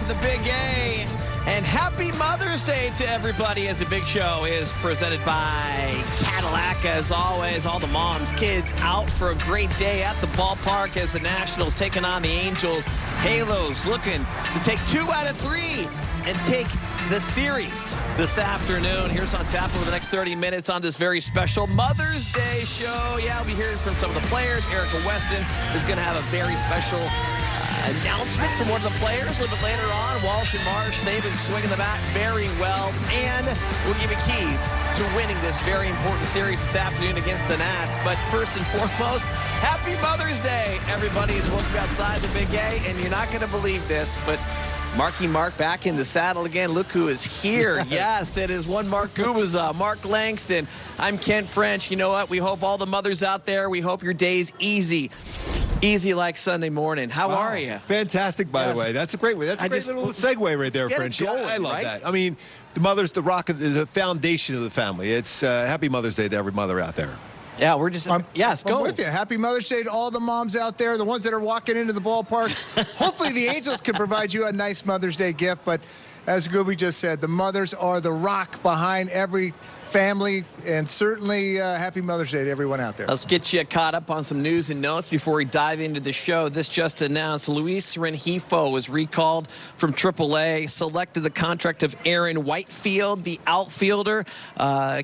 of the Big A. And happy Mother's Day to everybody as the big show is presented by Cadillac. As always, all the moms, kids out for a great day at the ballpark as the Nationals taking on the Angels. Halos looking to take 2 out of 3 and take the series this afternoon. Here's on tap over the next 30 minutes on this very special Mother's Day show. Yeah, we'll be hearing from some of the players. Erick Weston is going to have a very special announcement from one of the players a little bit later on. Walsh and Marsh, they've been swinging the bat very well, and we'll give you keys to winning this very important series this afternoon against the Nats. But first and foremost, happy Mother's Day, everybody. As welcome outside the Big A, and you're not going to believe this, but Marky Mark back in the saddle again. Look who is here. Yes, it is one Mark Gubaza, Mark Langston. I'm Kent French. You know what? We hope all the mothers out there, we hope your day's easy. Easy like Sunday morning. How are you? Fantastic, by the way. That's a great way. That's a great little segue right there, French. Going, I love right? that. I mean, the mother's the rock of the foundation of the family. It's happy Mother's Day to every mother out there. Yeah, we're just, yes, go. I'm with you. Happy Mother's Day to all the moms out there, the ones that are walking into the ballpark. Hopefully the Angels can provide you a nice Mother's Day gift, but as Gooby just said, the mothers are the rock behind every family, and certainly happy Mother's Day to everyone out there. Let's get you caught up on some news and notes before we dive into the show. This just announced Luis Rengifo was recalled from AAA, selected the contract of Aaron Whitefield, the outfielder.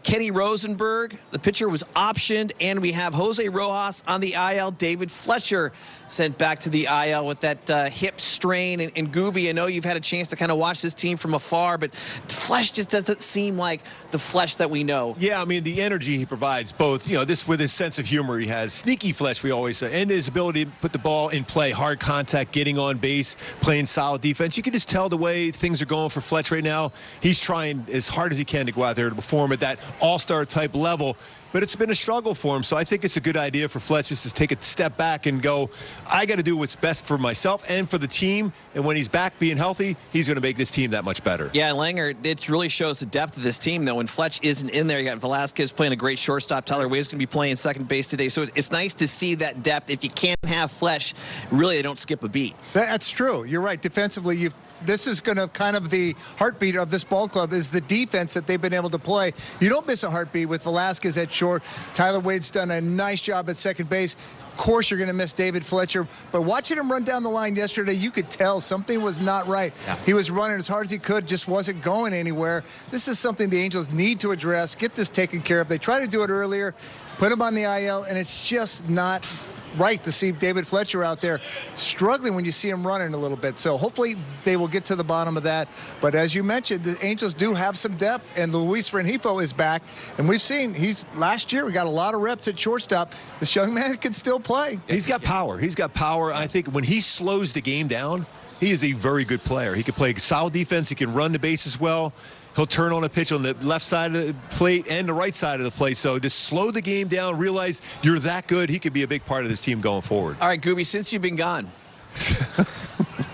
Kenny Rosenberg, the pitcher, was optioned, and we have Jose Rojas on the IL. David Fletcher sent back to the IL with that hip strain. And Gooby, I know you've had a chance to kind of watch this team from afar, but Flesh just doesn't seem like the Flesh that we know. Yeah, I mean, the energy he provides, both, you know, this with his sense of humor he has, sneaky Flesh, we always say, and his ability to put the ball in play, hard contact, getting on base, playing solid defense. You can just tell the way things are going for Fletch right now. He's trying as hard as he can to go out there to perform at that all-star type level. But it's been a struggle for him, so I think it's a good idea for Fletch just to take a step back and go, I got to do what's best for myself and for the team, and when he's back being healthy, he's going to make this team that much better. Yeah, Langer, it really shows the depth of this team, though. When Fletch isn't in there, you got Velasquez playing a great shortstop. Tyler Wade's going to be playing second base today, so it's nice to see that depth. If you can't have Fletch, really, they don't skip a beat. That's true. You're right. Defensively, this is going to kind of the heartbeat of this ball club is the defense that they've been able to play. You don't miss a heartbeat with Velasquez at short. Tyler Wade's done a nice job at second base. Of course, you're going to miss David Fletcher, but watching him run down the line yesterday, you could tell something was not right. Yeah. He was running as hard as he could, just wasn't going anywhere. This is something the Angels need to address, get this taken care of. They tried to do it earlier, put him on the IL, and it's just not right to see David Fletcher out there struggling when you see him running a little bit. So hopefully they will get to the bottom of that. But as you mentioned, the Angels do have some depth, and Luis Rengifo is back. And we've seen last year we got a lot of reps at shortstop. This young man can still play. He's got power. He's got power. I think when he slows the game down, he is a very good player. He can play solid defense. He can run the bases well. He'll turn on a pitch on the left side of the plate and the right side of the plate. So just slow the game down, realize you're that good. He could be a big part of this team going forward. All right, Gooby, since you've been gone.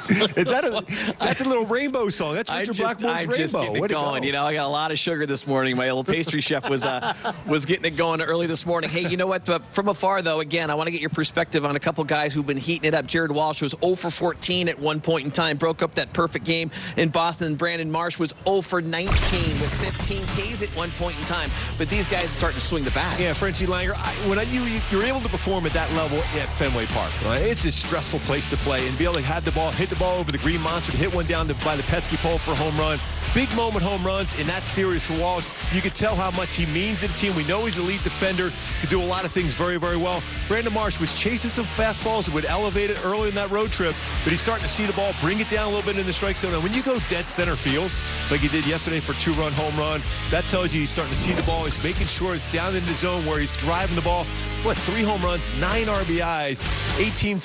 That's a little Rainbow song. That's Richard Blackmore's Rainbow. Just getting it going. You know, I got a lot of sugar this morning. My little pastry chef was getting it going early this morning. Hey, you know what? From afar, though, again, I want to get your perspective on a couple guys who've been heating it up. Jared Walsh was 0 for 14 at one point in time, broke up that perfect game in Boston. Brandon Marsh was 0 for 19 with 15 Ks at one point in time. But these guys are starting to swing the bat. Yeah, Frenchie Langer, when you're able to perform at that level at Fenway Park, right? It's a stressful place to play, and be able to have the ball, hit the ball over the green monster, to hit one down by the pesky pole for a home run. Big moment home runs in that series for Walsh. You could tell how much he means to the team. We know he's a elite defender. Could do a lot of things very, very well. Brandon Marsh was chasing some fastballs that would elevate it early in that road trip, but he's starting to see the ball, bring it down a little bit in the strike zone. And when you go dead center field, like he did yesterday for a 2-run home run, that tells you he's starting to see the ball. He's making sure it's down in the zone where he's driving the ball. What, 3 home runs, 9 RBIs, 18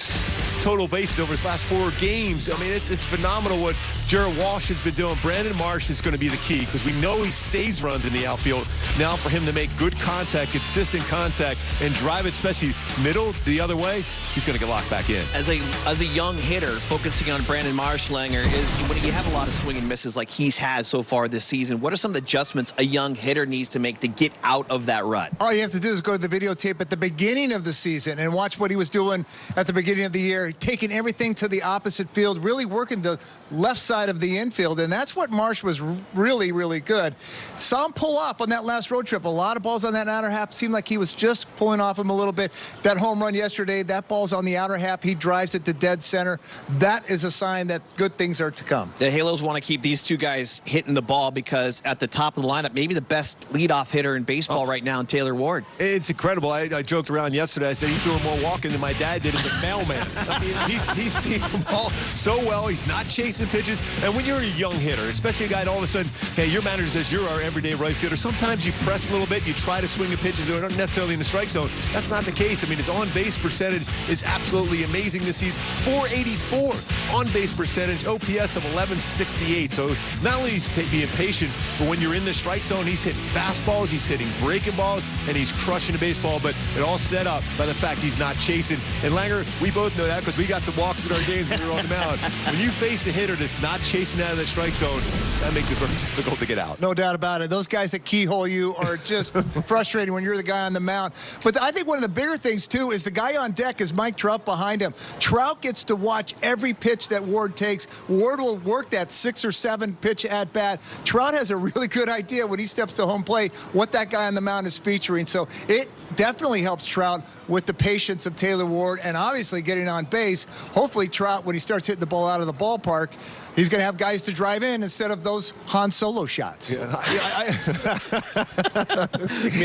total bases over his last 4 games. I mean, it's phenomenal what Jared Walsh has been doing. Brandon Marsh is going to be the key because we know he saves runs in the outfield. Now for him to make good contact, consistent contact, and drive it, especially middle the other way, he's going to get locked back in. As a young hitter, focusing on Brandon Marsh, Langer, is when you have a lot of swing and misses like he's had so far this season, what are some of the adjustments a young hitter needs to make to get out of that rut? All you have to do is go to the videotape at the beginning of the season and watch what he was doing at the beginning of the year. Langer taking everything to the opposite field, really working the left side of the infield, and that's what Marsh was really, really good. Saw him pull off on that last road trip. A lot of balls on that outer half. Seemed like he was just pulling off him a little bit. That home run yesterday, that ball's on the outer half. He drives it to dead center. That is a sign that good things are to come. The Halos want to keep these two guys hitting the ball because at the top of the lineup, maybe the best leadoff hitter in baseball right now in Taylor Ward. It's incredible. I joked around yesterday. I said he's doing more walking than my dad did as a mailman. I mean, he's seeing the ball so well. He's not chasing pitches. And when you're a young hitter, especially a guy that all of a sudden, hey, your manager says you're our everyday right fielder. Sometimes you press a little bit. You try to swing the pitches that aren't necessarily in the strike zone. That's not the case. I mean, his on-base percentage is absolutely amazing this season. 484 on-base percentage, OPS of 1168. So not only is he being patient, but when you're in the strike zone, he's hitting fastballs, he's hitting breaking balls, and he's crushing the baseball. But it all set up by the fact he's not chasing. And Langer, we both know that because we got some walks in our games when we were on the mound. When you face a hitter that's not chasing out of the strike zone, that makes it very difficult to get out. No doubt about it. Those guys that keyhole you are just frustrating when you're the guy on the mound. But I think one of the bigger things, too, is the guy on deck is Mike Trout behind him. Trout gets to watch every pitch that Ward takes. Ward will work that 6 or 7 pitch at bat. Trout has a really good idea when he steps to home plate what that guy on the mound is featuring. So it definitely helps Trout with the patience of Taylor Ward and obviously getting on base. Hopefully Trout, when he starts hitting the ball out of the ballpark, he's going to have guys to drive in instead of those Han Solo shots. May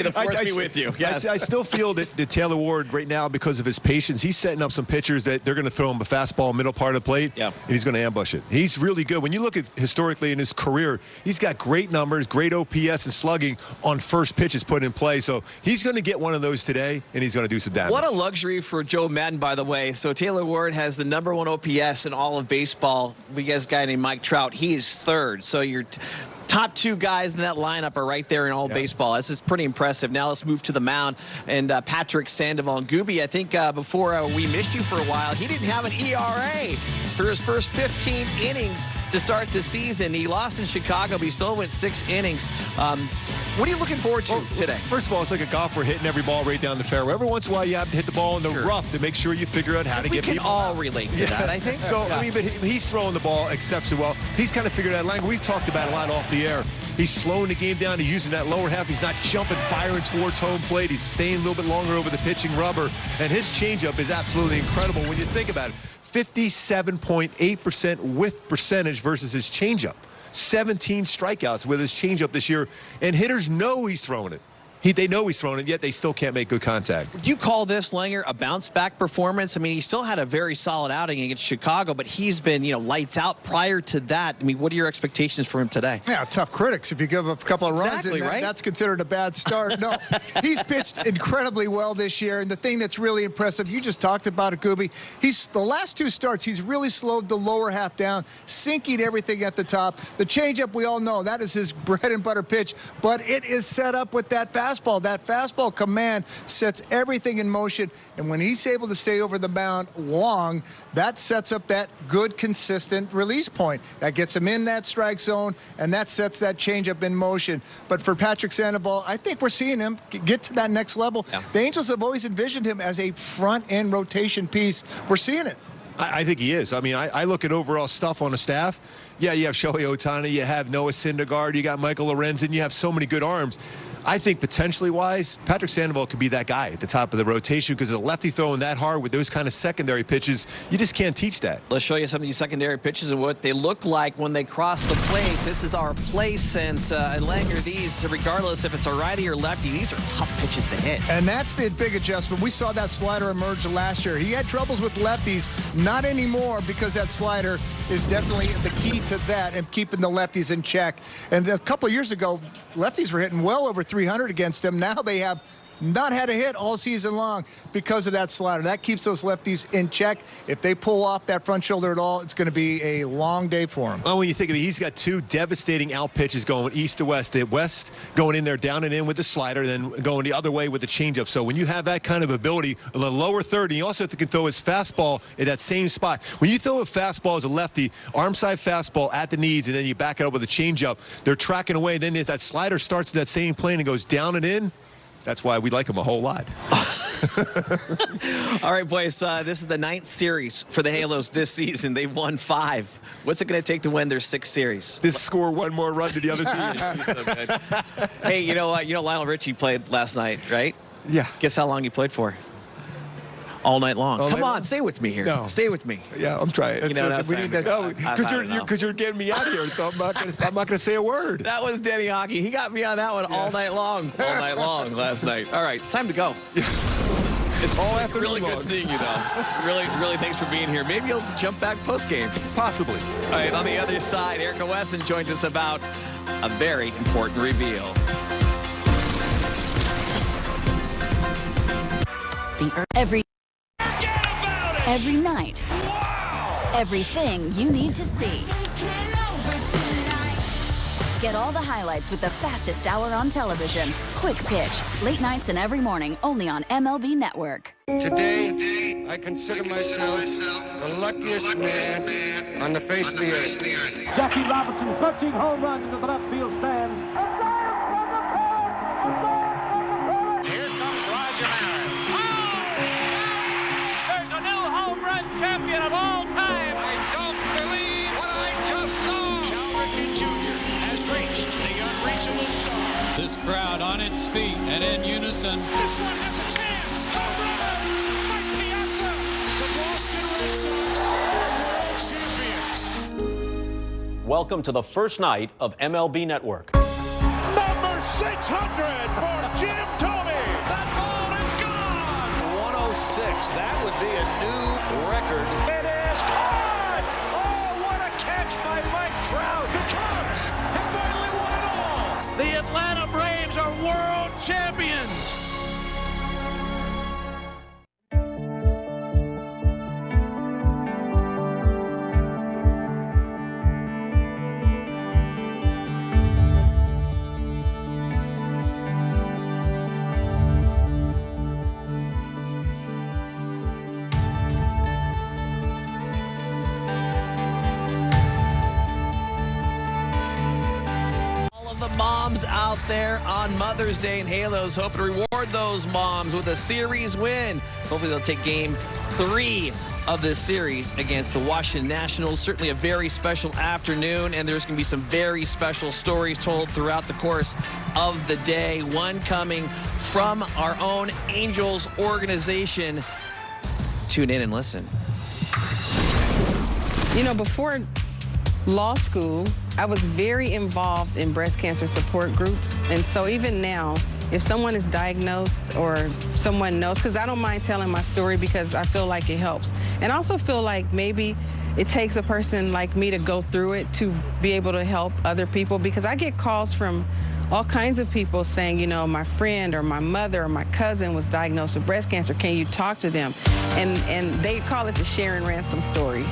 the force be with you. Yes. I still feel that Taylor Ward right now, because of his patience, he's setting up some pitchers that they're going to throw him a fastball middle part of the plate, and he's going to ambush it. He's really good. When you look at historically in his career, he's got great numbers, great OPS and slugging on first pitches put in play. So he's going to get one of those today, and he's going to do some damage. What a luxury for Joe Madden, by the way. So Taylor Ward has the #1 OPS in all of baseball. We got a guy named Mike Trout. He is third. So your top 2 guys in that lineup are right there in all baseball. This is pretty impressive. Now let's move to the mound. And Patrick Sandoval. And Gooby, I think before we missed you for a while, he didn't have an ERA for his first 15 innings to start the season. He lost in Chicago, but he still went 6 innings. What are you looking forward to today? First of all, it's like a golfer hitting every ball right down the fairway. Every once in a while, you have to hit the ball in the rough to make sure you figure out how to get people. We can all relate to that, I think. So, I mean, but he's throwing the ball exceptionally well. He's kind of figured out language. We've talked about a lot off the air. He's slowing the game down to using that lower half. He's not jumping, firing towards home plate. He's staying a little bit longer over the pitching rubber. And his changeup is absolutely incredible when you think about it. 57.8% whiff percentage versus his changeup. 17 strikeouts with his changeup this year, and hitters know he's throwing it. They know he's throwing it, yet they still can't make good contact. Do you call this, Langer, a bounce-back performance? I mean, he still had a very solid outing against Chicago, but he's been, lights out prior to that. I mean, what are your expectations for him today? Yeah, tough critics. If you give up a couple of runs, right? That's considered a bad start. No, he's pitched incredibly well this year, and the thing that's really impressive, you just talked about it, Gooby, the last 2 starts, he's really slowed the lower half down, sinking everything at the top. The changeup, we all know, that is his bread and butter pitch, but it is set up with that fastball. That fastball command sets everything in motion, and when he's able to stay over the mound long, that sets up that good, consistent release point. That gets him in that strike zone, and that sets that changeup in motion. But for Patrick Sandoval, I think we're seeing him get to that next level. Yeah. The Angels have always envisioned him as a front-end rotation piece. We're seeing it. I think he is. I mean, I look at overall stuff on the staff. Yeah, you have Shohei Ohtani, you have Noah Syndergaard, you got Michael Lorenzen, you have so many good arms. I think potentially wise, Patrick Sandoval could be that guy at the top of the rotation because a lefty throwing that hard with those kind of secondary pitches, you just can't teach that. Let's show you some of these secondary pitches and what they look like when they cross the plate. This is our play sense. And Langer, these, regardless if it's a righty or lefty, these are tough pitches to hit. And that's the big adjustment. We saw that slider emerge last year. He had troubles with lefties, not anymore, because that slider is definitely the key to that and keeping the lefties in check. And a couple of years ago, lefties were hitting well over 300 against him. Now they have not had a hit all season long because of that slider. That keeps those lefties in check. If they pull off that front shoulder at all, it's going to be a long day for him. Well, when you think of it, he's got 2 devastating out pitches going east to west. The west going in there down and in with the slider, then going the other way with the changeup. So when you have that kind of ability on the lower third, and you also have to throw his fastball in that same spot. When you throw a fastball as a lefty, arm side fastball at the knees, and then you back it up with a changeup, they're tracking away. Then if that slider starts in that same plane and goes down and in, that's why we like him a whole lot. All right, boys, this is the 9th series for the Halos this season. They've won 5. What's it going to take to win their 6th series? This score one more run to the other team. So good. Hey, you know Lionel Richie played last night, right? Yeah. Guess how long he played for? All night long. Come on, stay with me here. No. Stay with me. Yeah, I'm trying. You know what we need that. No, because you're getting me out of here, so I'm not going to say a word. That was Denny Hockey. He got me on that one all night long last night. All right, it's time to go. It's all after really good seeing you, though. Really, thanks for being here. Maybe you'll jump back post-game. Possibly. All right, on the other side, Erick and Weston joins us about a very important reveal. Every night. Wow. Everything you need to see. Get all the highlights with the fastest hour on television. Quick Pitch, late nights and every morning, only on MLB Network. Today, I consider myself the luckiest man on the face of the earth. Jackie Robinson searching home run into the left field stands. Here comes Roger Maris. There's a new home run champion of all time. I don't believe what I just saw. Cal Ripken Jr. has reached the unreachable star. This crowd on its feet and in unison. This one has a chance. Home run! Mike Piazza! The Boston Red Sox are world champions. Welcome to the first night of MLB Network. Number 600 for Jim Thome. That ball is gone. 106. That would be a new record. It is caught. Oh, what a catch by Mike Trout. The Cubs have finally won it all. The Atlanta Braves are world champions. Moms out there on Mother's Day in Halos hoping to reward those moms with a series win. Hopefully they'll take game 3 of this series against the Washington Nationals. Certainly a very special afternoon, and there's going to be some very special stories told throughout the course of the day. One coming from our own Angels organization. Tune in and listen. You know, before law school, I was very involved in breast cancer support groups. And so even now, if someone is diagnosed or someone knows, because I don't mind telling my story because I feel like it helps. And I also feel like maybe it takes a person like me to go through it to be able to help other people, because I get calls from all kinds of people saying, you know, my friend or my mother or my cousin was diagnosed with breast cancer. Can you talk to them? And they call it the Sharon Ransom story.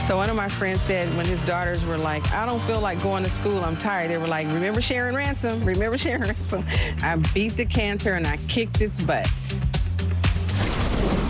So one of my friends said when his daughters were like, I don't feel like going to school, I'm tired. They were like, remember Sharon Ransom? Remember Sharon Ransom? I beat the cancer and I kicked its butt.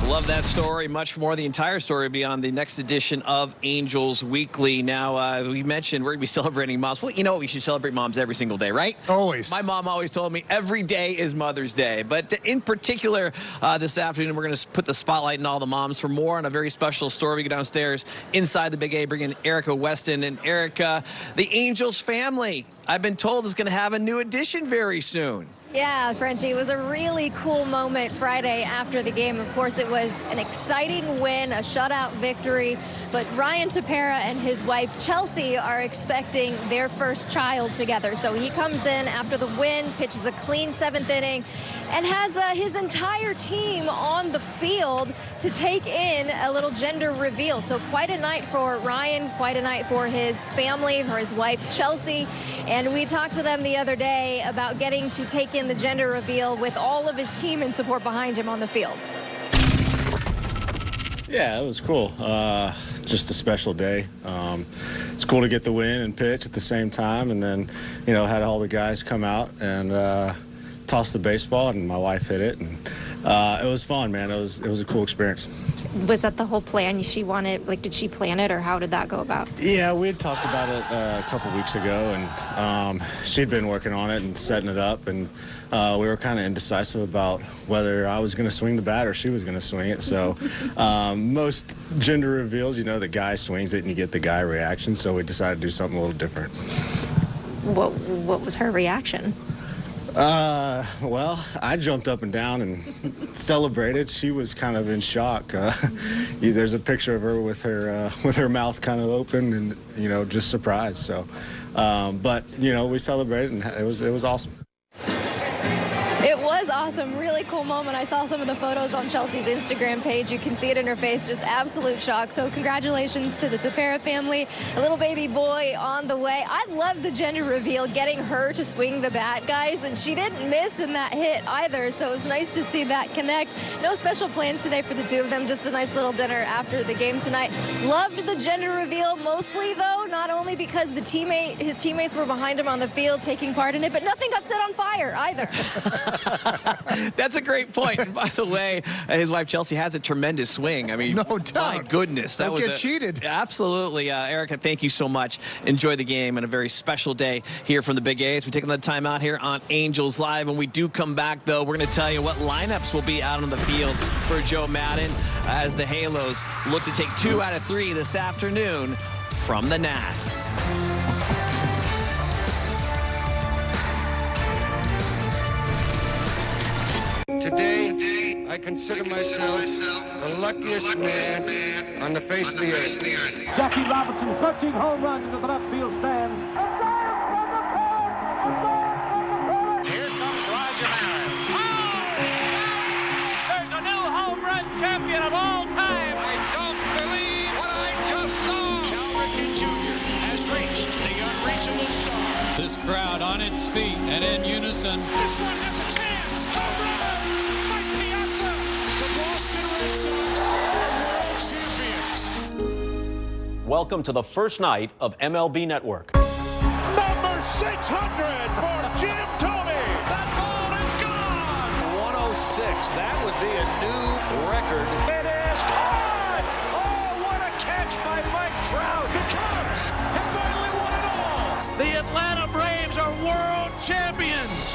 Love that story. Much more. The entire story will be on the next edition of Angels Weekly. Now, we mentioned we're going to be celebrating moms. Well, you know, we should celebrate moms every single day, right? Always. My mom always told me every day is Mother's Day. But in particular, this afternoon, we're going to put the spotlight on all the moms. For more on a very special story, we go downstairs inside the Big A, bring in Erick Weston. And Erick, the Angels family, I've been told, is going to have a new addition very soon. Yeah, Frenchie, it was a really cool moment Friday after the game. Of course, it was an exciting win, a shutout victory. But Ryan Tepera and his wife, Chelsea, are expecting their first child together. So he comes in after the win, pitches a clean 7th inning, and has his entire team on the field to take in a little gender reveal. So quite a night for Ryan, quite a night for his family, for his wife, Chelsea. And we talked to them the other day about getting to take in the gender reveal with all of his team and support behind him on the field. Yeah, it was cool. Just a special day. It's cool to get the win and pitch at the same time, and then, you know, had all the guys come out and tossed the baseball, and my wife hit it, and it was fun, man. It was a cool experience. Was that the whole plan? She wanted, like, did she plan it, or how did that go about? Yeah, we had talked about it a couple weeks ago, and she'd been working on it and setting it up, and we were kind of indecisive about whether I was going to swing the bat or she was going to swing it. So most gender reveals, the guy swings it and you get the guy reaction, so we decided to do something a little different. What was her reaction? Well, I jumped up and down and celebrated. She was kind of in shock. There's a picture of her with her mouth kind of open and, just surprised. So, but, we celebrated, and it was awesome. It was awesome. Really cool moment. I saw some of the photos on Chelsea's Instagram page. You can see it in her face. Just absolute shock. So congratulations to the Tepera family. A little baby boy on the way. I love the gender reveal, getting her to swing the bat, guys. And she didn't miss in that hit either. So it was nice to see that connect. No special plans today for the two of them. Just a nice little dinner after the game tonight. Loved the gender reveal mostly, though, not only because his teammates were behind him on the field taking part in it, but nothing got set on fire either. That's a great point. And by the way, his wife Chelsea has a tremendous swing. I mean, no doubt. My goodness, that Don't was get cheated. Absolutely, Erica. Thank you so much. Enjoy the game and a very special day here from the Big A's. We take another time out here on Angels Live. When we do come back, though, we're going to tell you what lineups will be out on the field for Joe Maddon as the Halos look to take 2 out of 3 this afternoon from the Nats. Today, I consider myself the luckiest man on the face of the earth. Jackie Robinson searching home run into the left field stands. Here comes Roger Maris. There's a new home run champion of all time. I don't believe what I just saw. Cal Ripken Jr. has reached the unreachable star. This crowd on its feet and in unison. This one has a chance. Home run! Red Sox are world champions. Welcome to the first night of MLB Network. Number 600 for Jim Thome. That ball is gone. 106. That would be a new record. It is caught. Oh, what a catch by Mike Trout. The Cubs have finally won it all. The Atlanta Braves are world champions.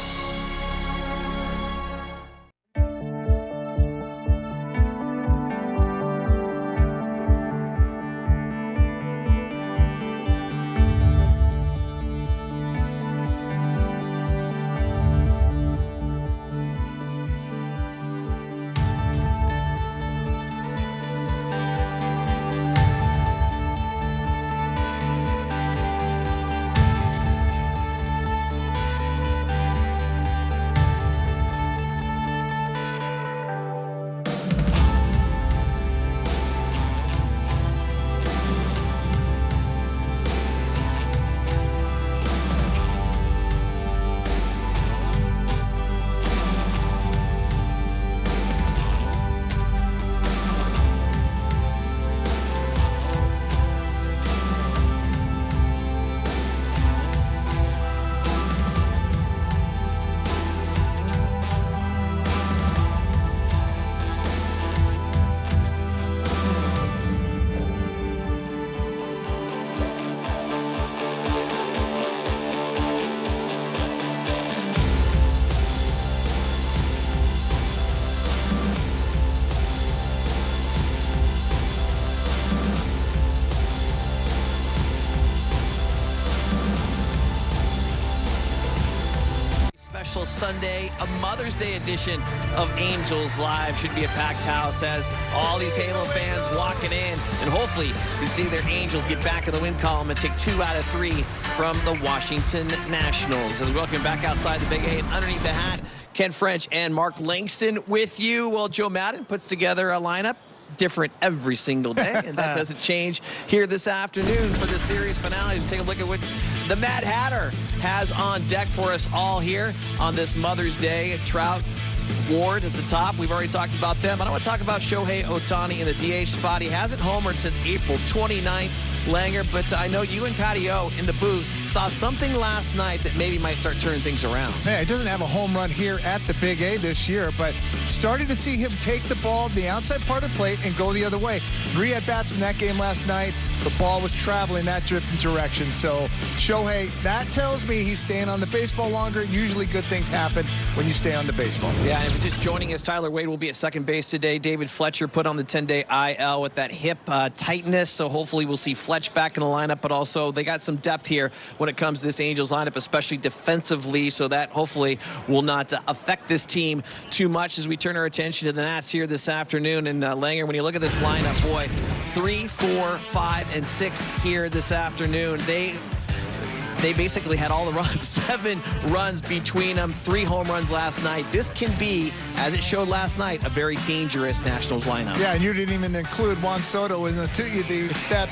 Special Sunday, a Mother's Day edition of Angels Live. Should be a packed house as all these Halo fans walking in, and hopefully we see their Angels get back in the win column and take 2 out of 3 from the Washington Nationals. As we welcome back outside the Big A and underneath the hat, Ken French and Mark Langston with you. Well, Joe Maddon puts together a lineup different every single day, and that doesn't change here this afternoon for the series finale. Let's take a look at what the Mad Hatter has on deck for us all here on this Mother's Day. Trout Ward at the top. We've already talked about them. I don't want to talk about Shohei Ohtani in the DH spot. He hasn't homered since April 29th, Langer, but I know you and Patty O in the booth saw something last night that maybe might start turning things around. Yeah, he doesn't have a home run here at the Big A this year, but started to see him take the ball the outside part of the plate and go the other way. 3 at-bats in that game last night. The ball was traveling that different direction. So Shohei, that tells me he's staying on the baseball longer. Usually good things happen when you stay on the baseball. Yeah, and if you're just joining us, Tyler Wade will be at second base today. David Fletcher put on the 10-day IL with that hip tightness, so hopefully we'll see Fletch back in the lineup, but also they got some depth here when it comes to this Angels lineup, especially defensively, so that hopefully will not affect this team too much as we turn our attention to the Nats here this afternoon. And Langer, when you look at this lineup, boy, 3, 4, 5, and 6 here this afternoon. They basically had all the runs, 7 runs between them, 3 home runs last night. This can be, as it showed last night, a very dangerous Nationals lineup. Yeah, and you didn't even include Juan Soto in that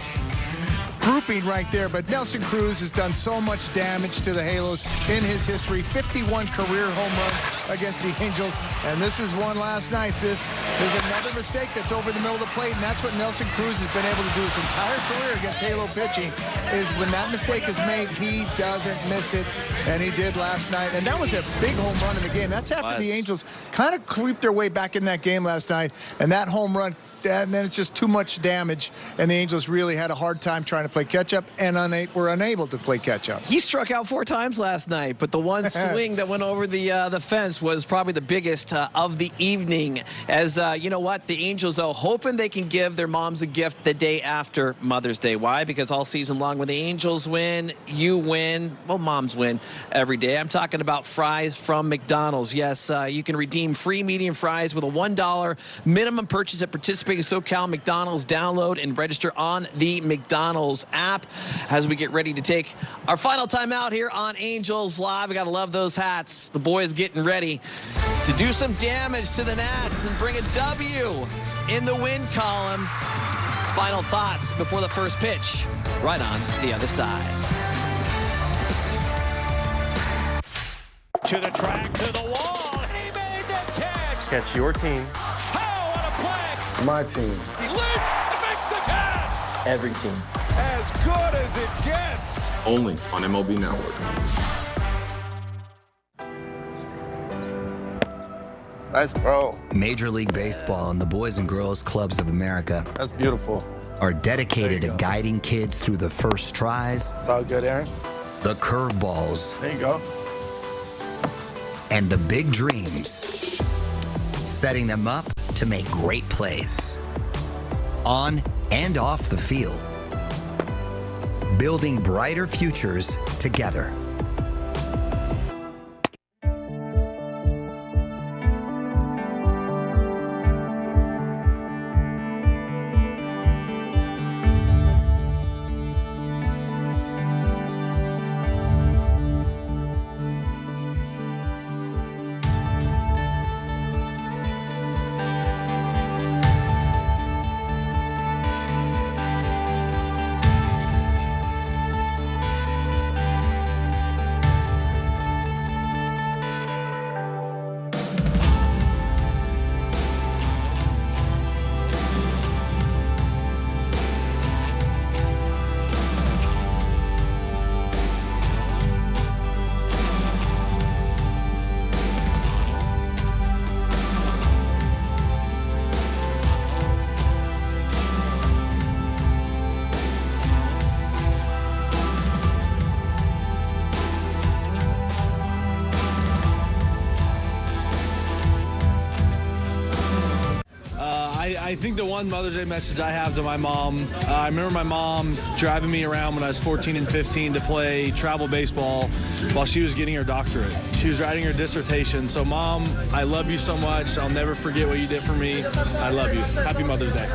grouping right there, but Nelson Cruz has done so much damage to the Halos in his history. 51 career home runs against the Angels, and this is one last night. This is another mistake that's over the middle of the plate, and that's what Nelson Cruz has been able to do his entire career against Halo pitching, is when that mistake is made, he doesn't miss it, and he did last night. And that was a big home run in the game. That's after the Angels kind of creeped their way back in that game last night, and that home run, and then it's just too much damage, and the Angels really had a hard time trying to play catch-up and were unable to play catch-up. He struck out 4 times last night, but the one swing that went over the fence was probably the biggest of the evening. As you know what, the Angels, though, hoping they can give their moms a gift the day after Mother's Day. Why? Because all season long, when the Angels win, you win. Well, moms win every day. I'm talking about fries from McDonald's. Yes, you can redeem free medium fries with a $1 minimum purchase at participating SoCal McDonald's. Download and register on the McDonald's app as we get ready to take our final time out here on Angels Live. We got to love those hats. The boys getting ready to do some damage to the Nats and bring a W in the win column. Final thoughts before the first pitch, right on the other side. To the track, to the wall. He made the catch. Catch your team. My team. He leaps and makes the catch. Every team. As good as it gets. Only on MLB Network. Nice throw. Major League Baseball and the Boys and Girls Clubs of America. That's beautiful. Are dedicated to guiding kids through the first tries. It's all good, Aaron. The curveballs. There you go. And the big dreams. Setting them up to make great plays on and off the field, building brighter futures together. I think the one Mother's Day message I have to my mom, I remember my mom driving me around when I was 14 and 15 to play travel baseball while she was getting her doctorate. She was writing her dissertation. So, Mom, I love you so much. I'll never forget what you did for me. I love you. Happy Mother's Day.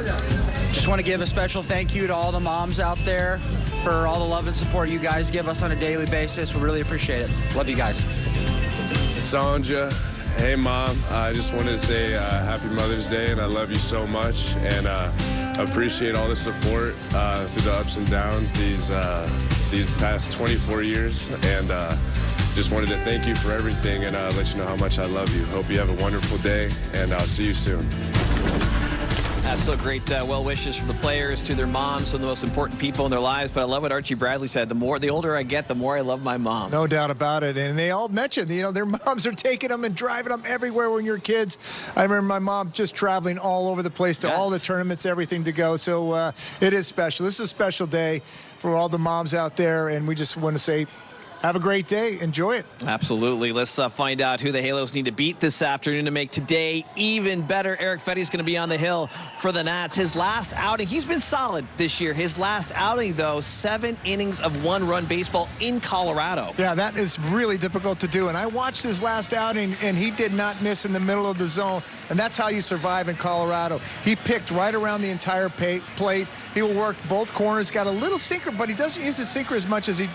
Just want to give a special thank you to all the moms out there for all the love and support you guys give us on a daily basis. We really appreciate it. Love you guys. Sandra. Hey, Mom, I just wanted to say Happy Mother's Day, and I love you so much, and appreciate all the support through the ups and downs these past 24 years, and just wanted to thank you for everything and let you know how much I love you. Hope you have a wonderful day, and I'll see you soon. That's so great. Well wishes from the players to their moms, some of the most important people in their lives. But I love what Archie Bradley said. The older I get, the more I love my mom. No doubt about it. And they all mentioned, their moms are taking them and driving them everywhere when you're kids. I remember my mom just traveling all over the place to all the tournaments, everything to go. So it is special. This is a special day for all the moms out there. And we just want to say, have a great day. Enjoy it. Absolutely. Let's find out who the Halos need to beat this afternoon to make today even better. Erick Fedde is going to be on the hill for the Nats. His last outing, he's been solid this year. His last outing, though, 7 innings of 1-run baseball in Colorado. Yeah, that is really difficult to do. And I watched his last outing, and he did not miss in the middle of the zone. And that's how you survive in Colorado. He picked right around the entire plate. He will work both corners. Got a little sinker, but he doesn't use his sinker as much as he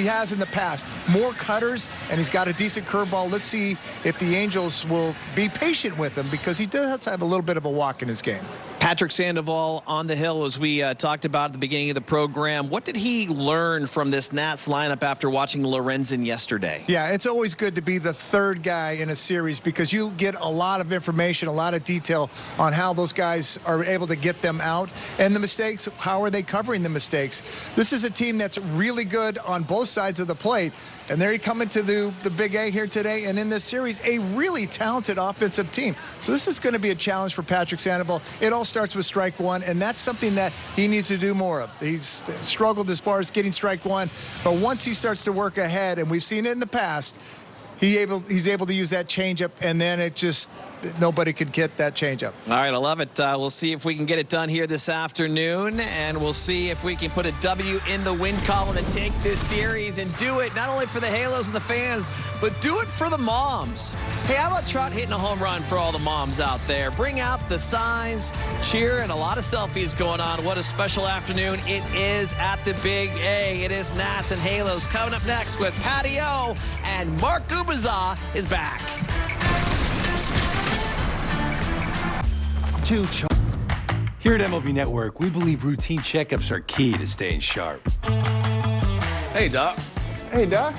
has in the past. More cutters, and he's got a decent curveball. Let's see if the Angels will be patient with him, because he does have a little bit of a walk in his game. Patrick Sandoval on the hill, as we talked about at the beginning of the program. What did he learn from this Nats lineup after watching Lorenzen yesterday? Yeah, it's always good to be the third guy in a series, because you get a lot of information, a lot of detail on how those guys are able to get them out. And the mistakes, how are they covering the mistakes? This is a team that's really good on both sides of the plate. And there you come into the Big A here today, and in this series, a really talented offensive team. So this is going to be a challenge for Patrick Sandoval. It all starts with strike one, and that's something that he needs to do more of. He's struggled as far as getting strike one, but once he starts to work ahead, and we've seen it in the past, he's able to use that changeup, and then it just nobody can get that changeup. All right, I love it. We'll see if we can get it done here this afternoon, and we'll see if we can put a W in the win column and take this series and do it not only for the Halos and the fans, but do it for the moms. Hey, how about Trout hitting a home run for all the moms out there? Bring out the signs, cheer, and a lot of selfies going on. What a special afternoon it is at the Big A. It is Nats and Halos coming up next with Patty O, and Mark Gubiza is back. Here at MLB Network, we believe routine checkups are key to staying sharp. Hey, Doc. Hey, Doc.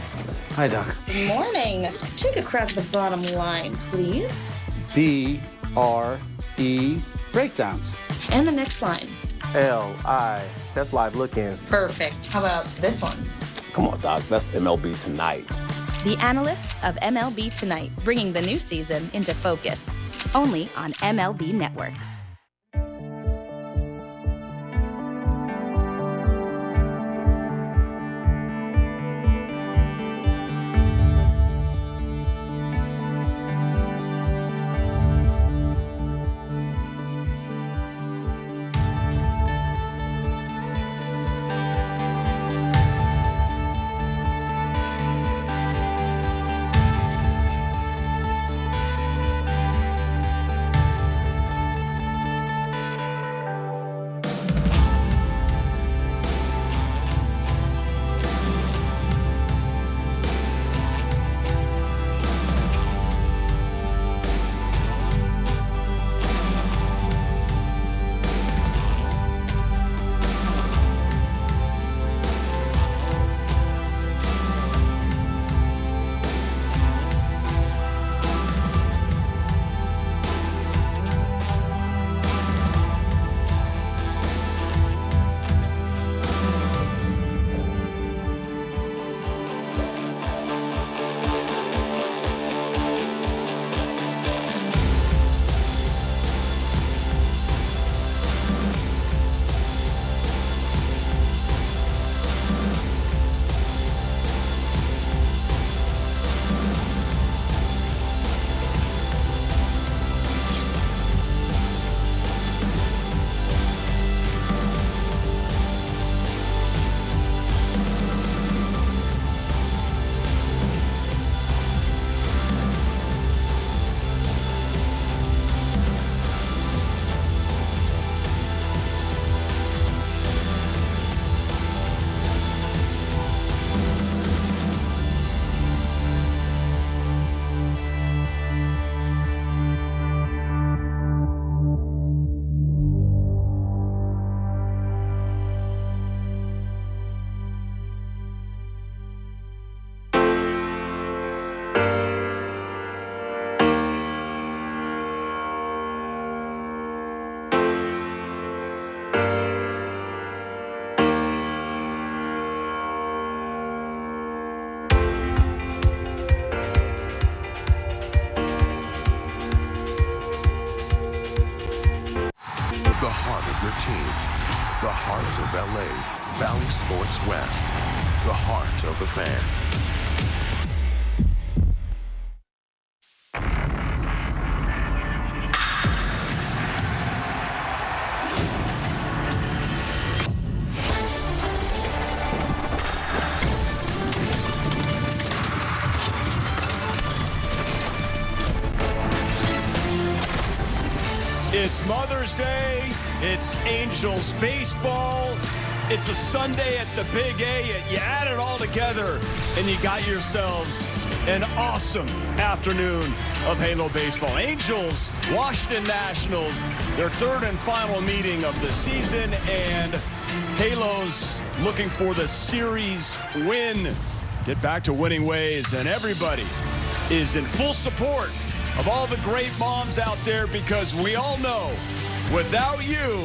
Hi, Doc. Good morning. Take a crack at the bottom line, please. B-R-E breakdowns. And the next line. L-I. That's live look-ins. Perfect. How about this one? Come on, Doc. That's MLB Tonight. The analysts of MLB Tonight, bringing the new season into focus. Only on MLB Network. your team. The heart of LA, Valley Sports West. The heart of a fan. It's Mother's Day, it's Angels baseball, it's a Sunday at the Big A. You add it all together and you got yourselves an awesome afternoon of Halo baseball. Angels, Washington Nationals, their third and final meeting of the season, and Halos looking for the series win. Get back to winning ways, and everybody is in full support of all the great moms out there, because we all know without you,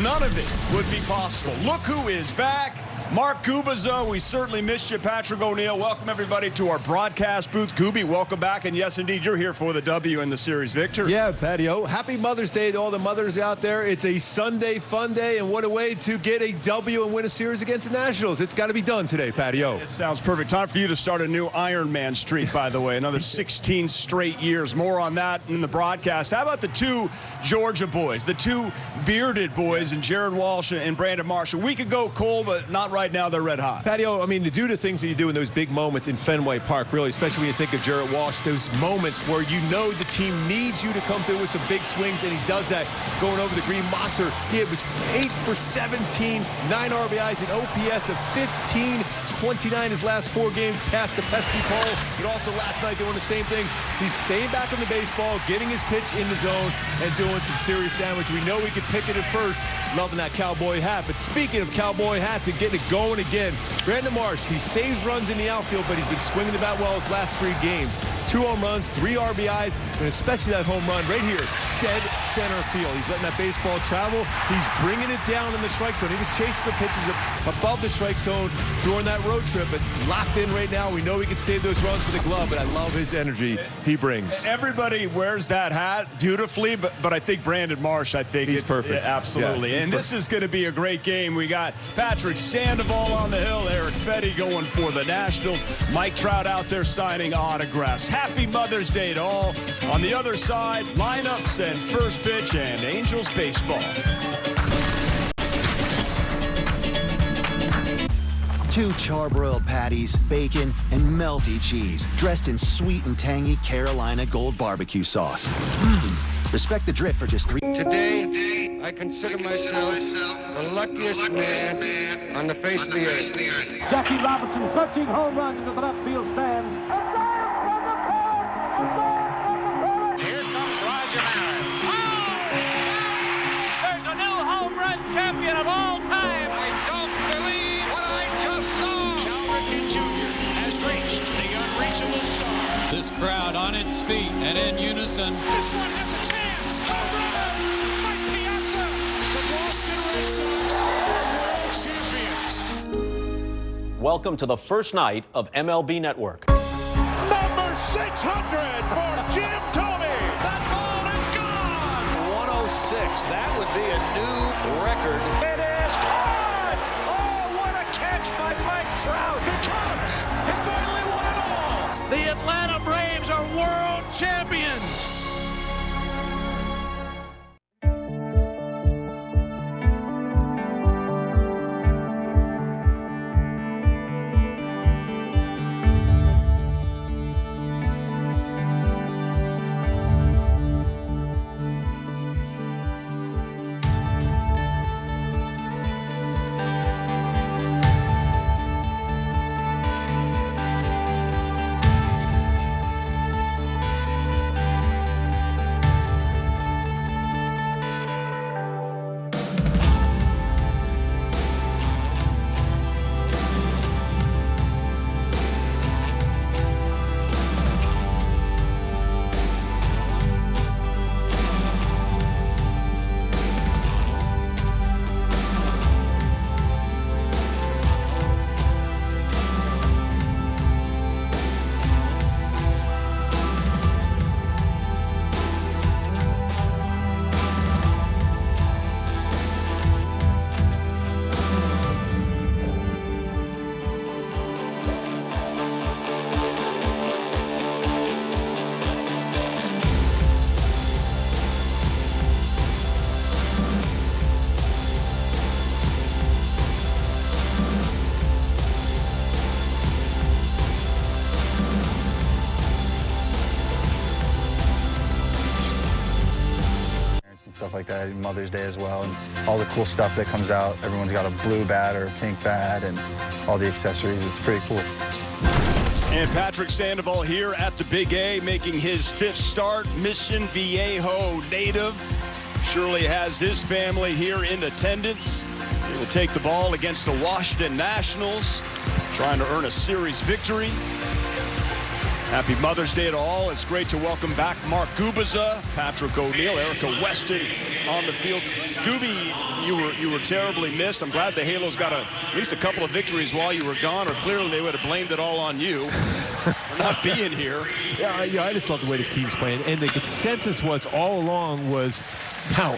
none of it would be possible. Look who is back. Mark Gubiza, we certainly missed you. Patrick O'Neill, welcome everybody to our broadcast booth. Gooby, welcome back. And yes, indeed, you're here for the W and the series victory. Yeah, Patio. Happy Mother's Day to all the mothers out there. It's a Sunday fun day, and what a way to get a W and win a series against the Nationals. It's got to be done today, Patio. It sounds perfect. Time for you to start a new Ironman streak, by the way. Another 16 straight years. More on that in the broadcast. How about the two Georgia boys, the two bearded boys, and Jared Walsh and Brandon Marshall? We could go cold, but not right now. They're red hot. Patio, I mean, to do the things that you do in those big moments in Fenway Park, really, especially when you think of Jared Walsh, those moments where you know the team needs you to come through with some big swings, and he does that going over the Green Monster. He was 8 for 17, 9 RBIs, an OPS of 15-29 his last 4 games past the pesky pole. But also last night doing the same thing. He's staying back on the baseball, getting his pitch in the zone, and doing some serious damage. We know he can pick it at first. Loving that cowboy hat. But speaking of cowboy hats and getting it going again, Brandon Marsh, he saves runs in the outfield, but he's been swinging the bat well his last 3 games. 2 home runs, 3 RBIs, and especially that home run right here, dead center field. He's letting that baseball travel. He's bringing it down in the strike zone. He was chasing some pitches above the strike zone during that road trip, but locked in right now. We know he can save those runs with the glove, but I love his energy he brings. Everybody wears that hat beautifully, but I think Brandon Marsh, he's perfect. Absolutely. Yeah, and this is going to be a great game. We got Patrick Sandoval on the hill, Erick Fedde going for the Nationals, Mike Trout out there signing autographs. Happy Mother's Day to all. On the other side, lineups and first pitch and Angels baseball. 2 charbroiled patties, bacon, and melty cheese, dressed in sweet and tangy Carolina Gold barbecue sauce. Respect the drip for just 3. Today, I consider myself the luckiest man on the face of the earth. Jackie Robinson searching home run into the left field stands. Here comes Roger Maris. There's a new home run champion of all time. I don't believe what I just saw. Cal Ripken Jr. has reached the unreachable star. This crowd on its feet and in unison. This one has a chance. Home run! Mike Piazza! The Boston Red Sox are world champions. Welcome to the first night of MLB Network. Number 600 for Jim Thome. That ball is gone. 106. That would be a new record. It is caught. Oh, what a catch by Mike Trout. The Cubs have finally won it all. The Atlanta Braves are world champions. like that, Mother's Day as well, and all the cool stuff that comes out. Everyone's got a blue bat or a pink bat and all the accessories. It's pretty cool. And Patrick Sandoval here at the Big A, making his 5th start. Mission Viejo native. Surely has his family here in attendance. He will take the ball against the Washington Nationals, trying to earn a series victory. Happy Mother's Day to all. It's great to welcome back Mark Gubiza, Patrick O'Neill, Erick Weston on the field. Gooby, you were terribly missed. I'm glad the Halos got at least a couple of victories while you were gone, or clearly they would have blamed it all on you for not being here. Yeah, I just love the way this team's playing. And the consensus was all along was how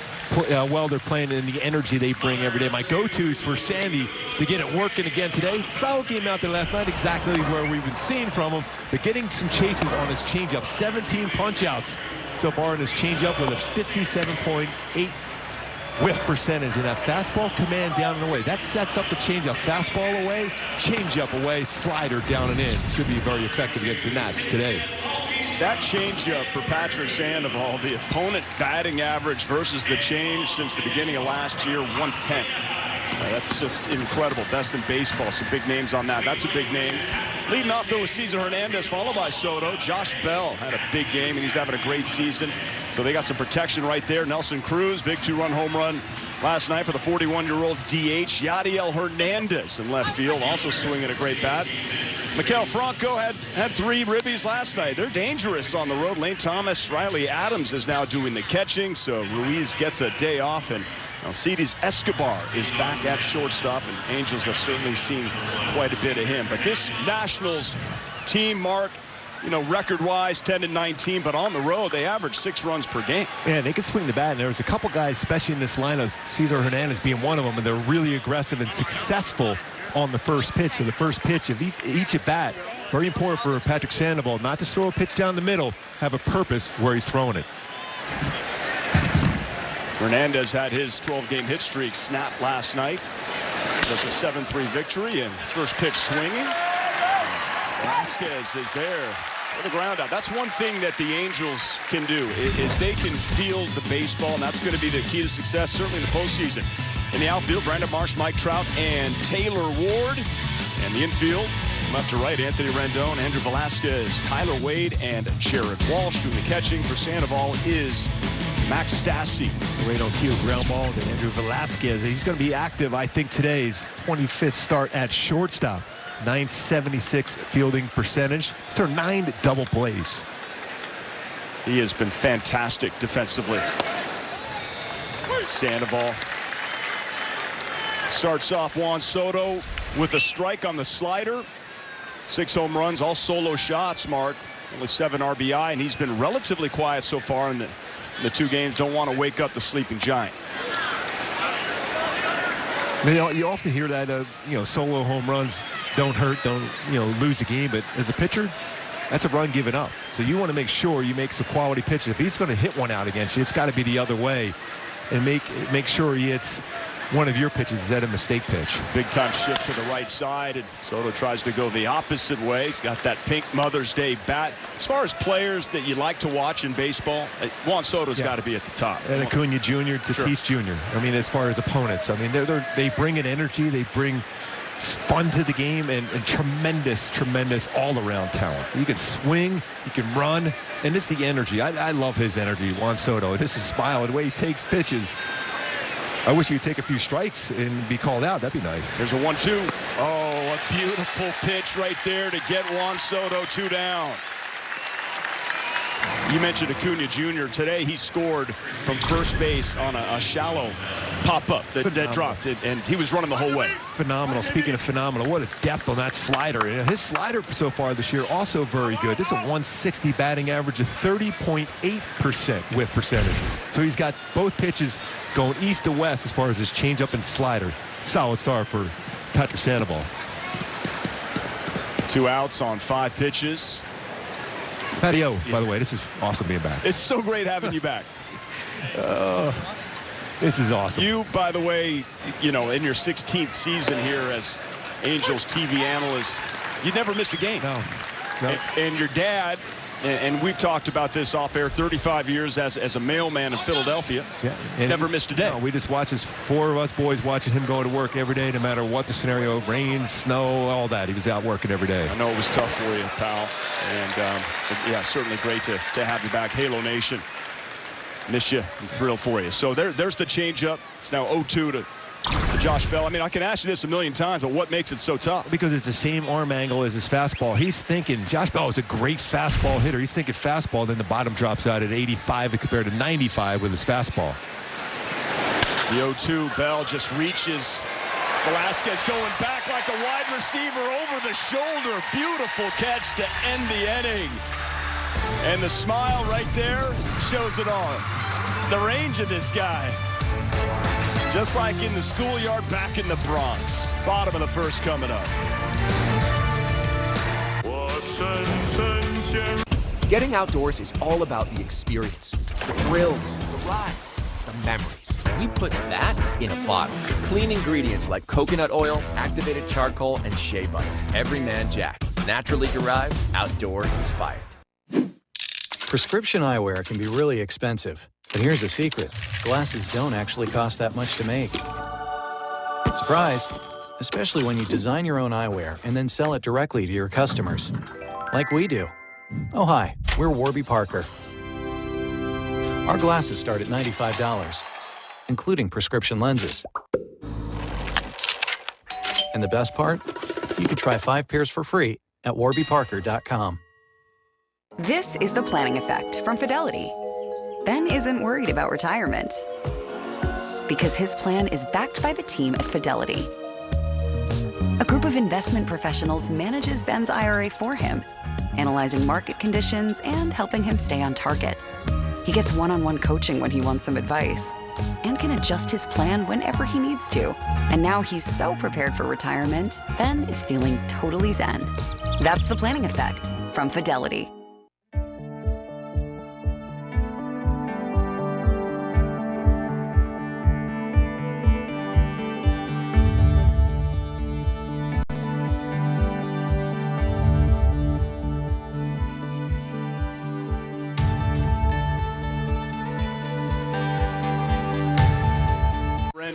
well they're playing and the energy they bring every day. My go-tos for Sandy to get it working again today. Solid game out there last night, exactly where we've been seeing from him. But getting some chases on his changeup. 17 punch-outs so far in his changeup with a 57.8 whiff percentage. And that fastball command down and away. That sets up the changeup. Fastball away, changeup away, slider down and in. Should be very effective against the Nats today. That changeup for Patrick Sandoval, the opponent batting average versus the change since the beginning of last year, 110. That's just incredible. Best in baseball. Some big names on that. That's a big name. Leading off, though, with Cesar Hernandez, followed by Soto. Josh Bell had a big game, and he's having a great season. So they got some protection right there. Nelson Cruz, big 2-run home run last night for the 41-year-old DH. Yadiel Hernandez in left field, also swinging a great bat. Maikel Franco had 3 ribbies last night. They're dangerous on the road. Lane Thomas, Riley Adams is now doing the catching, so Ruiz gets a day off, and Alcides Escobar is back at shortstop, and Angels have certainly seen quite a bit of him. But this Nationals team, Mark, you know, record-wise 10-19, but on the road they average 6 runs per game. Yeah, they can swing the bat, and there was a couple guys, especially in this lineup, Cesar Hernandez being one of them, and they're really aggressive and successful on the first pitch. So the first pitch of each at bat, very important for Patrick Sandoval not to throw a pitch down the middle, have a purpose where he's throwing it. Hernandez had his 12-game hit streak snapped last night. It was a 7-3 victory, and first pitch swinging. Velasquez is there for the ground out. That's one thing that the Angels can do, is they can field the baseball, and that's going to be the key to success, certainly in the postseason. In the outfield, Brandon Marsh, Mike Trout, and Taylor Ward. And the infield, left to right, Anthony Rendon, Andrew Velasquez, Tyler Wade, and Jared Walsh. Doing the catching for Sandoval is Max Stassi. Wade on cue, ground ball to Andrew Velasquez. He's going to be active, I think, today's 25th start at shortstop. 976 fielding percentage. He's turned 9 double plays. He has been fantastic defensively. Sandoval starts off Juan Soto with a strike on the slider. 6 home runs, all solo shots, Mark. Only 7 RBI, and he's been relatively quiet so far in the 2 games. Don't want to wake up the sleeping giant. I mean, you often hear that, you know, solo home runs don't hurt, don't, you know, lose a game. But as a pitcher, that's a run given up. So you want to make sure you make some quality pitches. If he's going to hit one out against you, it's got to be the other way, and make sure he hits one of your pitches. Is that a mistake pitch? Big time shift to the right side, and Soto tries to go the opposite way. He's got that pink Mother's Day bat. As far as players that you like to watch in baseball, Juan Soto's got to be at the top. And Acuna Jr., Tatis Jr. I mean, as far as opponents, I mean, they bring an energy, they bring fun to the game, and tremendous all-around talent. You can swing, you can run, and it's the energy. I love his energy, Juan Soto. This is smile, the way he takes pitches. I wish he'd take a few strikes and be called out. That'd be nice. There's a 1-2. Oh, a beautiful pitch right there to get Juan Soto 2 down. You mentioned Acuna Jr. Today he scored from first base on a shallow pop-up that dropped it, and he was running the whole way. Phenomenal. Speaking of phenomenal, what a depth on that slider. His slider so far this year also very good. This is a 160 batting average, of 30.8% whiff percentage. So he's got both pitches going east to west as far as his changeup and slider. Solid start for Patrick Sandoval. 2 outs on 5 pitches. Patio, by the way, this is awesome being back. It's so great having you back. This is awesome. You, by the way, you know, in your 16th season here as Angels TV analyst, you never missed a game. No. And your dad And we've talked about this off air. 35 years as a mailman in Philadelphia. Yeah, never missed a day. No, we just watch his 4 of us boys watching him go to work every day, no matter what the scenario, rain, snow, all that. He was out working every day. I know it was tough for you, pal. And yeah, certainly great to have you back. Halo Nation, miss you and thrilled for you. So there's the changeup. It's now 0-2 to Josh Bell. I mean, I can ask you this a million times, but what makes it so tough? Because it's the same arm angle as his fastball. He's thinking, Josh Bell is a great fastball hitter. He's thinking fastball, then the bottom drops out at 85 compared to 95 with his fastball. The 0-2, Bell just reaches. Velasquez going back like a wide receiver over the shoulder. Beautiful catch to end the inning. And the smile right there shows it all. The range of this guy. Just like in the schoolyard back in the Bronx. Bottom of the first coming up. Getting outdoors is all about the experience, the thrills, the rides, the memories. We put that in a bottle. Clean ingredients like coconut oil, activated charcoal, and shea butter. Everyman Jack, naturally derived, outdoor inspired. Prescription eyewear can be really expensive. But here's a secret. Glasses don't actually cost that much to make. Surprise! Especially when you design your own eyewear and then sell it directly to your customers. Like we do. Oh hi, we're Warby Parker. Our glasses start at $95, including prescription lenses. And the best part? You can try 5 pairs for free at warbyparker.com. This is the planning effect from Fidelity. Ben isn't worried about retirement because his plan is backed by the team at Fidelity. A group of investment professionals manages Ben's IRA for him, analyzing market conditions and helping him stay on target. He gets one-on-one coaching when he wants some advice and can adjust his plan whenever he needs to. And now he's so prepared for retirement, Ben is feeling totally zen. That's the planning effect from Fidelity.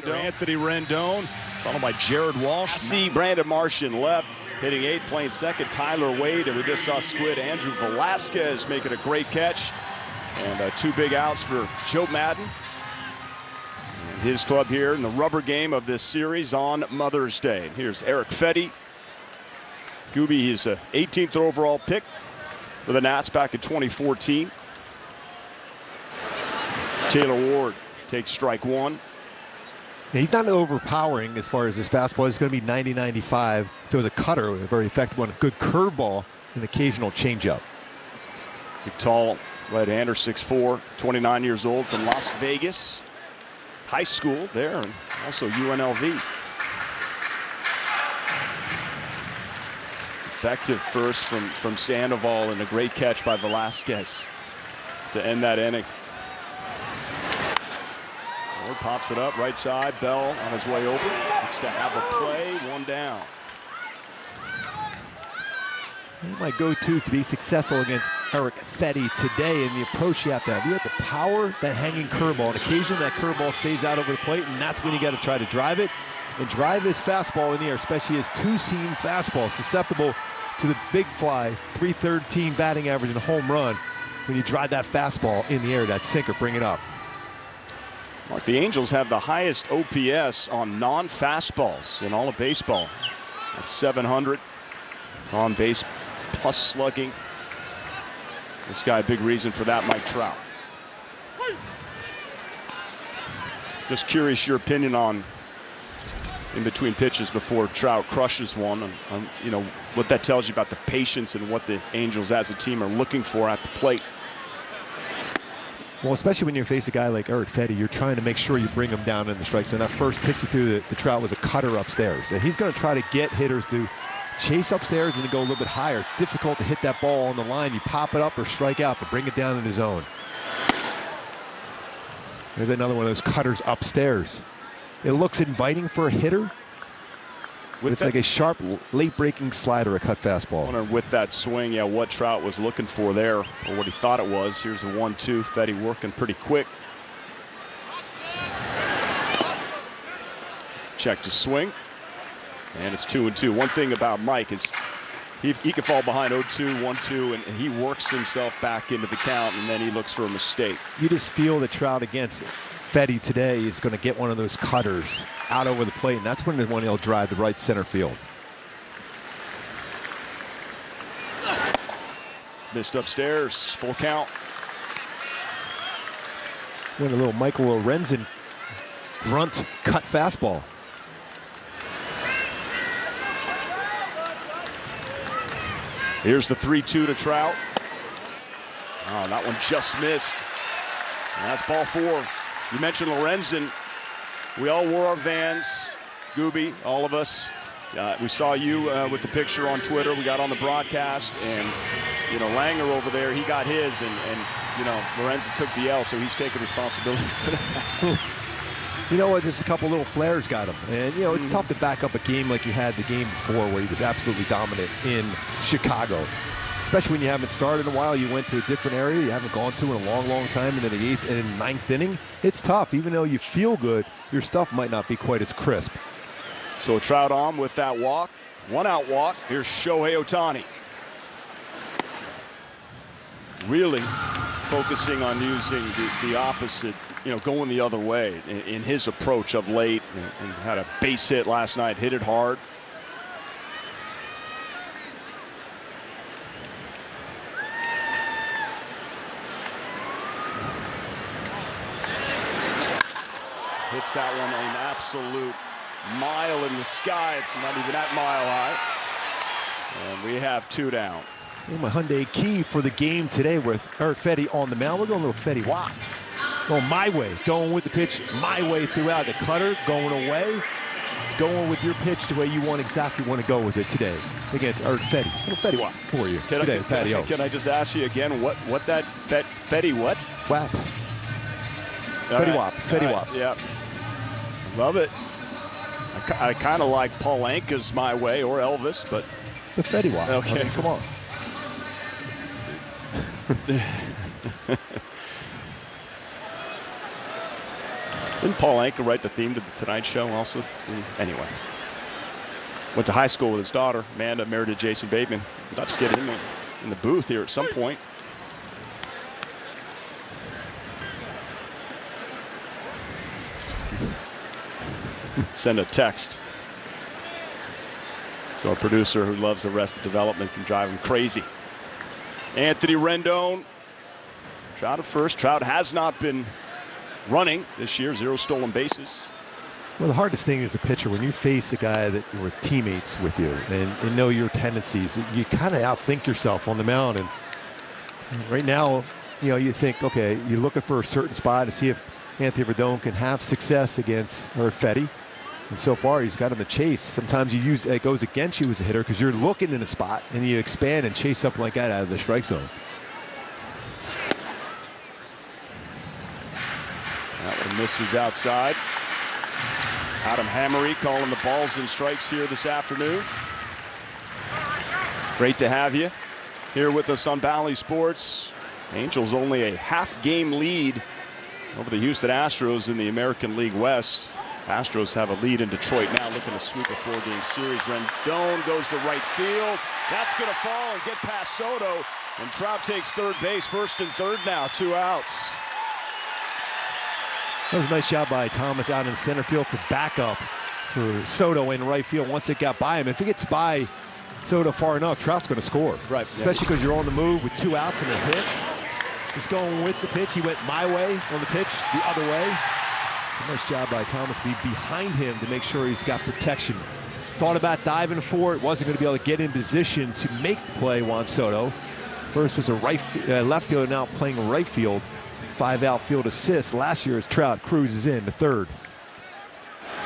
Anthony Rendon, followed by Jared Walsh. See Brandon Marsh in left, hitting 8, playing second. Tyler Wade, and we just saw Squid Andrew Velasquez making a great catch. And 2 big outs for Joe Madden. And his club here in the rubber game of this series on Mother's Day. Here's Erick Fedde. Gooby is a 18th overall pick for the Nats back in 2014. Taylor Ward takes strike 1. Now, he's not overpowering as far as his fastball. It's going to be 90-95. So it was a cutter, a very effective one. A good curveball, an occasional changeup. Big, tall right-hander, 6'4", 29 years old, from Las Vegas High School there, and also UNLV. Effective first from Sandoval, and a great catch by Velasquez to end that inning. Ward pops it up right side. Bell on his way over. Looks to have a play. 1 down. My go-to to be successful against Erick Fedde today, and the approach you have to have. You have the power, that hanging curveball. And occasionally that curveball stays out over the plate, and that's when you got to try to drive it. And drive his fastball in the air, especially his 2-seam fastball, susceptible to the big fly, 313 batting average and a home run. When you drive that fastball in the air, that sinker, bring it up. Mark, the Angels have the highest OPS on non-fastballs in all of baseball. That's 700. It's on base plus slugging. This guy, a big reason for that, Mike Trout. Just curious your opinion on in between pitches before Trout crushes one, and you know what that tells you about the patience and what the Angels as a team are looking for at the plate. Well, especially when you face a guy like Erick Fedde, you're trying to make sure you bring him down in the strike zone. That first pitch through the Trout was a cutter upstairs. So he's going to try to get hitters to chase upstairs and to go a little bit higher. It's difficult to hit that ball on the line. You pop it up or strike out, but bring it down in the zone. There's another one of those cutters upstairs. It looks inviting for a hitter. It's like a sharp, late-breaking slider, a cut fastball. Wondering with that swing, yeah, what Trout was looking for there, or what he thought it was. Here's a 1-2. Fedde working pretty quick. Check to swing, and it's 2-2. One thing about Mike is he can fall behind 0-2, 1-2, and he works himself back into the count, and then he looks for a mistake. You just feel that Trout against Fedde today is going to get one of those cutters out over the plate, and that's when he'll drive the right center field. Missed upstairs, full count. Went a little Michael Lorenzen grunt cut fastball. Here's the 3-2 to Trout. Oh, that one just missed. And that's ball 4. You mentioned Lorenzen. We all wore our Vans. Gooby, all of us. We saw you with the picture on Twitter. We got on the broadcast, and you know, Langer over there, he got his, and you know, Lorenzen took the L, so he's taking responsibility for that. You know what? Just a couple little flares got him, and you know it's tough to back up a game like you had the game before, where he was absolutely dominant in Chicago. Especially when you haven't started in a while, you went to a different area you haven't gone to in a long, long time, and then the 8th and 9th inning, it's tough. Even though you feel good, your stuff might not be quite as crisp. So Trout on with that walk, 1-out walk. Here's Shohei Ohtani. Really focusing on using the opposite, you know, going the other way in his approach of late, and had a base hit last night, hit it hard. Hits that one an absolute mile in the sky, not even that mile high. And we have 2 down. My Hyundai key for the game today with Erick Fedde on the mound. We're going a little Fedde wop. Going my way, going with the pitch my way throughout. The cutter going away, going with your pitch the way you exactly want to go with it today against Erick Fedde. A little Fedde wop for you today, patio. Can I just ask you again what that Fedde what? Wap. Fedde wop. Fedde wop. Yeah. Love it. I kind of like Paul Anka's My Way or Elvis, but the Fedde wop. Okay, I mean, come on. Didn't Paul Anka write the theme to the Tonight Show also? Anyway. Went to high school with his daughter, Amanda, married to Jason Bateman. About to get him in the booth here at some point. Send a text. So our producer, who loves Arrested Development, can drive him crazy. Anthony Rendon. Trout at first. Trout has not been running this year. 0 stolen bases. Well, the hardest thing as a pitcher, when you face a guy that was teammates with you and know your tendencies, you kind of outthink yourself on the mound. And right now, you know, you think, okay, you're looking for a certain spot to see if Anthony Rendon can have success against Fedde. And so far, he's got him a chase. Sometimes it goes against you as a hitter because you're looking in a spot and you expand and chase something like that out of the strike zone. That one misses outside. Adam Hammery calling the balls and strikes here this afternoon. Great to have you here with us on Bally Sports. Angels only a half-game lead over the Houston Astros in the American League West. Astros have a lead in Detroit now, looking to sweep a 4-game series. Rendon goes to right field. That's going to fall and get past Soto. And Trout takes third base, 1st and 3rd now, 2 outs. That was a nice job by Thomas out in center field for backup for Soto in right field once it got by him. If it gets by Soto far enough, Trout's going to score. Right. Especially because you're on the move with 2 outs and a hit. He's going with the pitch. He went my way on the pitch, the other way. A nice job by Thomas to be behind him to make sure he's got protection. Thought about diving for it. Wasn't going to be able to get in position to make the play, Juan Soto. First was a left fielder, now playing right field. 5 outfield assists. Last year as Trout cruises in to 3rd.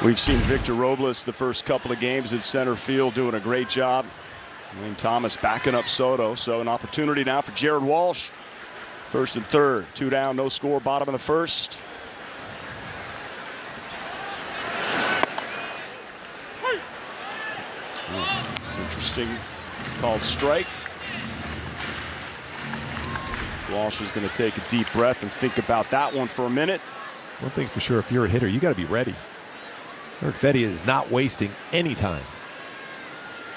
We've seen Victor Robles the first couple of games at center field doing a great job. And Thomas backing up Soto. So an opportunity now for Jared Walsh. 1st and 3rd. 2 down, no score, bottom of the 1st. Interesting called strike. Walsh is going to take a deep breath and think about that one for a minute. One thing for sure, if you're a hitter, you got to be ready. Erick Fedde is not wasting any time.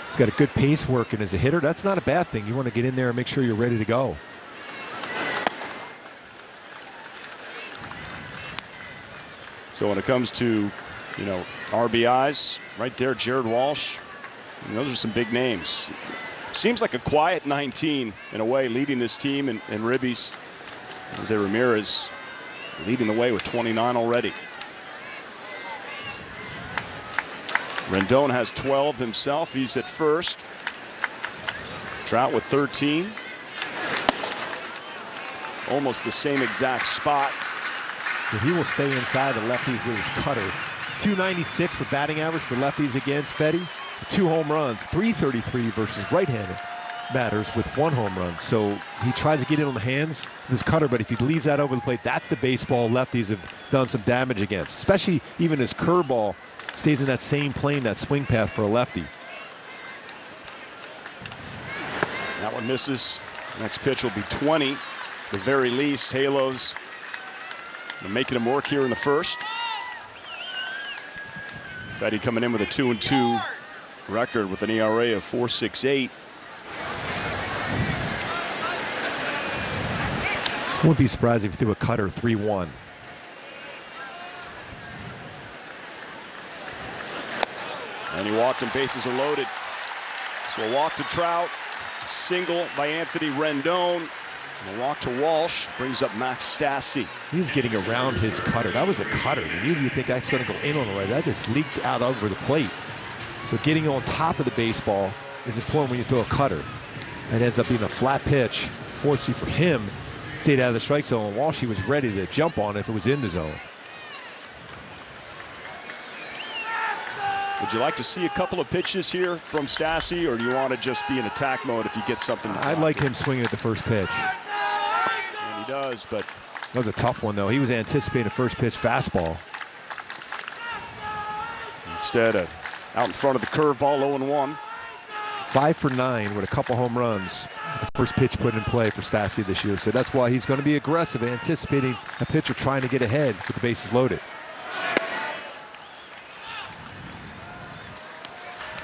He's got a good pace working as a hitter. That's not a bad thing. You want to get in there and make sure you're ready to go. So when it comes to, RBIs, right there, Jared Walsh, those are some big names. Seems like a quiet 19 in a way, leading this team, and Ribbies. Jose Ramirez leading the way with 29 already. Rendon has 12 himself. He's at first. Trout with 13. Almost the same exact spot. But he will stay inside the lefties with his cutter. 296 for batting average for lefties against Fedde. 2 home runs, 333 versus right-handed batters with 1 home run. So he tries to get in on the hands with his cutter, but if he leaves that over the plate, that's the baseball lefties have done some damage against. Especially even his curveball stays in that same plane, that swing path for a lefty. That one misses. Next pitch will be 20. The very least, Halos making him work here in the first. Fedde coming in with a 2-2 record with an ERA of 4.68. Wouldn't be surprised if he threw a cutter 3-1. And he walked and bases are loaded. So a walk to Trout, single by Anthony Rendon. And a walk to Walsh brings up Max Stassi. He's getting around his cutter. That was a cutter. And usually you think that's going to go in on the right. That just leaked out over the plate. So getting on top of the baseball is important when you throw a cutter. That ends up being a flat pitch. Fortunately for him, stayed out of the strike zone. Walsh, he was ready to jump on it if it was in the zone. Would you like to see a couple of pitches here from Stassi, or do you want to just be in attack mode if you get something? I'd like him swinging at the first pitch. And he does, but that was a tough one, though. He was anticipating a first pitch fastball. Instead, out in front of the curveball, 0-1. 5 for 9 with a couple home runs. The first pitch put in play for Stassi this year. So that's why he's going to be aggressive, anticipating a pitcher trying to get ahead with the bases loaded.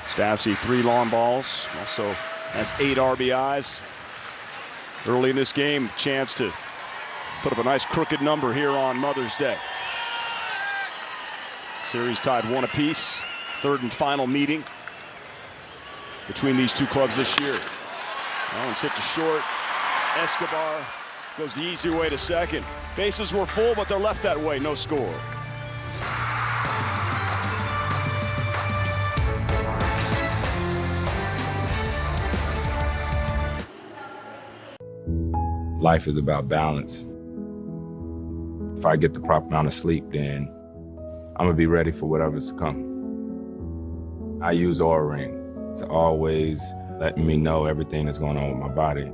Stassi, 3 long balls, also has 8 RBIs. Early in this game, chance to put up a nice crooked number here on Mother's Day. Series tied 1 apiece. 3rd and final meeting between these 2 clubs this year. Owen's hit to short. Escobar goes the easy way to second. Bases were full, but they're left that way. No score. Life is about balance. If I get the proper amount of sleep, then I'm gonna be ready for whatever's to come. I use Aura Ring to always letting me know everything that's going on with my body.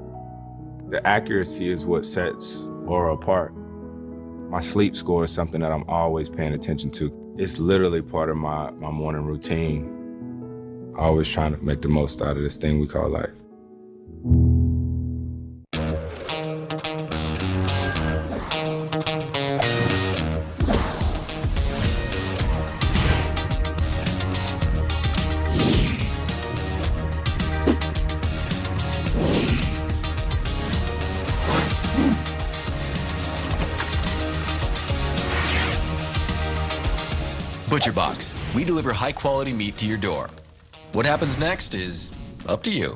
The accuracy is what sets Aura apart. My sleep score is something that I'm always paying attention to. It's literally part of my morning routine. Always trying to make the most out of this thing we call life. ButcherBox. We deliver high-quality meat to your door. What happens next is up to you.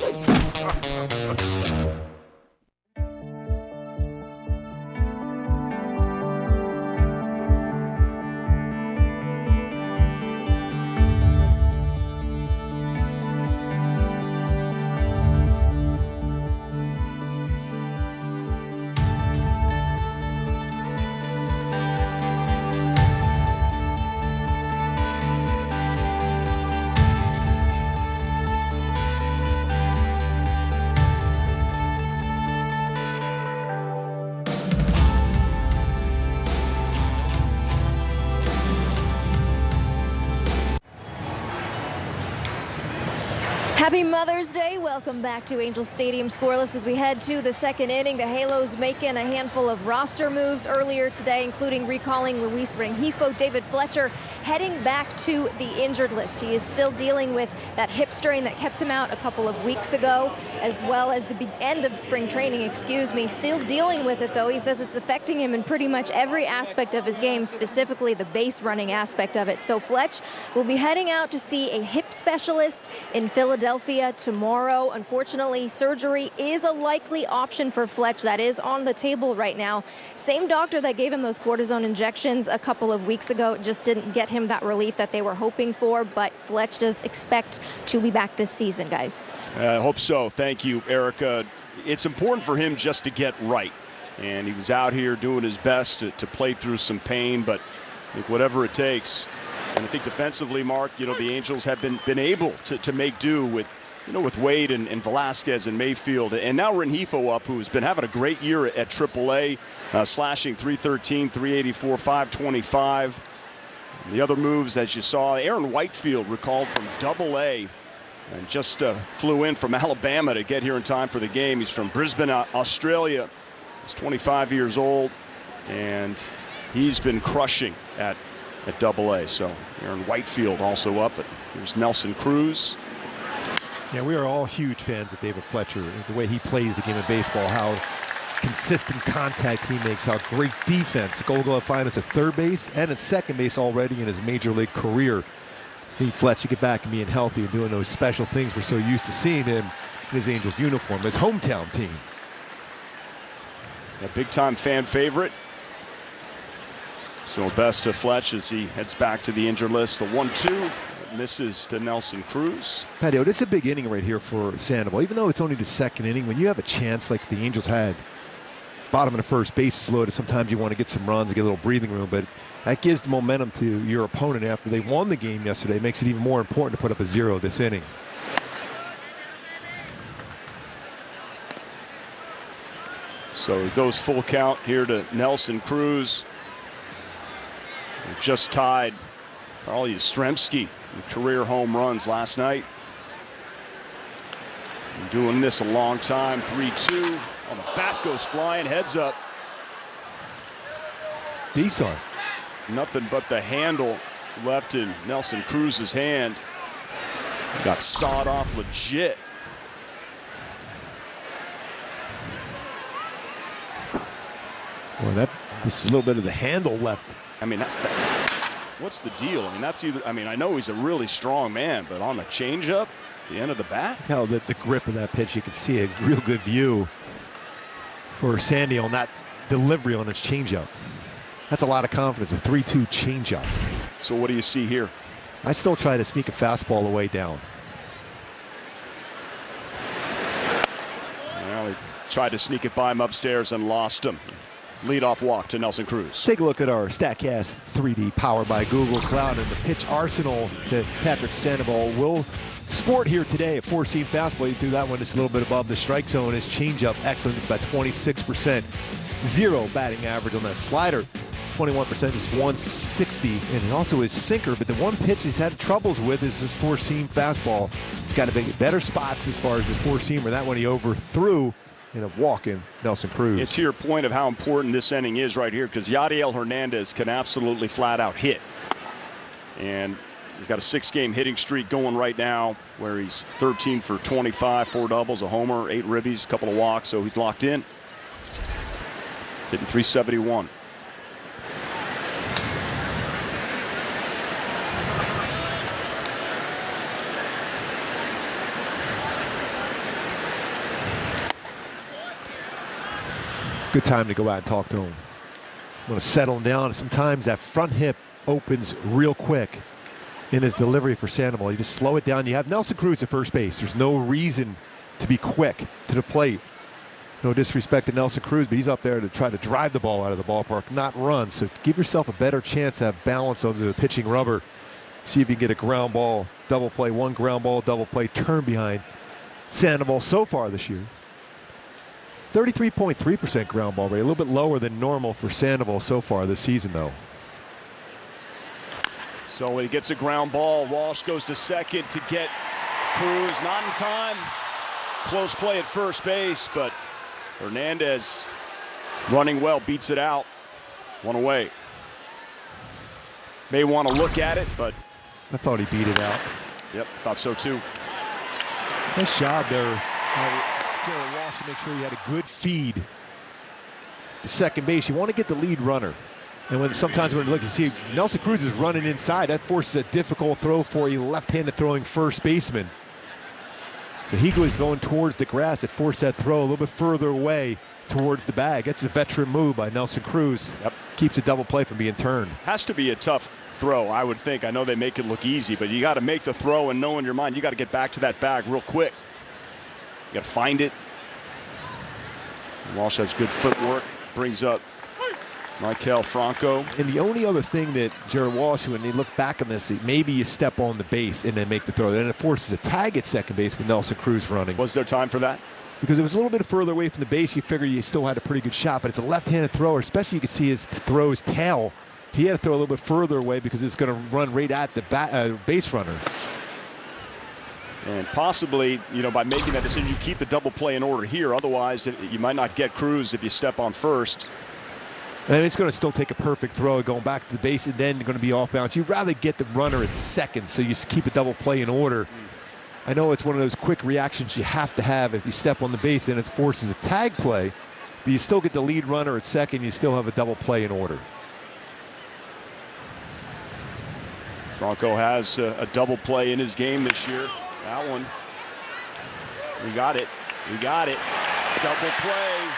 Happy Mother's Day. Welcome back to Angels Stadium Scoreless as we head to the second inning. The Halos making a handful of roster moves earlier today, including recalling Luis Rengifo. David Fletcher heading back to the injured list. He is still dealing with that hip strain that kept him out a couple of weeks ago, as well as the end of spring training, Still dealing with it, though. He says it's affecting him in pretty much every aspect of his game, specifically the base running aspect of it. So Fletch will be heading out to see a hip specialist in Philadelphia tomorrow. Unfortunately, surgery is a likely option for Fletch. That is on the table right now. Same doctor that gave him those cortisone injections a couple of weeks ago just didn't get him that relief that they were hoping for, but Fletch does expect to be back this season, guys. I hope so. Thank you, Erica. It's important for him just to get right, and he was out here doing his best to play through some pain, but I think whatever it takes. And I think defensively, Mark, the Angels have been able to make do with, with Wade and Velasquez and Mayfield, and now Rengifo up, who's been having a great year at AAA, slashing .313, .384, .525. The other moves, as you saw, Aaron Whitefield recalled from AA and just flew in from Alabama to get here in time for the game. He's from Brisbane, Australia. He's 25 years old, and he's been crushing at AA. So Aaron Whitefield also up. But here's Nelson Cruz. Yeah, we are all huge fans of David Fletcher. The way he plays the game of baseball, how consistent contact he makes, how great defense. Gold Glove finals at third base and at second base already in his major league career. Steve Fletch to get back and being healthy and doing those special things we're so used to seeing him in his Angels uniform, his hometown team. A big-time fan favorite. So best to Fletch as he heads back to the injured list. The 1-2 misses to Nelson Cruz. Patio, this is a big inning right here for Sandoval. Even though it's only the second inning, when you have a chance like the Angels had, bottom of the first, bases loaded, sometimes you want to get some runs, get a little breathing room, but that gives the momentum to your opponent after they won the game yesterday. It makes it even more important to put up a 0 this inning. So it goes full count here to Nelson Cruz. Just tied Carl Yastrzemski in career home runs last night. Been doing this a long time. 3-2. Oh, the bat goes flying, heads up. Decent. Nothing but the handle left in Nelson Cruz's hand. Got sawed off legit. Well, this is a little bit of the handle left. I mean, what's the deal? I mean, that's either. I mean, I know he's a really strong man, but on the changeup, the end of the bat. How the grip of that pitch, you can see a real good view for Sandy on that delivery on his changeup. That's a lot of confidence, a 3-2 changeup. So what do you see here? I still try to sneak a fastball away down. Well, he tried to sneak it by him upstairs and lost him. Leadoff walk to Nelson Cruz. Take a look at our StatCast 3D powered by Google Cloud and the pitch arsenal that Patrick Sandoval will sport here today. A four-seam fastball. He threw that one just a little bit above the strike zone. His changeup, excellent. It's about 26%. 0 batting average on that slider. 21% is 160. And also his sinker. But the one pitch he's had troubles with is his four-seam fastball. He's got to make better spots as far as his four-seamer. That one he overthrew in a walk-in Nelson Cruz. It's to your point of how important this inning is right here, because Yadiel Hernandez can absolutely flat-out hit. And he's got a 6-game hitting streak going right now where he's 13 for 25, 4 doubles, a homer, 8 ribbies, a couple of walks, so he's locked in. Hitting .371. Good time to go out and talk to him. Want to settle him down. Sometimes that front hip opens real quick in his delivery for Sandoval. You just slow it down. You have Nelson Cruz at first base. There's no reason to be quick to the plate. No disrespect to Nelson Cruz, but he's up there to try to drive the ball out of the ballpark, not run. So give yourself a better chance to have balance over the pitching rubber. See if you can get a ground ball, double play, one ground ball, double play, turn behind Sandoval so far this year. 33.3% ground ball rate, a little bit lower than normal for Sandoval so far this season, though. So he gets a ground ball. Walsh goes to second to get Cruz not in time. Close play at first base, but Hernandez running well, beats it out. One away. May want to look at it, but I thought he beat it out. Yep, thought so too. Nice job there. Jared Walsh to make sure he had a good feed to second base. You want to get the lead runner. And sometimes when you see Nelson Cruz is running inside, that forces a difficult throw for a left-handed throwing first baseman. So he was going towards the grass. It forced that throw a little bit further away towards the bag. That's a veteran move by Nelson Cruz. Yep. Keeps a double play from being turned. Has to be a tough throw, I would think. I know they make it look easy, but you got to make the throw and know in your mind you got to get back to that bag real quick. You got to find it. Walsh has good footwork. Brings up Maikel Franco. And the only other thing that Jared Walsh, when they look back on this, maybe you step on the base and then make the throw. Then it forces a tag at second base with Nelson Cruz running. Was there time for that? Because it was a little bit further away from the base. You figure you still had a pretty good shot, but it's a left-handed thrower, especially you can see his throw's tail. He had to throw a little bit further away because it's going to run right at the base runner. And possibly, you know, by making that decision, you keep the double play in order here. Otherwise, you might not get Cruz if you step on first. And it's going to still take a perfect throw going back to the base and then going to be off balance. You'd rather get the runner at second, so you keep a double play in order. I know it's one of those quick reactions you have to have if you step on the base and it forces a tag play, but you still get the lead runner at second. You still have a double play in order. Franco has a double play in his game this year. That one. We got it. We got it. Double play.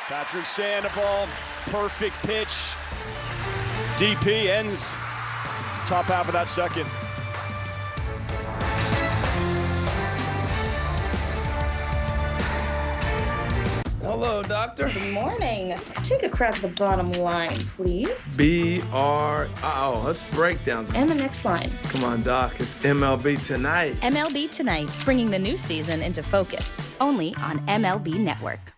Patrick Sandoval, perfect pitch. DP ends top half of that second. Hello, doctor. Good morning. Take a crack at the bottom line, please. Let's break down. And the next line. Come on, doc. It's MLB Tonight. MLB Tonight, bringing the new season into focus. Only on MLB Network.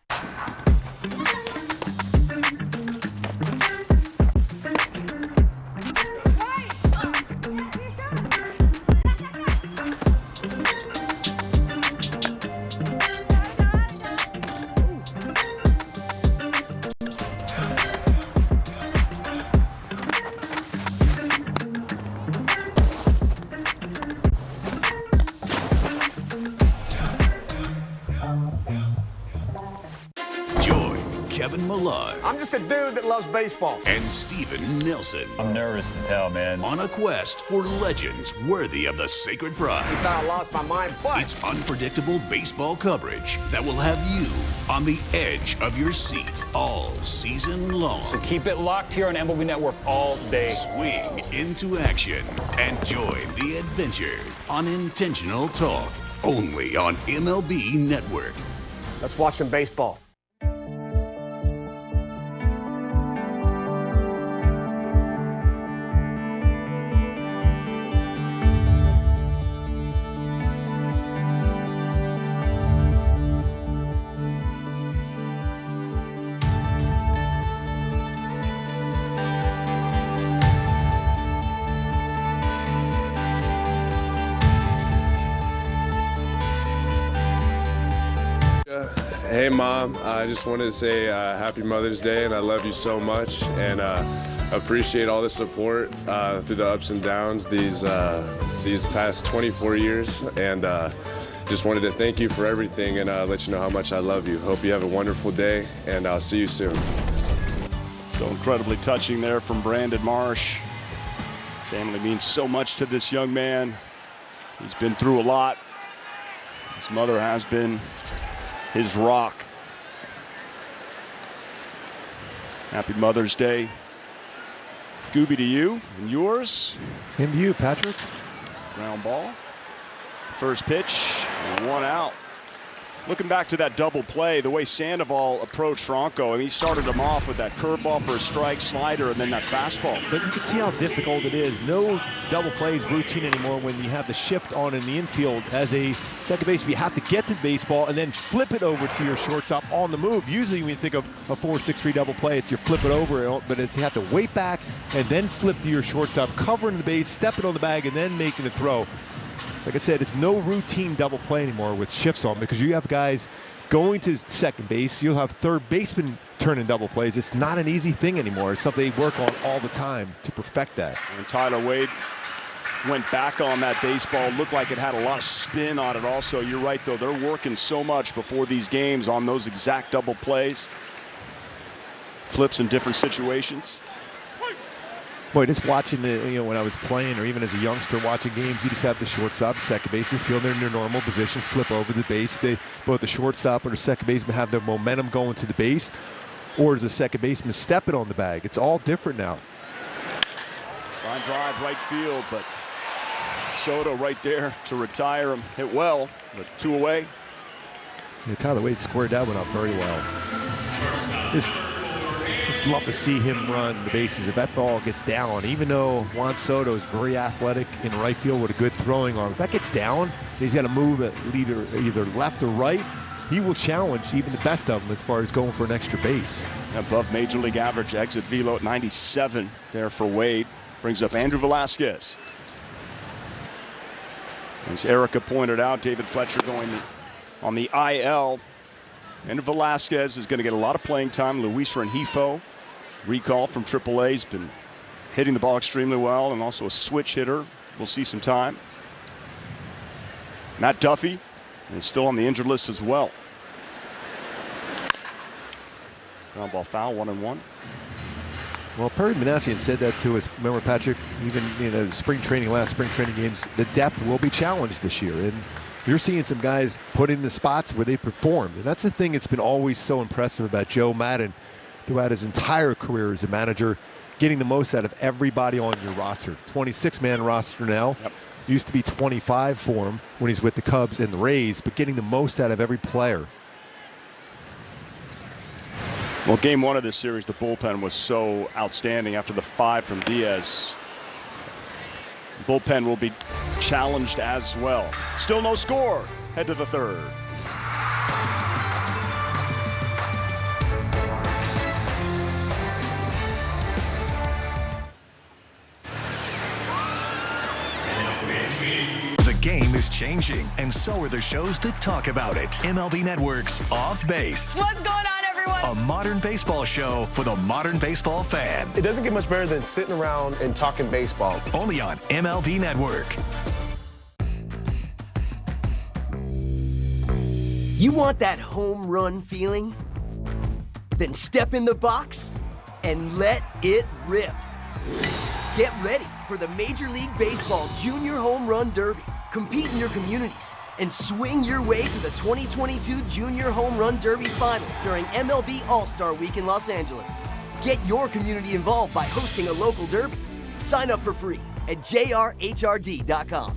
I'm just a dude that loves baseball. And Steven Nelson. I'm nervous as hell, man. On a quest for legends worthy of the sacred prize. I thought I lost my mind, but it's unpredictable baseball coverage that will have you on the edge of your seat all season long. So keep it locked here on MLB Network all day. Swing into action and join the adventure on Intentional Talk, only on MLB Network. Let's watch some baseball. Hey Mom, I just wanted to say happy Mother's Day and I love you so much and appreciate all the support through the ups and downs these past 24 years and just wanted to thank you for everything and let you know how much I love you. Hope you have a wonderful day and I'll see you soon. So incredibly touching there from Brandon Marsh. Family means so much to this young man. He's been through a lot. His mother has been his rock. Happy Mother's Day. Gooby to you and yours. Same to you, Patrick. Ground ball. First pitch, one out. Looking back to that double play, the way Sandoval approached Franco, I mean, he started him off with that curveball for a strike, slider, and then that fastball. But you can see how difficult it is. No double play is routine anymore when you have the shift on in the infield. As a second baseman, you have to get to the baseball and then flip it over to your shortstop on the move. Usually when you think of a 4-6-3 double play, it's you flip it over, but it's you have to wait back and then flip to your shortstop, covering the base, stepping on the bag, and then making the throw. Like I said, it's no routine double play anymore with shifts on, because you have guys going to second base. You'll have third baseman turning double plays. It's not an easy thing anymore. It's something they work on all the time to perfect that. And Tyler Wade went back on that baseball. Looked like it had a lot of spin on it also. You're right, though. They're working so much before these games on those exact double plays. Flips in different situations. Boy, just watching when I was playing, or even as a youngster watching games, you just have the shortstop, second baseman feel they're in their normal position, flip over the base. Both the shortstop or the second baseman have their momentum going to the base, or does the second baseman step it on the bag? It's all different now. Line drive right field, but Soto right there to retire him. Hit well, but 2 away. Yeah, Tyler Wade squared that one up very well. Just love to see him run the bases. If that ball gets down, even though Juan Soto is very athletic in right field with a good throwing arm, if that gets down, he's got to move it either left or right. He will challenge even the best of them as far as going for an extra base. Above major league average exit velo at 97 there for Wade. Brings up Andrew Velasquez. As Erica pointed out, David Fletcher going on the IL. And Velasquez is going to get a lot of playing time. Luis Rengifo, recall from AAA, has been hitting the ball extremely well, and also a switch hitter. We'll see some time. Matt Duffy is still on the injured list as well. Ground ball foul, 1-1. Well, Perry Manassian said that to us. Remember, Patrick, even last spring training games, the depth will be challenged this year. And you're seeing some guys put in the spots where they perform. And that's the thing that's been always so impressive about Joe Maddon throughout his entire career as a manager, getting the most out of everybody on your roster. 26-man roster now. Yep. Used to be 25 for him when he's with the Cubs and the Rays, but getting the most out of every player. Well, game one of this series, the bullpen was so outstanding after the 5 from Diaz. Bullpen will be challenged as well. Still no score. Head to the third. The game is changing, and so are the shows that talk about it. MLB Network's Off Base. What's going on, everyone? A modern baseball show for the modern baseball fan. It doesn't get much better than sitting around and talking baseball. Only on MLB Network. You want that home run feeling? Then step in the box and let it rip. Get ready for the Major League Baseball Junior Home Run Derby. Compete in your communities and swing your way to the 2022 Junior Home Run Derby Final during MLB All-Star Week in Los Angeles. Get your community involved by hosting a local derby. Sign up for free at jrhrd.com.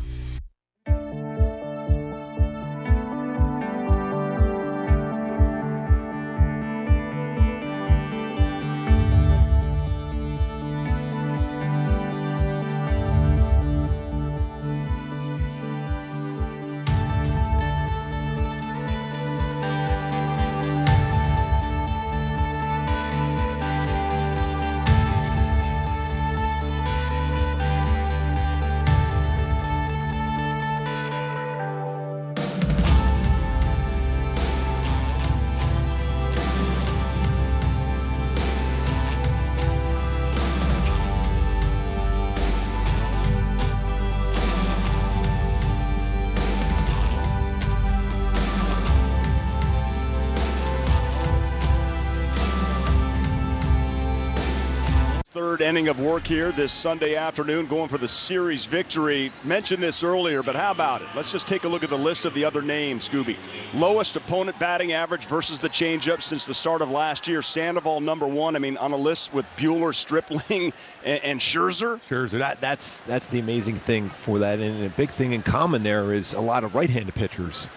Third inning of work here this Sunday afternoon, going for the series victory. Mentioned this earlier, but how about it? Let's just take a look at the list of the other names, Scooby. Lowest opponent batting average versus the changeup since the start of last year. Sandoval #1. I mean, on a list with Buehler, Stripling, and Scherzer. Scherzer, that's the amazing thing for that. And a big thing in common there is a lot of right-handed pitchers.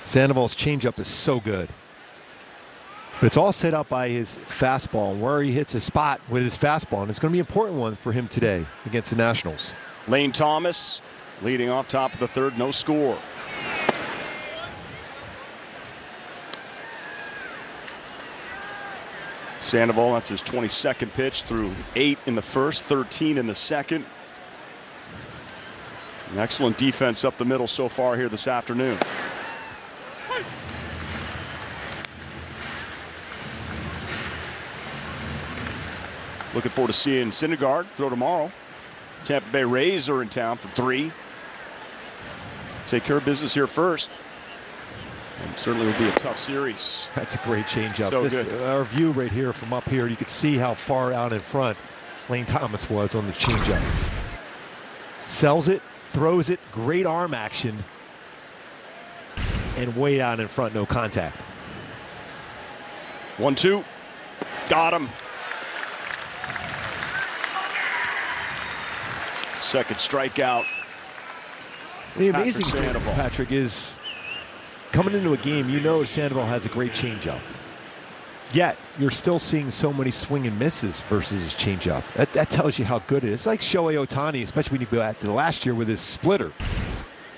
Sandoval's changeup is so good. But it's all set up by his fastball and where he hits a spot with his fastball. And it's going to be an important one for him today against the Nationals. Lane Thomas leading off top of the third, no score. Sandoval, that's his 22nd pitch, through 8 in the first, 13 in the second. An excellent defense up the middle so far here this afternoon. Looking forward to seeing Syndergaard throw tomorrow. Tampa Bay Rays are in town for 3. Take care of business here first. And certainly will be a tough series. That's a great changeup. So good. Our view right here from up here, you could see how far out in front Lane Thomas was on the changeup. Sells it, throws it, great arm action, and way out in front, no contact. 1-2, got him. Second strikeout. The amazing thing, Patrick, is coming into a game, you know Sandoval has a great changeup. Yet, you're still seeing so many swing and misses versus his changeup. That tells you how good it is. It's like Shohei Ohtani, especially when you go back to last year with his splitter.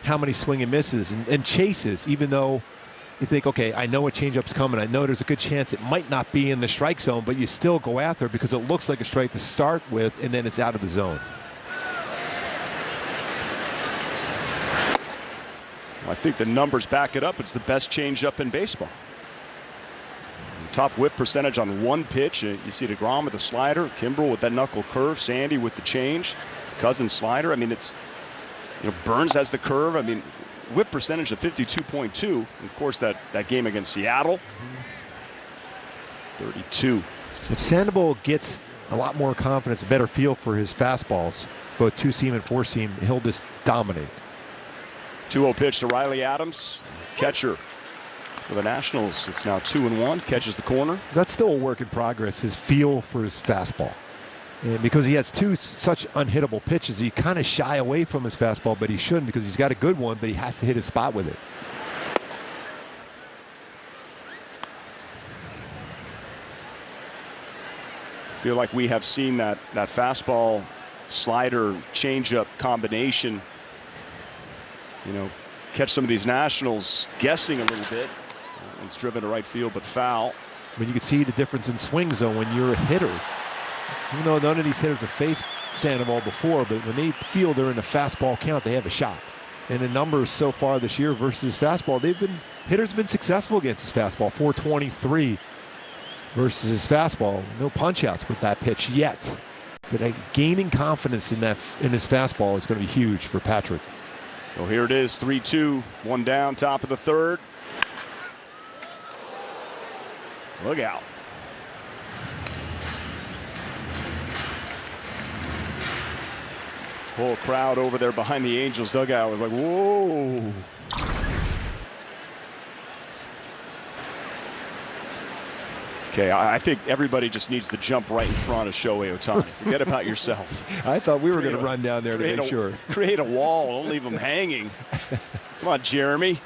How many swing and misses and chases, even though you think, okay, I know a changeup's coming. I know there's a good chance it might not be in the strike zone, but you still go after it because it looks like a strike to start with, and then it's out of the zone. I think the numbers back it up. It's the best changeup in baseball. Top whip percentage on one pitch. You see DeGrom with the slider, Kimbrel with that knuckle curve, Sandy with the change, Cousins slider. I mean, it's, you know, Burns has the curve. I mean, whip percentage of 52.2. Of course, that game against Seattle, 32. If Sandoval gets a lot more confidence, a better feel for his fastballs, both two-seam and four-seam, he'll just dominate. 2-0 pitch to Riley Adams, catcher for the Nationals. It's now 2-1, catches the corner. That's still a work in progress, his feel for his fastball. And because he has two such unhittable pitches, he kind of shy away from his fastball, but he shouldn't because he's got a good one, but he has to hit his spot with it. I feel like we have seen that fastball slider changeup combination, you know, catch some of these Nationals guessing a little bit. It's driven to right field, but foul. I mean, you can see the difference in swing zone when you're a hitter. You know, none of these hitters have faced Sandoval before, but when they feel they're in a fastball count, they have a shot. And the numbers so far this year versus fastball, hitters have been successful against his fastball. 423 versus his fastball. No punch outs with that pitch yet. But gaining confidence in his fastball is going to be huge for Patrick. Well, here it is, 3-2, one down, top of the third. Look out. Whole crowd over there behind the Angels dugout was like, whoa. Okay, I think everybody just needs to jump right in front of Shohei Ohtani. Forget about yourself. I thought we were going to run down there to make sure. Create a wall. Don't leave them hanging. Come on, Jeremy.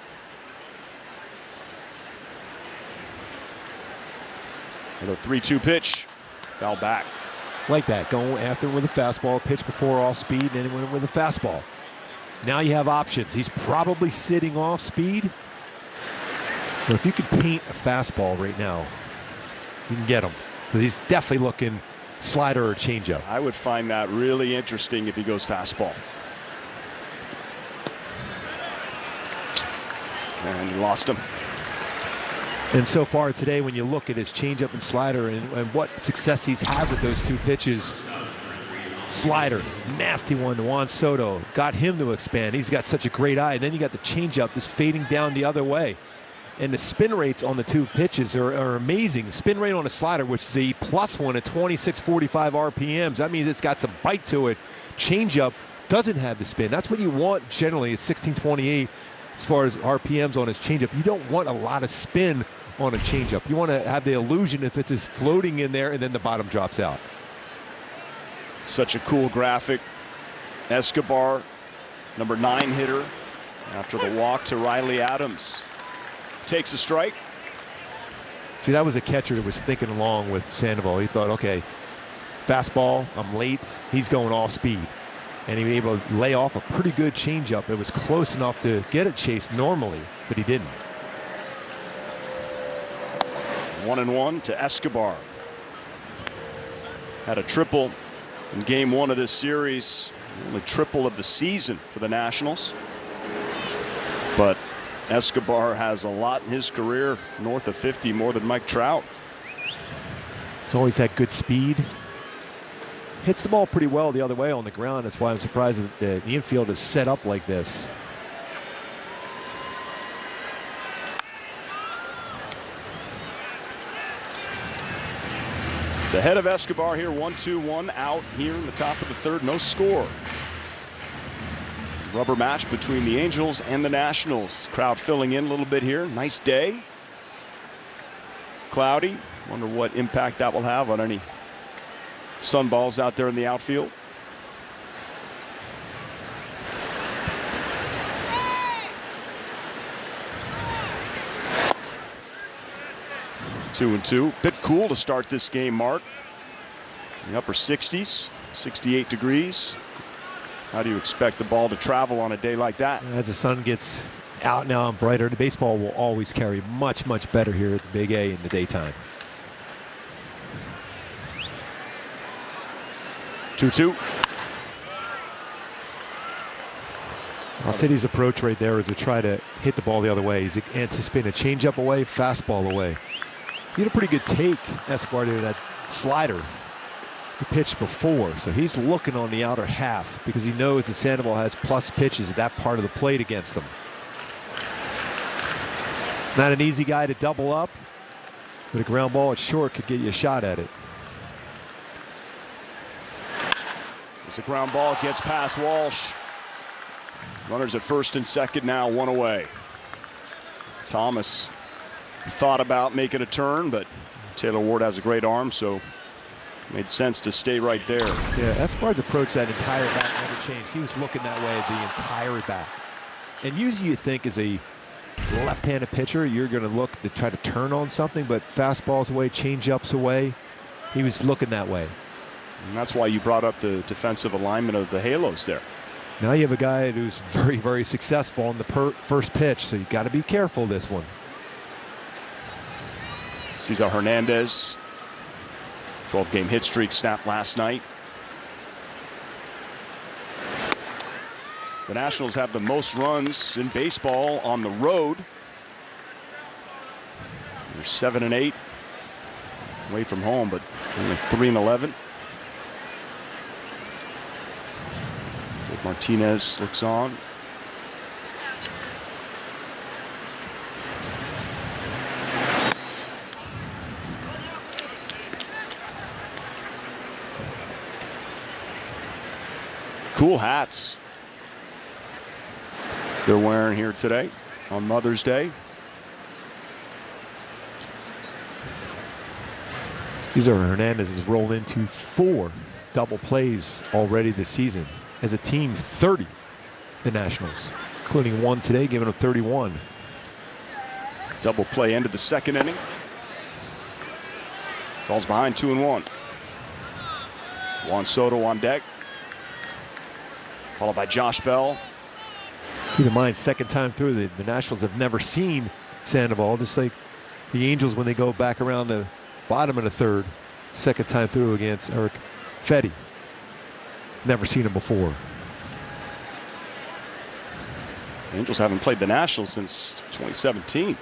Another 3-2 pitch. Foul back. Like that, going after him with a fastball, pitch before off speed, and then went with a fastball. Now you have options. He's probably sitting off speed. But if you could paint a fastball right now, you can get him. Because he's definitely looking slider or changeup. I would find that really interesting if he goes fastball. And he lost him. And so far today, when you look at his changeup and slider and what success he's had with those two pitches, slider, nasty one to Juan Soto, got him to expand. He's got such a great eye. And then you got the changeup just fading down the other way. And the spin rates on the two pitches are amazing. The spin rate on a slider, which is a +1 at 2645 RPMs. That means it's got some bite to it. Changeup doesn't have the spin. That's what you want generally at 1628 as far as RPMs on his changeup. You don't want a lot of spin on a changeup. You want to have the illusion if it's just floating in there and then the bottom drops out. Such a cool graphic. Escobar, number 9 hitter, after the walk to Riley Adams. Takes a strike. See, that was a catcher that was thinking along with Sandoval. He thought, okay, fastball, I'm late. He's going all speed. And he was able to lay off a pretty good changeup. It was close enough to get it chased normally, but he didn't. 1-1 to Escobar. Had a triple in game 1 of this series. Only triple of the season for the Nationals. But Escobar has a lot in his career, north of 50, more than Mike Trout. He's always had good speed. Hits the ball pretty well the other way on the ground. That's why I'm surprised that the infield is set up like this. It's ahead of Escobar here, 1-2-1 out here in the top of the third, no score. Rubber match between the Angels and the Nationals. Crowd filling in a little bit here. Nice day. Cloudy. Wonder what impact that will have on any sun balls out there in the outfield. Two and two. Bit cool to start this game, Mark. In the upper 60s, 68 degrees. How do you expect the ball to travel on a day like that? As the sun gets out now and brighter, the baseball will always carry much, much better here at the Big A in the daytime. 2-2. City's approach right there is to try to hit the ball the other way. He's anticipating a changeup away, fastball away. He had a pretty good take, Escobar, to that slider he pitched before. So he's looking on the outer half because he knows that Sandoval has plus pitches at that part of the plate against him. Not an easy guy to double up, but a ground ball at short could get you a shot at it. It's a ground ball, gets past Walsh. Runners at first and second now, one away. Thomas thought about making a turn, but Taylor Ward has a great arm, so made sense to stay right there. Yeah, Escobar's approach that entire bat never changed. He was looking that way the entire bat. And usually you think as a left-handed pitcher, you're going to look to try to turn on something, but fastballs away, change-ups away. He was looking that way. And that's why you brought up the defensive alignment of the Halos there. Now you have a guy who's very, very successful on the first pitch, so you got to be careful this one. Cesar Hernandez, 12-game hit streak snapped last night. The Nationals have the most runs in baseball on the road. They're 7-8 away from home, but only 3-11. Martinez looks on. Cool hats they're wearing here today on Mother's Day. Cesar Hernandez has rolled into 4 double plays already this season. As a team, 30, the Nationals, including one today, giving up 31. Double play ended the second inning. Falls behind 2-1. Juan Soto on deck, followed by Josh Bell. Keep in mind, second time through, the Nationals have never seen Sandoval, just like the Angels when they go back around the bottom of the third. Second time through against Erick Fedde. Never seen him before. Angels haven't played the Nationals since 2017.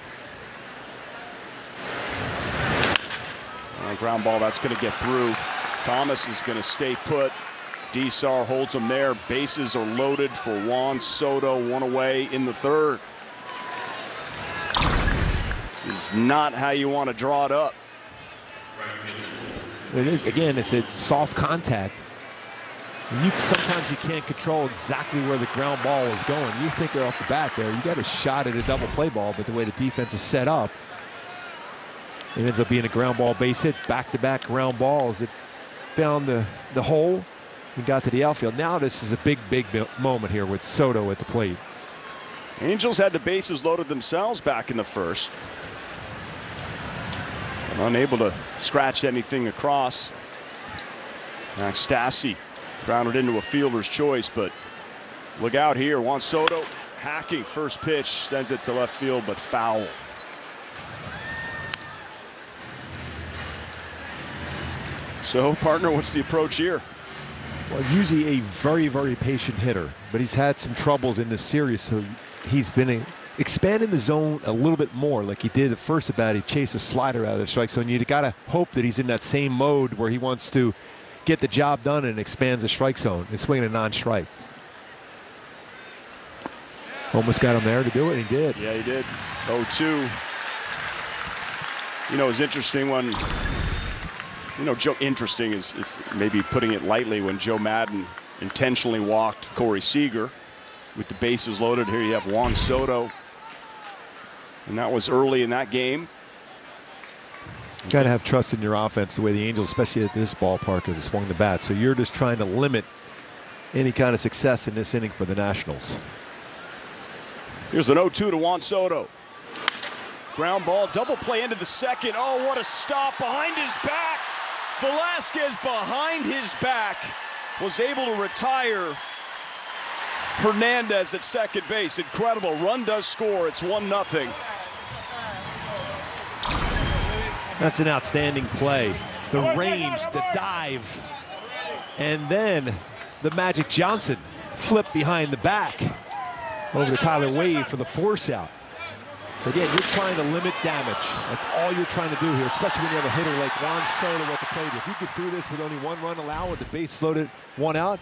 Ground ball, that's going to get through. Thomas is going to stay put. Desar holds him there. Bases are loaded for Juan Soto. One away in the third. This is not how you want to draw it up. It is, again, it's a soft contact. Sometimes you can't control exactly where the ground ball is going. You think they're off the bat there. You got a shot at a double play ball, but the way the defense is set up, it ends up being a ground ball base hit, back-to-back ground balls. It found the hole and got to the outfield. Now this is a big, big moment here with Soto at the plate. Angels had the bases loaded themselves back in the first. And unable to scratch anything across. Max Stassi grounded into a fielder's choice, but look out here. Juan Soto hacking first pitch, sends it to left field, but foul. So, partner, what's the approach here? Well, usually a very, very patient hitter, but he's had some troubles in this series, so he's been expanding the zone a little bit more like he did the first at bat. He chased a slider out of the strike zone. You got to hope that he's in that same mode where he wants to get the job done and expands the strike zone and swinging a non-strike. Almost got him there to do it, and he did. Yeah, he did. 0-2. You know, it's interesting when, interesting is maybe putting it lightly, when Joe Madden intentionally walked Corey Seager with the bases loaded. Here you have Juan Soto, and that was early in that game. You got to have trust in your offense the way the Angels, especially at this ballpark, have swung the bat. So you're just trying to limit any kind of success in this inning for the Nationals. Here's an 0-2 to Juan Soto. Ground ball, double play into the second. Oh, what a stop behind his back. Velasquez behind his back was able to retire Hernandez at second base. Incredible. Run does score. It's 1-0. That's an outstanding play. The range, the dive, and then the Magic Johnson flip behind the back over to Tyler Wade for the force out. So again, you're trying to limit damage. That's all you're trying to do here, especially when you have a hitter like Juan Soto at the plate. If you get through this with only one run allowed with the base loaded, one out,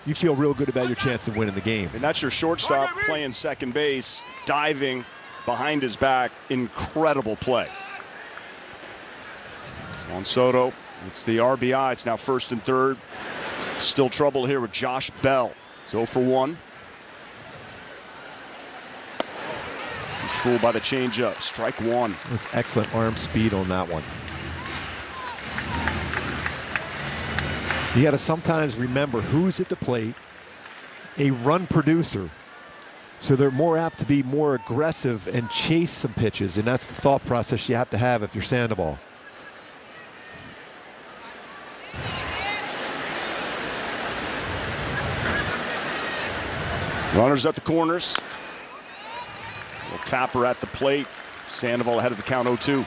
you feel real good about your chance of winning the game. And that's your shortstop playing second base, diving behind his back. Incredible play. Juan Soto, it's the RBI. It's now first and third. Still trouble here with Josh Bell. He's 0 for 1. He's fooled by the changeup. Strike one. It was excellent arm speed on that one. You got to sometimes remember who's at the plate, a run producer. So they're more apt to be more aggressive and chase some pitches, and that's the thought process you have to have if you're Sandoval. Runners at the corners. Little tapper at the plate. Sandoval ahead of the count 0-2.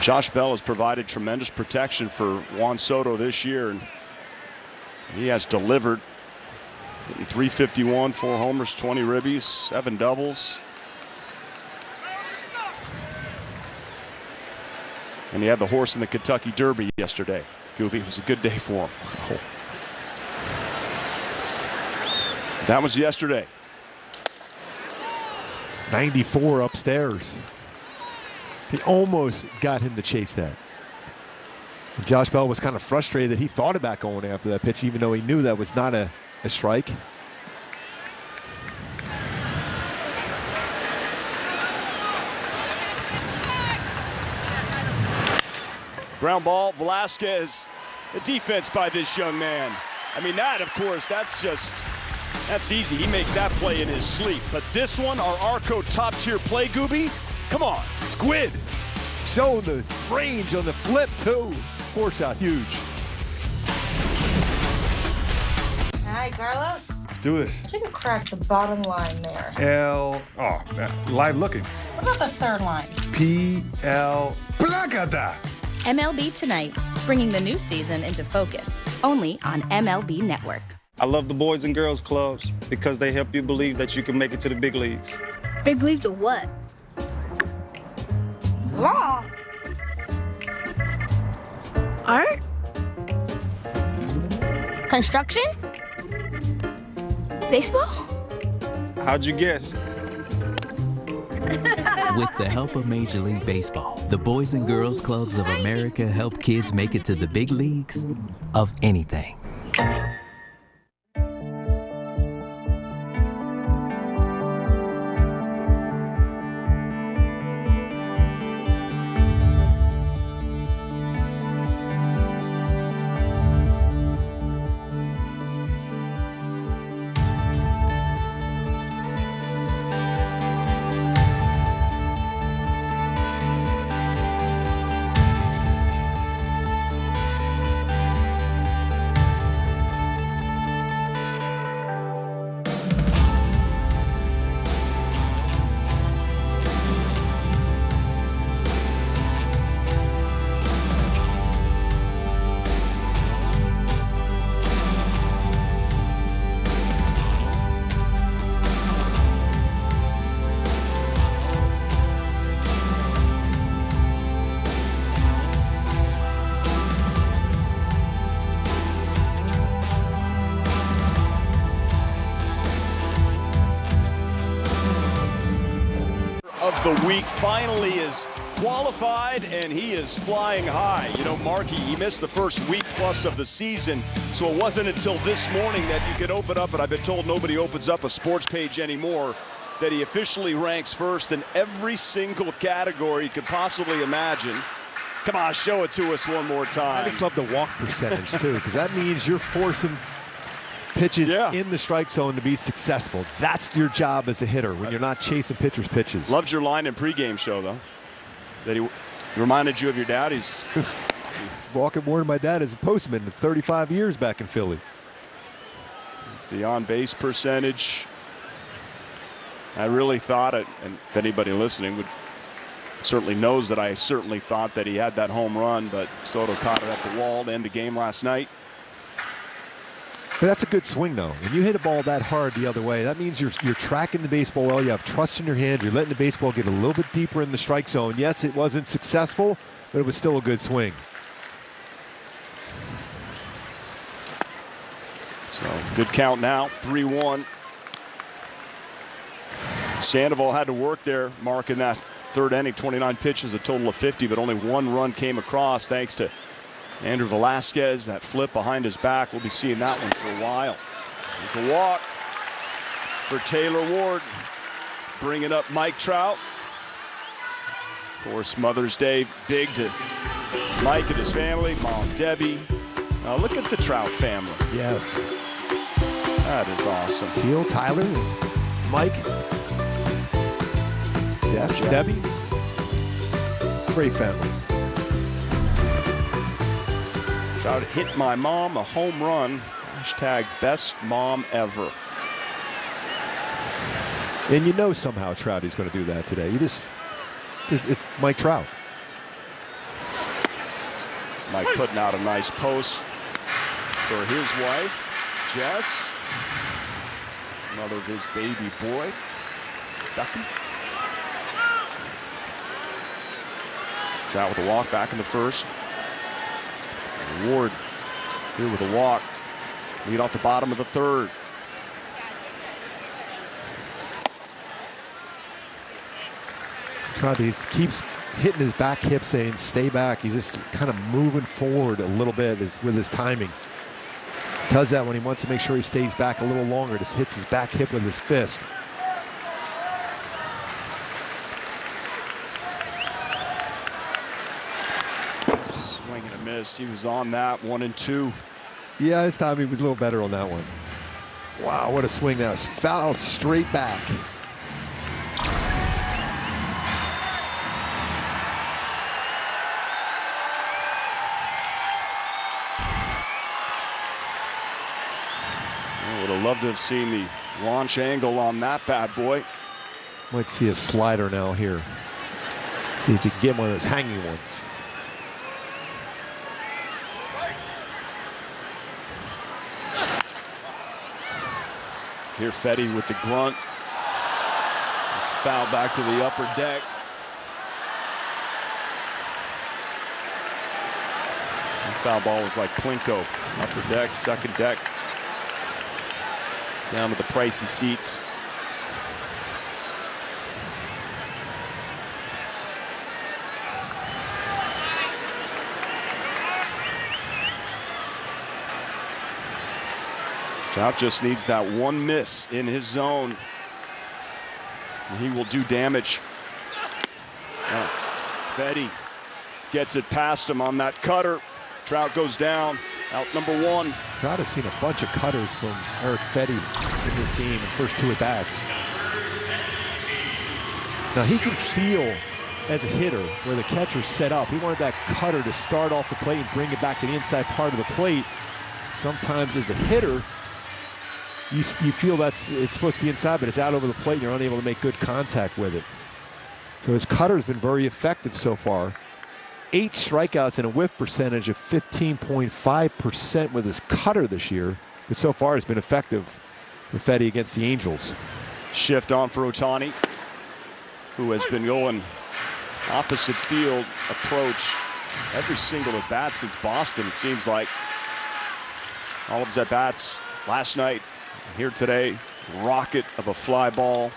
Josh Bell has provided tremendous protection for Juan Soto this year, and he has delivered. Hitting .351, 4 homers, 20 ribbies, 7 doubles. And he had the horse in the Kentucky Derby yesterday. Gooby, it was a good day for him. Oh. That was yesterday. 94 upstairs. He almost got him to chase that. And Josh Bell was kind of frustrated that he thought about going after that pitch, even though he knew that was not a strike. Ground ball, Velasquez. The defense by this young man. I mean, that, of course, that's easy. He makes that play in his sleep. But this one, our Arco top-tier play, Gooby, come on. Squid showing the range on the flip, too. Force out, huge. Hi, Carlos. Let's do this. Take a crack at the bottom line there. Live lookings. What about the third line? P-L Placata. MLB Tonight, bringing the new season into focus, only on MLB Network. I love the Boys and Girls Clubs because they help you believe that you can make it to the big leagues. Big leagues of what? Law. Art. Construction. Baseball. How'd you guess? With the help of Major League Baseball, the Boys and Girls Clubs of America help kids make it to the big leagues of anything. of the week finally is qualified, and he is flying high. You know, Markey, he missed the first week plus of the season, so it wasn't until this morning that you could open up, and I've been told nobody opens up a sports page anymore, that he officially ranks first in every single category you could possibly imagine. Come on, show it to us one more time. I just love the walk percentage, too, because that means you're forcing pitches in the strike zone to be successful. That's your job as a hitter when you're not chasing pitchers' pitches. Loved your line in pregame show, though, that he reminded you of your dad. He's walking more than my dad as a postman 35 years back in Philly. It's the on-base percentage. I really thought it, and if anybody listening would certainly knows that I certainly thought that he had that home run, but Soto caught it at the wall to end the game last night. But that's a good swing, though. When you hit a ball that hard the other way, that means you're tracking the baseball well. You have trust in your hands. You're letting the baseball get a little bit deeper in the strike zone. Yes, it wasn't successful, but it was still a good swing. So good count now, 3-1. Sandoval had to work there, Mark, in that third inning. 29 pitches, a total of 50, but only one run came across thanks to Andrew Velasquez. That flip behind his back, we'll be seeing that one for a while. There's a walk for Taylor Ward, bringing up Mike Trout. Of course, Mother's Day big to Mike and his family, Mom Debbie. Now look at the Trout family. Yes. That is awesome. Teal, Tyler, Mike, Jeff, Debbie. Great family. Trout hit my mom a home run. Hashtag best mom ever. And you know somehow Trouty's going to do that today. It's Mike Trout. Mike putting out a nice post for his wife, Jess. Mother of his baby boy, Ducky. Trout with a walk back in the first. Ward here with a walk. Lead off the bottom of the third. Trouty keeps hitting his back hip saying stay back. He's just kind of moving forward a little bit with his timing. Does that when he wants to make sure he stays back a little longer. Just hits his back hip with his fist. Swing and a miss. He was on that 1-2. Yeah, this time he was a little better on that one. Wow, what a swing that was. Fouled straight back. Would have loved to have seen the launch angle on that bad boy. Might see a slider now here. See if you can get one of those hanging ones. Here Fedde with the grunt. It's fouled back to the upper deck. The foul ball was like Plinko. Upper deck, second deck. Down to the pricey seats. Trout just needs that one miss in his zone, and he will do damage. Fedde gets it past him on that cutter. Trout goes down. Out number one. Trout has seen a bunch of cutters from Erick Fedde in this game in the first two at-bats. Now he can feel as a hitter where the catcher's set up. He wanted that cutter to start off the plate and bring it back to the inside part of the plate. Sometimes as a hitter, you feel it's supposed to be inside, but it's out over the plate and you're unable to make good contact with it. So his cutter's been very effective so far. 8 strikeouts and a whiff percentage of 15.5% with his cutter this year. But so far it's been effective for Fedde against the Angels. Shift on for Ohtani, who has been going opposite field approach every single at bat since Boston, it seems like. All of his at bats last night, here today, rocket of a fly ball.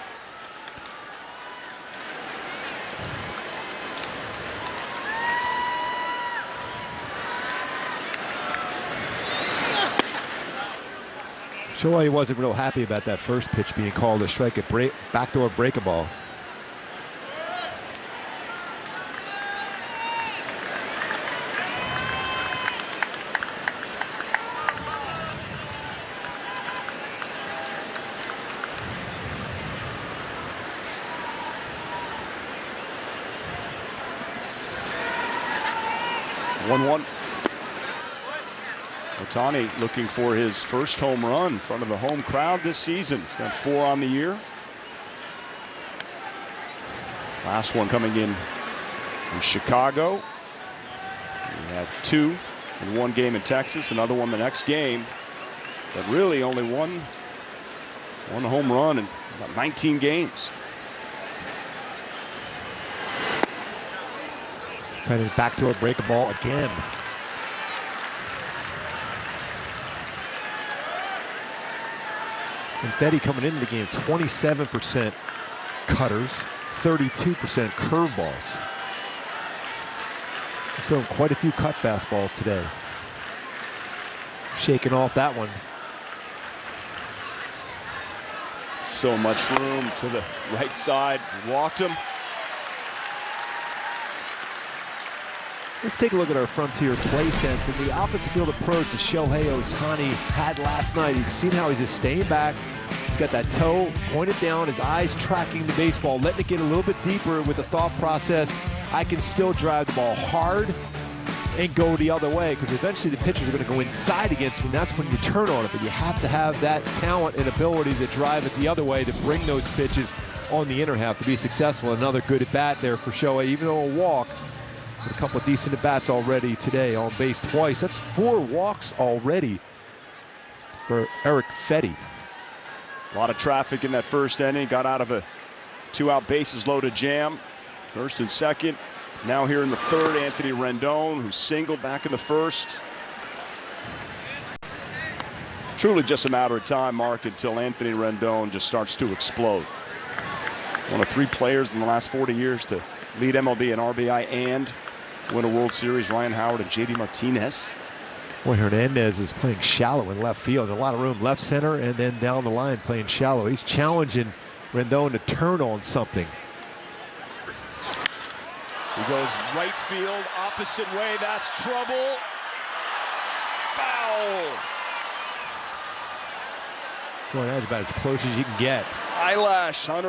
Shohei wasn't real happy about that first pitch being called a strike at backdoor breaking ball. Ohtani looking for his first home run in front of the home crowd this season. He's got 4 on the year. Last one coming in Chicago. He had 2 in 1 game in Texas, another one the next game. But really only one home run in about 19 games. Trying to backdoor break a ball again. And Fedde coming into the game, 27% cutters, 32% curveballs. He's throwing quite a few cut fastballs today. Shaking off that one. So much room to the right side. Walked him. Let's take a look at our Frontier play sense and the opposite field approach that Shohei Ohtani had last night. You've seen how he's just staying back. He's got that toe pointed down, his eyes tracking the baseball, letting it get a little bit deeper with the thought process. I can still drive the ball hard and go the other way, because eventually the pitchers are going to go inside against me, and that's when you turn on it. But you have to have that talent and ability to drive it the other way to bring those pitches on the inner half to be successful. Another good at bat there for Shohei, even though a walk. A couple of decent at-bats already today, on base twice. That's 4 walks already for Erick Fedde. A lot of traffic in that first inning. Got out of a 2-out bases loaded jam. First and second. Now here in the third, Anthony Rendon, who singled back in the first. Truly just a matter of time, Mark, until Anthony Rendon just starts to explode. One of 3 players in the last 40 years to lead MLB in RBI and win a World Series. Ryan Howard and JD Martinez. Boy, Hernandez is playing shallow in left field. A lot of room, left center, and then down the line playing shallow. He's challenging Rendon to turn on something. He goes right field, opposite way. That's trouble. Foul. Boy, that's about as close as you can get. Eyelash. Hunter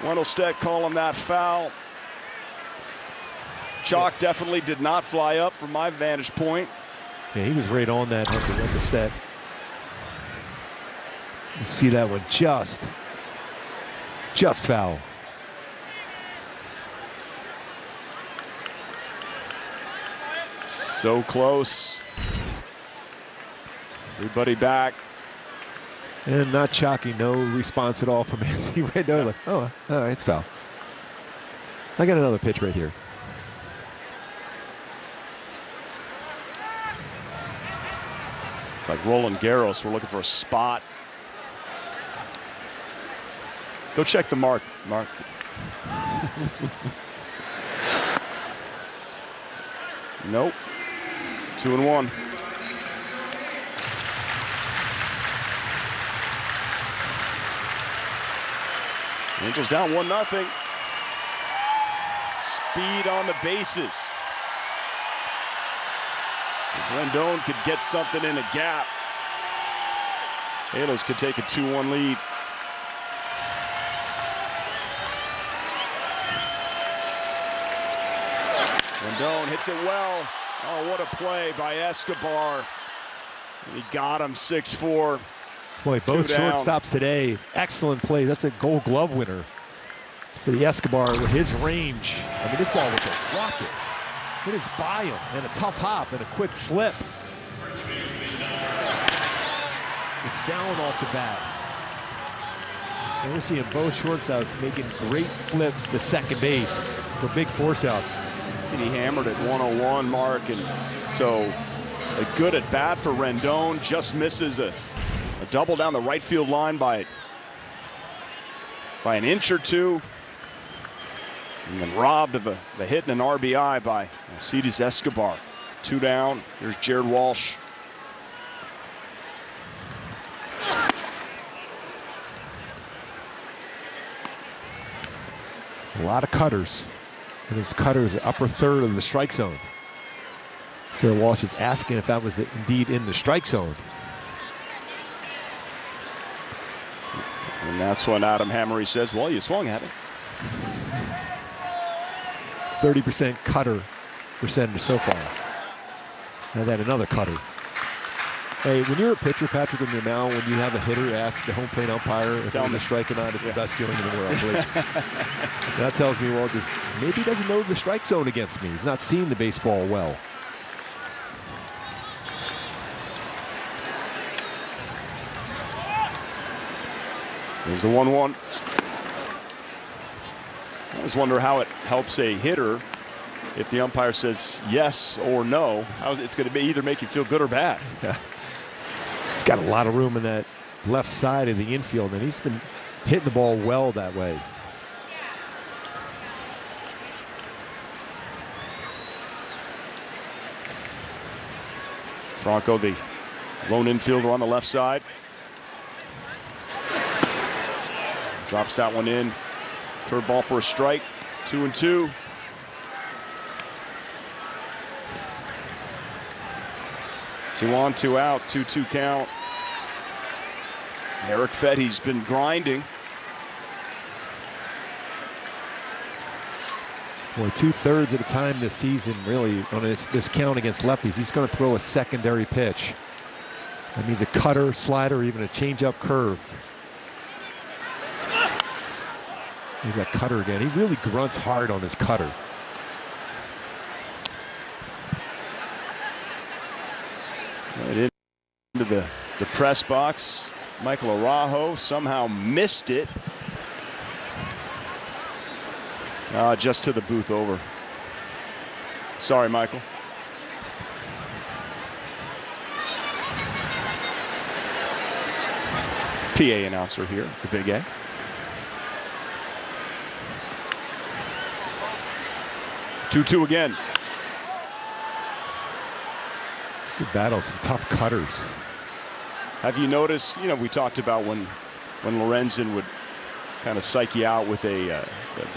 Wendelstedt calling that foul. Chalk definitely did not fly up from my vantage point. Yeah, he was right on that, Hunter Wendelstedt. You see that one just foul. So close. Everybody back. And not Chalky, no response at all from Anthony Rendon. Like, oh, all right, it's foul. I got another pitch right here. It's like Roland Garros. We're looking for a spot. Go check the mark. Nope. 2-1. Angels down 1-0. Speed on the bases. If Rendon could get something in a gap, Halos could take a 2-1 lead. Rendon hits it well. Oh, what a play by Escobar. He got him 6-4. Boy, both shortstops today, excellent play. That's a Gold Glove winner. So the Escobar with his range. I mean, this ball was a rocket. It is by him, and a tough hop and a quick flip. The sound off the bat. And we're seeing both shortstops making great flips to second base for big force outs. He hammered at 101, Mark, and so a good at bat for Rendon. Just misses a double down the right field line by an inch or two. And then robbed of the hit and an RBI by Alcides Escobar. 2 down. Here's Jared Walsh. A lot of cutters. And his cutter is the upper third of the strike zone. Jared Walsh is asking if that was indeed in the strike zone. And that's when Adam Hammery says, well, you swung at it. 30% cutter percentage so far. And then another cutter. Hey, when you're a pitcher, Patrick, on your mound, when you have a hitter ask the home plate umpire if it's a strike or not, it's the best feeling in the world. That tells me, well, maybe he doesn't know the strike zone against me. He's not seeing the baseball well. There's the 1-1. I always wonder how it helps a hitter if the umpire says yes or no. It's going to either make you feel good or bad. Yeah. He's got a lot of room in that left side of the infield, and he's been hitting the ball well that way. Franco, the lone infielder on the left side. Drops that one in. Curveball for a strike. 2-2. Two on, two out, 2-2 count. Erick Fedde's been grinding. Boy, 2/3 of the time this season, really, on this count against lefties, he's going to throw a secondary pitch. That means a cutter, slider, or even a changeup curve. He's that cutter again. He really grunts hard on his cutter. Right into the press box. Michael Araujo somehow missed it. Just to the booth over. Sorry, Michael. PA announcer here at the Big A. Two again. Good battle, some tough cutters. Have you noticed, we talked about when Lorenzen would kind of psych you out with a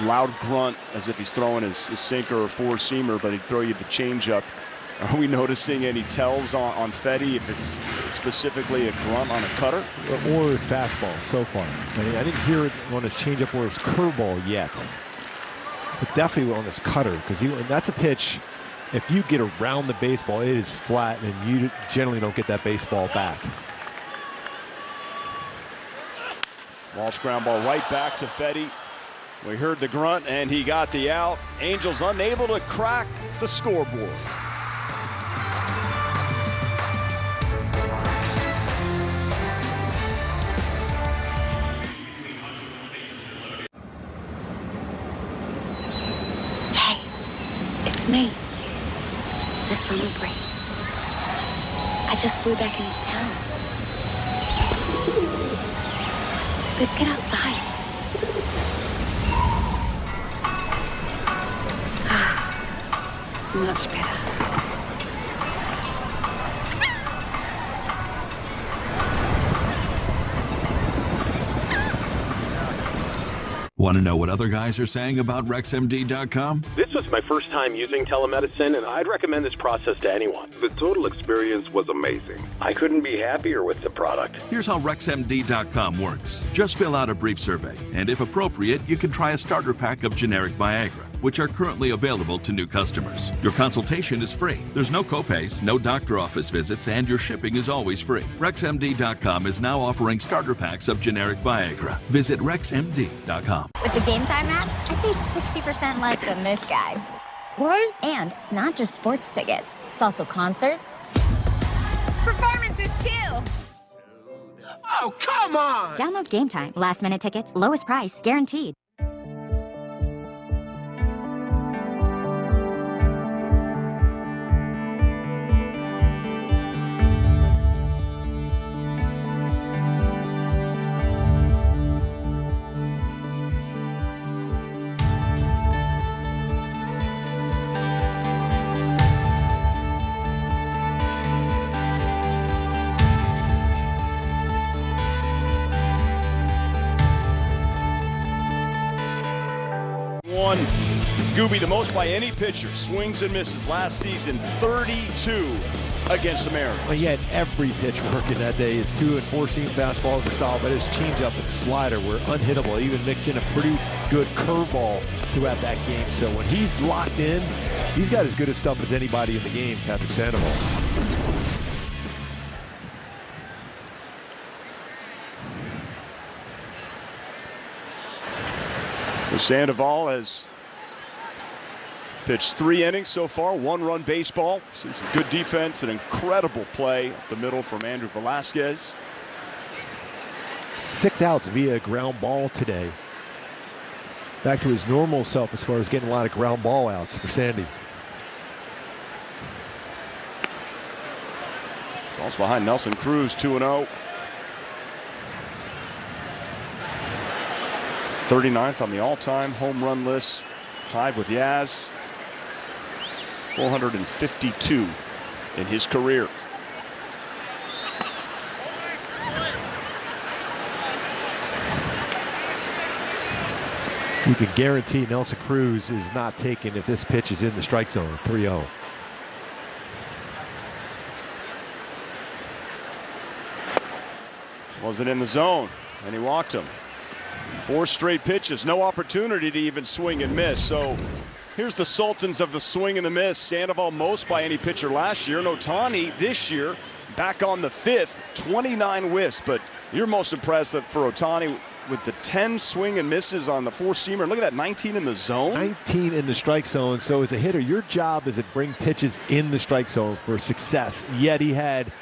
loud grunt as if he's throwing his sinker or four-seamer, but he'd throw you the changeup. Are we noticing any tells on Fedde if it's specifically a grunt on a cutter? Or his fastball so far. I didn't hear it on his changeup or his curveball yet. But definitely on this cutter, because that's a pitch. If you get around the baseball, it is flat, and you generally don't get that baseball back. Walsh ground ball right back to Fedde. We heard the grunt, and he got the out. Angels unable to crack the scoreboard. Hey, it's me. The summer breeze. I just flew back into town. Let's get outside. Much better. Want to know what other guys are saying about RexMD.com? This was my first time using telemedicine, and I'd recommend this process to anyone. The total experience was amazing. I couldn't be happier with the product. Here's how RexMD.com works. Just fill out a brief survey, and if appropriate, you can try a starter pack of generic Viagra, which are currently available to new customers. Your consultation is free. There's no copays, no doctor office visits, and your shipping is always free. RexMD.com is now offering starter packs of generic Viagra. Visit RexMD.com. With the Game Time app, I paid 60% less than this guy. What? And it's not just sports tickets. It's also concerts. Performances, too! Oh, come on! Download Game Time. Last-minute tickets, lowest price, guaranteed. won, Gooby, the most by any pitcher. Swings and misses last season, 32 against America. Well, he had every pitch working that day. His 2- and 4-seam fastballs were solid, but his changeup and slider were unhittable. He even mixed in a pretty good curveball throughout that game. So when he's locked in, he's got as good a stuff as anybody in the game, Patrick Sandoval. So Sandoval has pitched 3 innings so far, 1-run baseball. Seen some good defense, an incredible play up the middle from Andrew Velasquez. 6 outs via ground ball today. Back to his normal self as far as getting a lot of ground ball outs for Sandy. Falls behind Nelson Cruz, 2-0. 39th on the all-time home run list, tied with Yaz. 452 in his career. You can guarantee Nelson Cruz is not taken if this pitch is in the strike zone. 3-0. Wasn't in the zone, and he walked him. 4 straight pitches, no opportunity to even swing and miss. So here's the Sultans of the swing and the miss. Sandoval most by any pitcher last year, and Ohtani this year back on the 5th, 29 whiffs. But you're most impressed that for Ohtani with the 10 swing and misses on the 4-seamer. Look at that, 19 in the zone. 19 in the strike zone. So as a hitter, your job is to bring pitches in the strike zone for success. Yet he had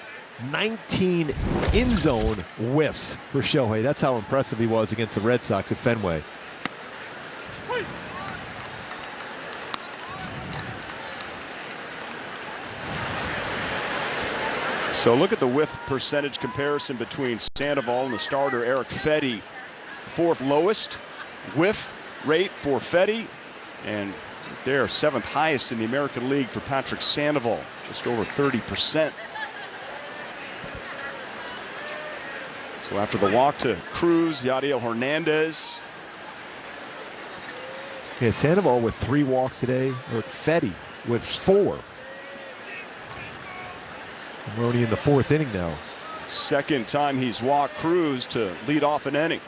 19 in-zone whiffs for Shohei. That's how impressive he was against the Red Sox at Fenway. So look at the whiff percentage comparison between Sandoval and the starter Erick Fedde. 4th lowest whiff rate for Fedde, and they're 7th highest in the American League for Patrick Sandoval, just over 30%. So after the walk to Cruz, Yadiel Hernandez. Yeah, Sandoval with 3 walks today. Erick Fedde with 4. We're only in the 4th inning now. Second time he's walked Cruz to lead off an inning.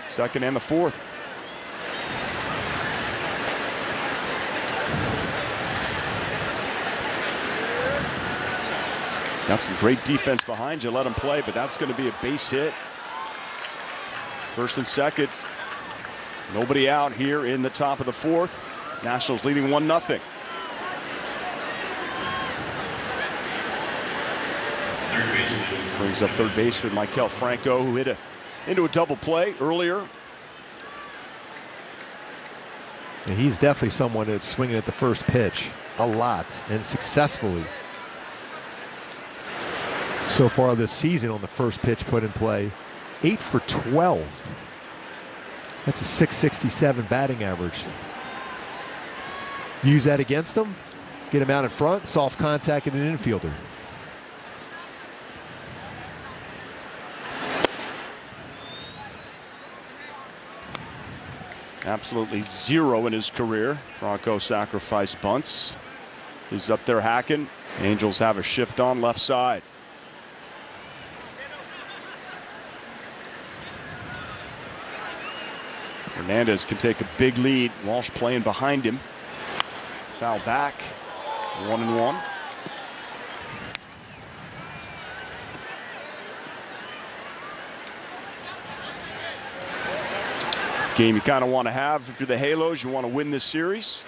2nd and the 4th. Got some great defense behind you. Let him play, but that's going to be a base hit. 1st and 2nd. Nobody out here in the top of the 4th. Nationals leading 1-0. Brings up third baseman Maikel Franco, who hit into a double play earlier. And he's definitely someone that's swinging at the first pitch a lot and successfully. So far this season on the first pitch put in play, 8 for 12. That's a .667 batting average. Use that against him, get him out in front, soft contact and an infielder. Absolutely 0 in his career. Franco sacrificed bunts. He's up there hacking. Angels have a shift on left side. Hernandez can take a big lead. Walsh playing behind him. Foul back. 1-1. Game you kind of want to have if you're the Halos. You want to win this series.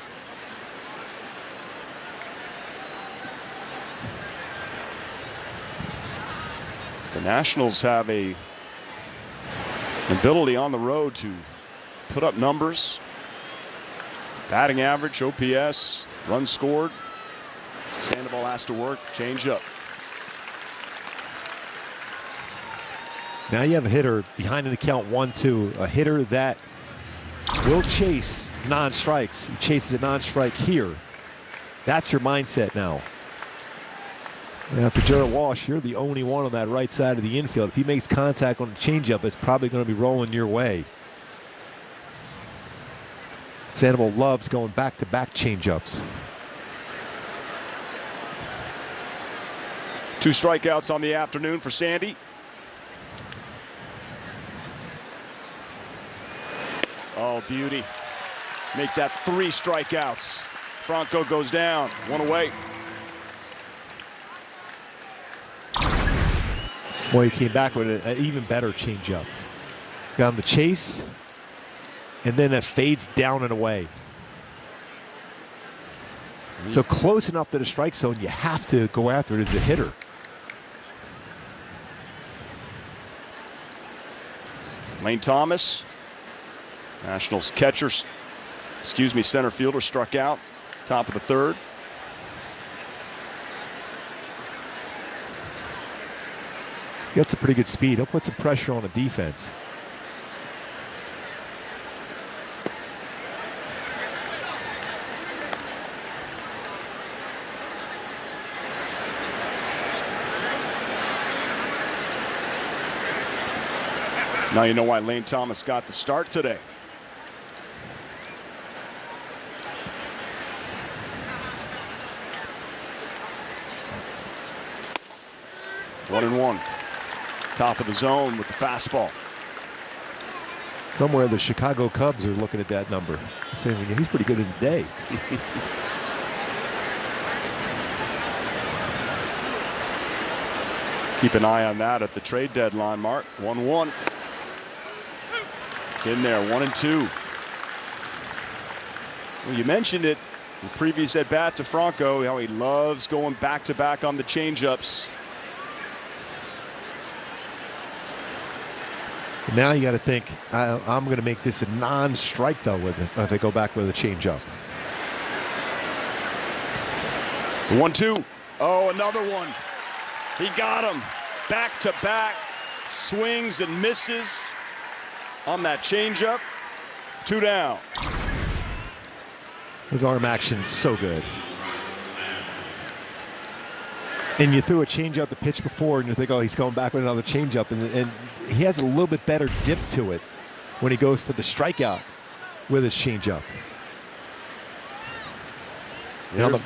The Nationals have an ability on the road to put up numbers. Batting average, OPS, runs scored. Sandoval has to work, change up. Now you have a hitter behind in the count 1-2, a hitter that will chase non-strikes. He chases a non-strike here. That's your mindset now. And after Jared Walsh, you're the only one on that right side of the infield. If he makes contact on the changeup, it's probably going to be rolling your way. Sandoval loves going back-to-back changeups. 2 strikeouts on the afternoon for Sandy. Oh, beauty. Make that 3 strikeouts. Franco goes down, 1 away. Boy, he came back with an even better changeup. Got him the chase, and then it fades down and away. So close enough to the strike zone, you have to go after it as a hitter. Lane Thomas, Nationals catcher, center fielder, struck out, top of the 3rd. He's got some pretty good speed. He'll put some pressure on the defense. Now you know why Lane Thomas got the start today. One and one. Top of the zone with the fastball. Somewhere the Chicago Cubs are looking at that number, saying he's pretty good in the day. Keep an eye on that at the trade deadline, Mark. 1-1. It's in there, 1-2. Well, you mentioned it in the previous at bat to Franco, how he loves going back-to-back on the changeups. Now you got to think, I'm going to make this a non-strike though with it if I go back with a changeup. The 1-2. Oh, another one. He got him. Back-to-back swings and misses on that changeup. 2 down. His arm action so good. And you threw a changeup the pitch before, and you think, oh, he's going back with another changeup, and he has a little bit better dip to it when he goes for the strikeout with his changeup.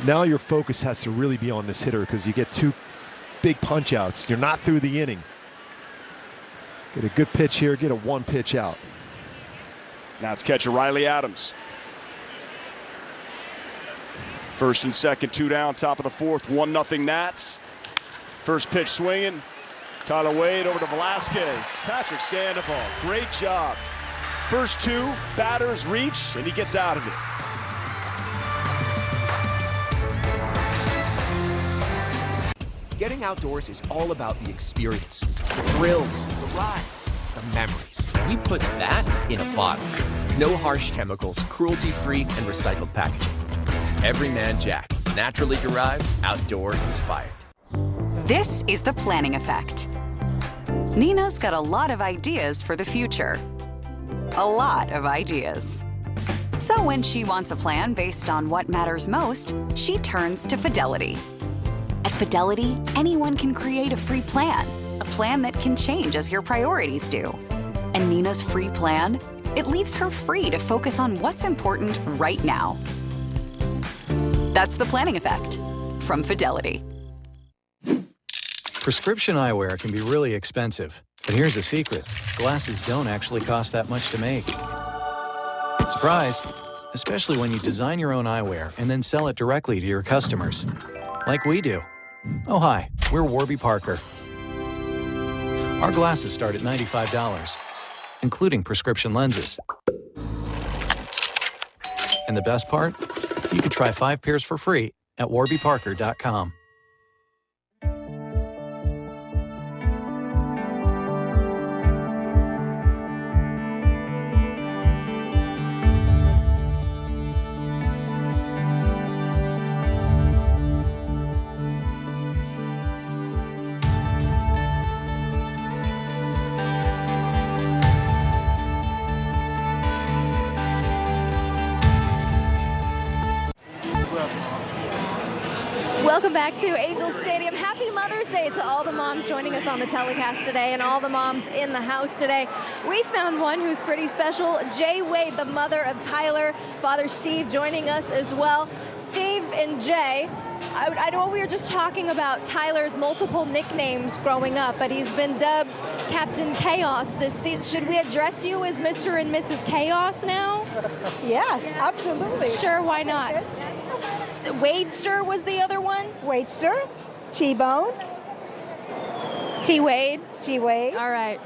Now your focus has to really be on this hitter because you get 2 big punch outs. You're not through the inning. Get a good pitch here, get a 1 pitch out. Now it's catcher Riley Adams. First and second, 2 down, top of the 4th, 1-0 Nats. First pitch swinging. Tyler Wade over to Velasquez. Patrick Sandoval, great job. First 2 batters reach, and he gets out of it. Getting outdoors is all about the experience, the thrills, the rides, the memories. We put that in a bottle. No harsh chemicals, cruelty-free, and recycled packaging. Everyman Jack, naturally derived, outdoor inspired. This is the planning effect. Nina's got a lot of ideas for the future. A lot of ideas. So when she wants a plan based on what matters most, she turns to Fidelity. At Fidelity, anyone can create a free plan, a plan that can change as your priorities do. And Nina's free plan, it leaves her free to focus on what's important right now. That's the planning effect from Fidelity. Prescription eyewear can be really expensive, but here's a secret. Glasses don't actually cost that much to make. Surprise! Especially when you design your own eyewear and then sell it directly to your customers. Like we do. Oh hi, we're Warby Parker. Our glasses start at $95, including prescription lenses. And the best part? You can try 5 pairs for free at warbyparker.com. Welcome back to Angels Stadium. Happy Mother's Day to all the moms joining us on the telecast today and all the moms in the house today. We found one who's pretty special, Jay Wade, the mother of Tyler, Father Steve joining us as well. Steve and Jay, I know we were just talking about Tyler's multiple nicknames growing up, but he's been dubbed Captain Chaos this season. Should we address you as Mr. and Mrs. Chaos now? Yes, absolutely. Sure, why not? Wadester was the other one? Wadester, T-Bone. T-Wade? T-Wade. All right.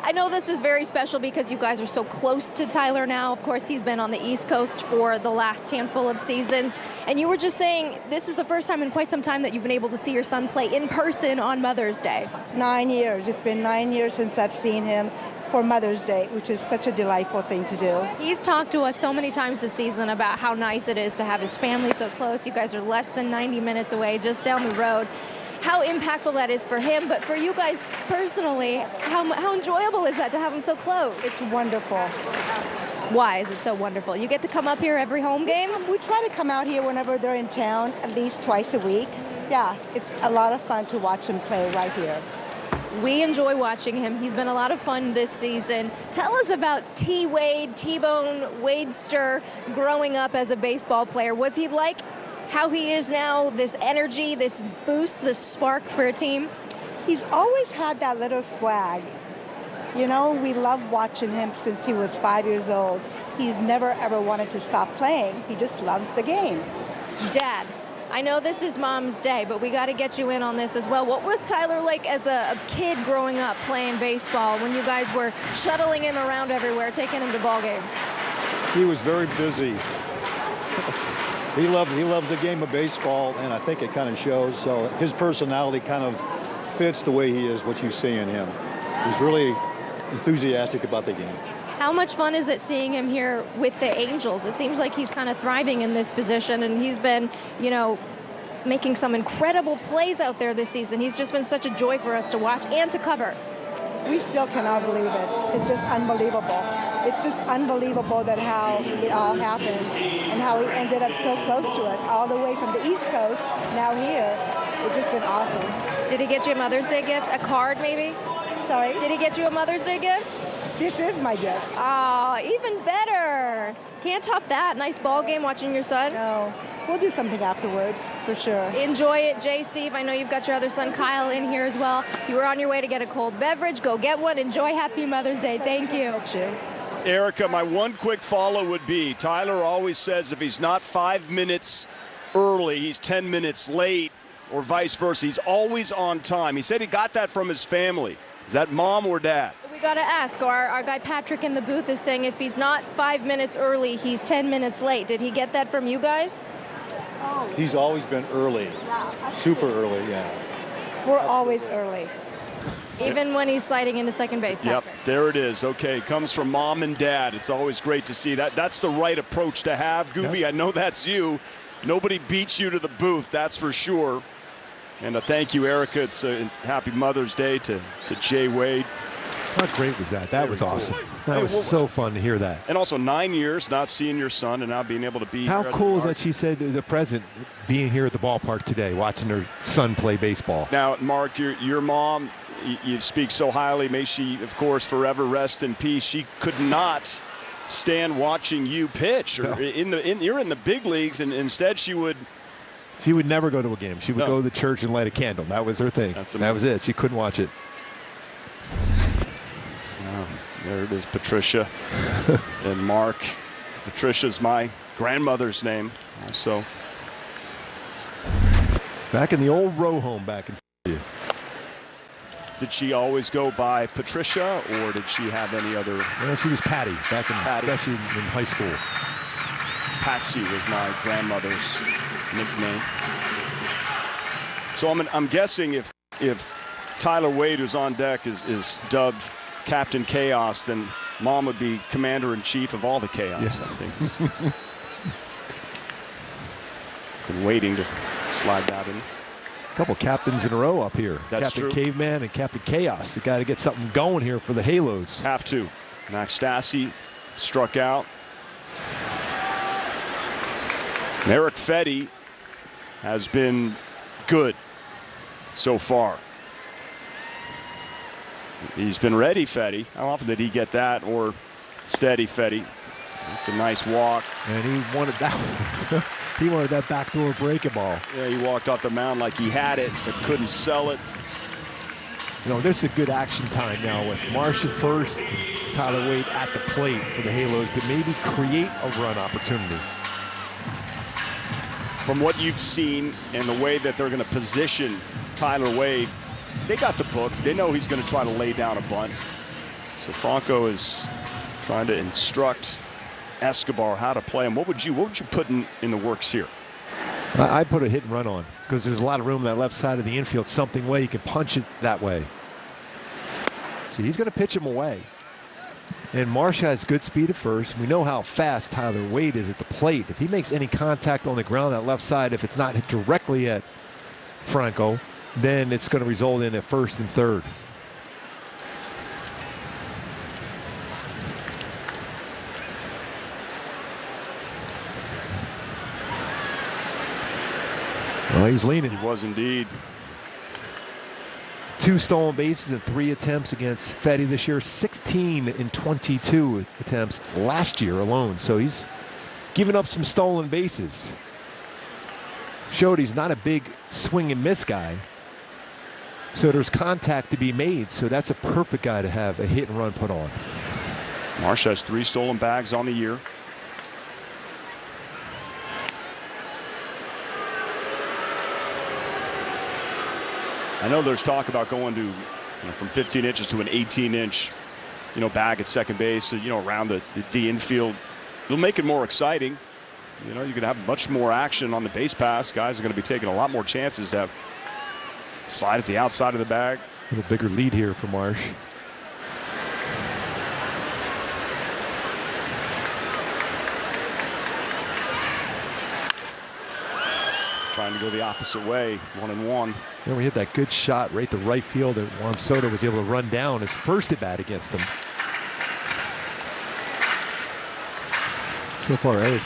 I know this is very special because you guys are so close to Tyler now. Of course, he's been on the East Coast for the last handful of seasons. And you were just saying this is the first time in quite some time that you've been able to see your son play in person on Mother's Day. 9 years. It's been 9 years since I've seen him for Mother's Day, which is such a delightful thing to do. He's talked to us so many times this season about how nice it is to have his family so close. You guys are less than 90 minutes away, just down the road. How impactful that is for him, but for you guys personally, how enjoyable is that to have him so close? It's wonderful. Why is it so wonderful? You get to come up here every home game? We try to come out here whenever they're in town, at least twice a week. Yeah, it's a lot of fun to watch him play right here. We enjoy watching him. He's been a lot of fun this season. Tell us about T-Wade, T-Bone, Wadester growing up as a baseball player. Was he like how he is now, this energy, this boost, this spark for a team? He's always had that little swag. You know, we love watching him since he was 5 years old. He's never ever wanted to stop playing. He just loves the game. Dad, I know this is Mom's Day, but we got to get you in on this as well. What was Tyler like as a kid growing up playing baseball when you guys were shuttling him around everywhere, taking him to ball games? He was very busy. He loves the game of baseball, and I think it kind of shows. So his personality kind of fits the way he is, what you see in him. He's really enthusiastic about the game. How much fun is it seeing him here with the Angels? It seems like he's kind of thriving in this position, and he's been, you know, making some incredible plays out there this season. He's just been such a joy for us to watch and to cover. We still cannot believe it. It's just unbelievable. It's just unbelievable that how it all happened and how he ended up so close to us, all the way from the East Coast, now here. It's just been awesome. Did he get you a Mother's Day gift? A card, maybe? Sorry? Did he get you a Mother's Day gift? This is my gift. Oh, even better. Can't top that. Nice ball game watching your son. No. We'll do something afterwards, for sure. Enjoy it, Jay, Steve. I know you've got your other son, Kyle, in here as well. You were on your way to get a cold beverage. Go get one. Enjoy. Happy Mother's Day. Thank you. Erica, my one quick follow would be, Tyler always says if he's not 5 minutes early, he's 10 minutes late, or vice versa. He's always on time. He said he got that from his family. Is that mom or dad? We got to ask. Our guy Patrick in the booth is saying if he's not 5 minutes early, he's 10 minutes late. Did he get that from you guys? Oh. He's always been early. Yeah, super early, yeah. We're always early. Even when he's sliding into second base, Patrick. Yep, there it is. Okay, comes from mom and dad. It's always great to see that. That's the right approach to have. Gooby, I know that's you. Nobody beats you to the booth, that's for sure. And thank you, Erica. It's a happy Mother's Day to Jay Wade. How great was that? That was awesome. That was so fun to hear that. And also 9 years not seeing your son and now being able to be How here. cool is that she said the present being here at the ballpark today, watching her son play baseball. Now, Mark, your mom, you speak so highly. May she, of course, forever rest in peace. She could not stand watching you pitch. Or you're in the big leagues, and instead she would never go to a game. She would go to the church and light a candle. That was her thing. That was it. She couldn't watch it. There it is, Patricia and Mark. Patricia's my grandmother's name. So back in the old row home back in Fedde. Did she always go by Patricia, or did she have any other? No, she was Patty back in especially in high school. Patsy was my grandmother's nickname. So I'm guessing if Tyler Wade, who's on deck, is dubbed Captain Chaos, then mom would be commander-in-chief of all the chaos, I think. Been waiting to slide that in. A couple captains in a row up here. That's Captain true. Caveman and Captain Chaos. You got to get something going here for the Halos. Have to. Max Stassi struck out. And Erick Fedde has been good so far. He's been ready, Fedde. How often did he get that? Or steady, Fedde. That's a nice walk. And he wanted that one. He wanted that backdoor breaking ball. Yeah, he walked off the mound like he had it, but couldn't sell it. You know, there's a good action time now with Marsh at first, Tyler Wade at the plate for the Halos to maybe create a run opportunity. From what you've seen and the way that they're going to position Tyler Wade, they got the book. They know he's going to try to lay down a bunt. So Franco is trying to instruct Escobar how to play him. What would you put in the works here? I put a hit and run on because there's a lot of room on that left side of the infield. Something way you can punch it that way. See, he's going to pitch him away. And Marsh has good speed at first. We know how fast Tyler Wade is at the plate. If he makes any contact on the ground on that left side, if it's not hit directly at Franco, then it's going to result in a first and third. Well, he's leaning. He was indeed. 2 stolen bases in 3 attempts against Fedde this year. 16 in 22 attempts last year alone. So he's given up some stolen bases. Showed he's not a big swing and miss guy. So there's contact to be made. So that's a perfect guy to have a hit and run put on. Marsh has 3 stolen bags on the year. I know there's talk about going to, from 15 inches to an 18-inch, bag at second base, around the infield. It'll make it more exciting. You can have much more action on the base pass. Guys are going to be taking a lot more chances to have slide at the outside of the bag. A little bigger lead here for Marsh. Trying to go the opposite way, 1-1. Then we hit that good shot right to right field that Juan Soto was able to run down his first at bat against him. So far, Erick,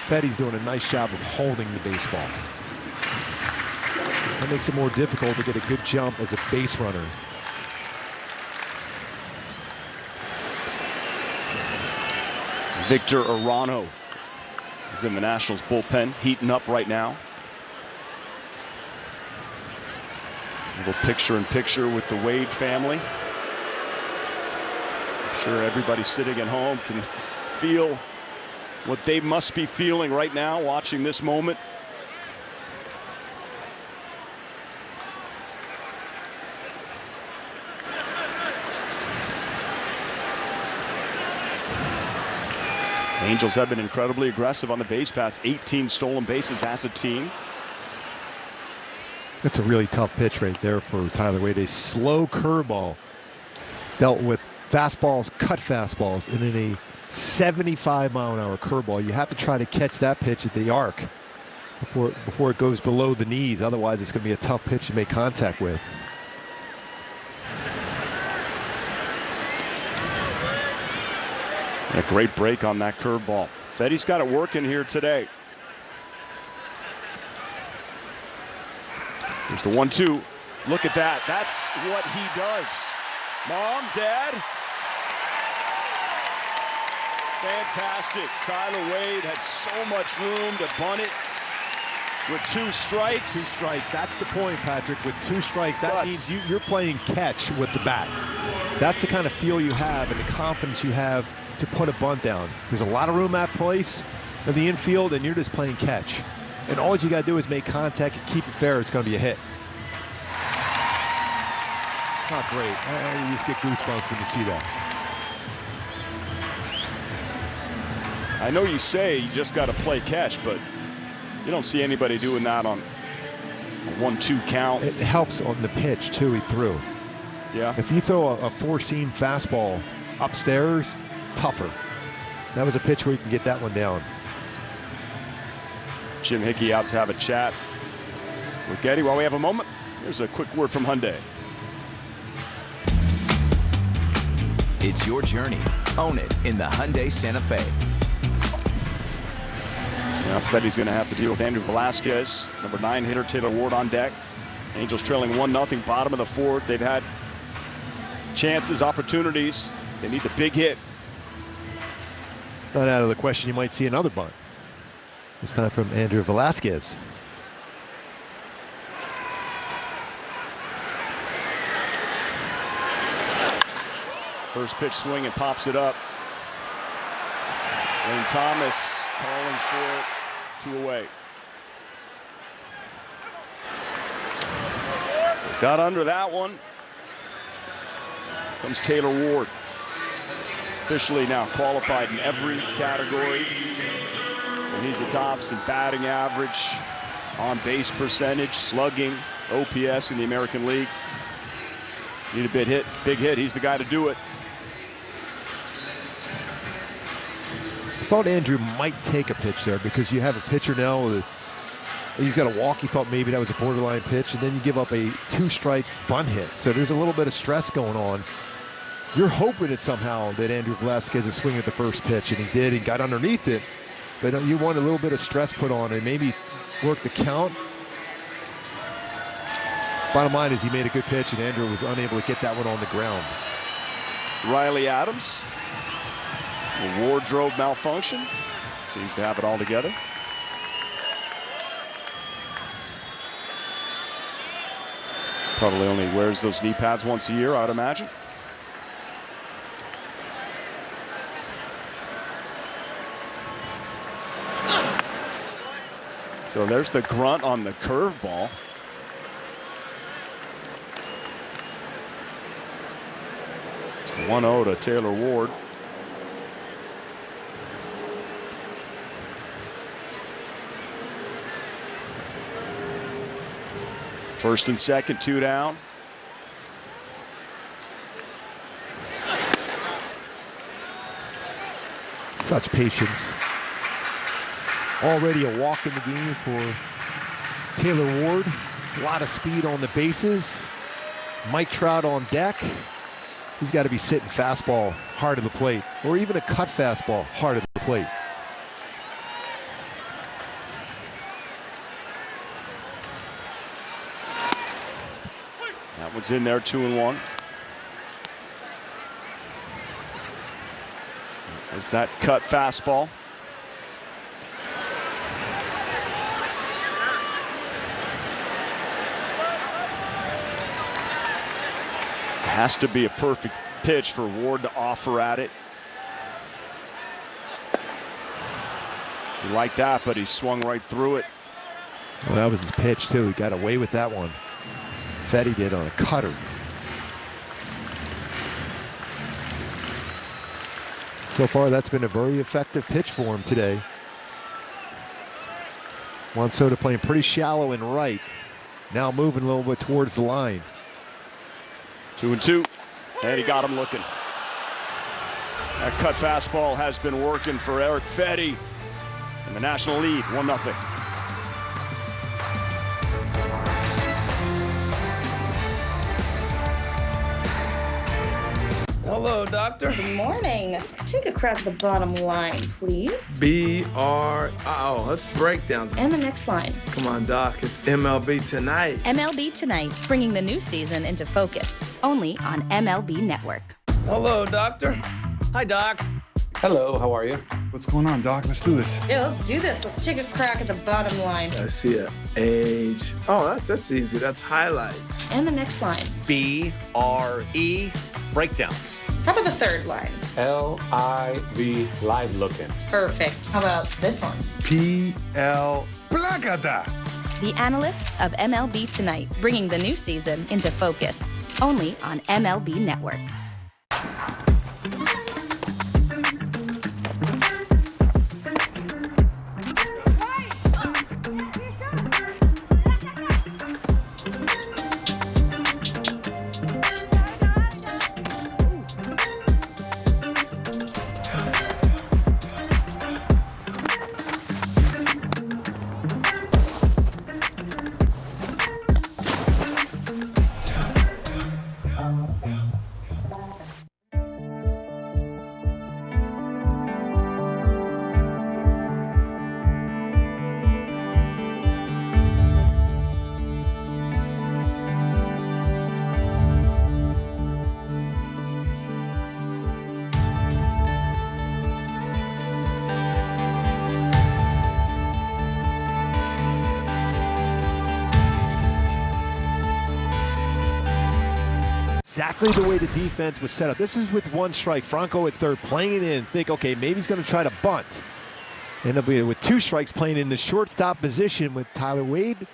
Fedde's doing a nice job of holding the baseball. That makes it more difficult to get a good jump as a base runner. Victor Arano is in the Nationals bullpen, heating up right now. A little picture-in-picture with the Wade family. I'm sure everybody sitting at home can feel what they must be feeling right now watching this moment. Angels have been incredibly aggressive on the base pass. 18 stolen bases as a team. That's a really tough pitch right there for Tyler Wade. A slow curveball dealt with fastballs, cut fastballs, and then a 75-mile-an-hour curveball. You have to try to catch that pitch at the arc before it goes below the knees. Otherwise, it's going to be a tough pitch to make contact with. A great break on that curveball. Fedde's got it working here today. Here's the 1-2. Look at that. That's what he does. Mom, Dad. Fantastic. Tyler Wade had so much room to bunt it with 2 strikes. 2 strikes. That's the point, Patrick. With 2 strikes, that means you're playing catch with the bat. That's the kind of feel you have and the confidence you have to put a bunt down. There's a lot of room at place in the infield, and you're just playing catch. And all you got to do is make contact and keep it fair. It's going to be a hit. Not great. You just get goosebumps when you see that. I know you say you just got to play catch, but you don't see anybody doing that on a 1-2 count. It helps on the pitch, too, he threw. Yeah. If you throw a 4-seam fastball upstairs, tougher. That was a pitch where you can get that one down. Jim Hickey out to have a chat with Getty. While we have a moment, here's a quick word from Hyundai. It's your journey. Own it in the Hyundai Santa Fe. So now Fedde's going to have to deal with Andrew Velasquez. Number 9 hitter Taylor Ward on deck. Angels trailing 1-0, bottom of the fourth. They've had chances, opportunities. They need the big hit. It's not out of the question you might see another bunt. This time from Andrew Velasquez. First pitch swing and pops it up. Lane Thomas calling for it, 2 away. So got under that one. Comes Taylor Ward. Officially now qualified in every category. And he's the tops in batting average, on base percentage, slugging, OPS in the American League. Need a big hit. He's the guy to do it. I thought Andrew might take a pitch there because you have a pitcher now that he's got a walk. He thought maybe that was a borderline pitch, and then you give up a 2-strike bunt hit. So there's a little bit of stress going on. You're hoping it somehow that Andrew Velasquez is swinging at the first pitch, and he did. He got underneath it, but you want a little bit of stress put on and maybe work the count. Bottom line is he made a good pitch, and Andrew was unable to get that one on the ground. Riley Adams. A wardrobe malfunction. Seems to have it all together. Probably only wears those knee pads once a year, I'd imagine. So there's the grunt on the curveball. It's 1-0 to Taylor Ward. First and second, 2 down. Such patience. Already a walk in the game for Taylor Ward. A lot of speed on the bases. Mike Trout on deck. He's got to be sitting fastball hard of the plate, or even a cut fastball hard of the plate. That one's in there, 2-1. Is that cut fastball? Has to be a perfect pitch for Ward to offer at it. He liked that, but he swung right through it. Well, that was his pitch, too. He got away with that one. Fedde did on a cutter. So far, that's been a very effective pitch for him today. Juan Soto playing pretty shallow and right. Now moving a little bit towards the line. 2-2, and he got him looking. That cut fastball has been working for Erick Fedde in the National League, 1-0. Hello, doctor. Good morning. Take a crack at the bottom line, please. That's breakdowns. And the next line. Come on, Doc. It's MLB Tonight. MLB Tonight, bringing the new season into focus. Only on MLB Network. Hello, doctor. Hi, Doc. Hello, how are you? What's going on, Doc? Let's do this. Yeah, let's do this. Let's take a crack at the bottom line. I see it. Age. Oh, that's easy. That's highlights. And the next line. BRE breakdowns. How about the third line? LIV live look-ins. Perfect. How about this one? PL Placata. The analysts of MLB Tonight, bringing the new season into focus. Only on MLB Network. exactly the way the defense was set up. This is with 1 strike. Franco at third, playing it in. Think, okay, maybe he's going to try to bunt. End up with 2 strikes, playing in the shortstop position with Tyler Wade.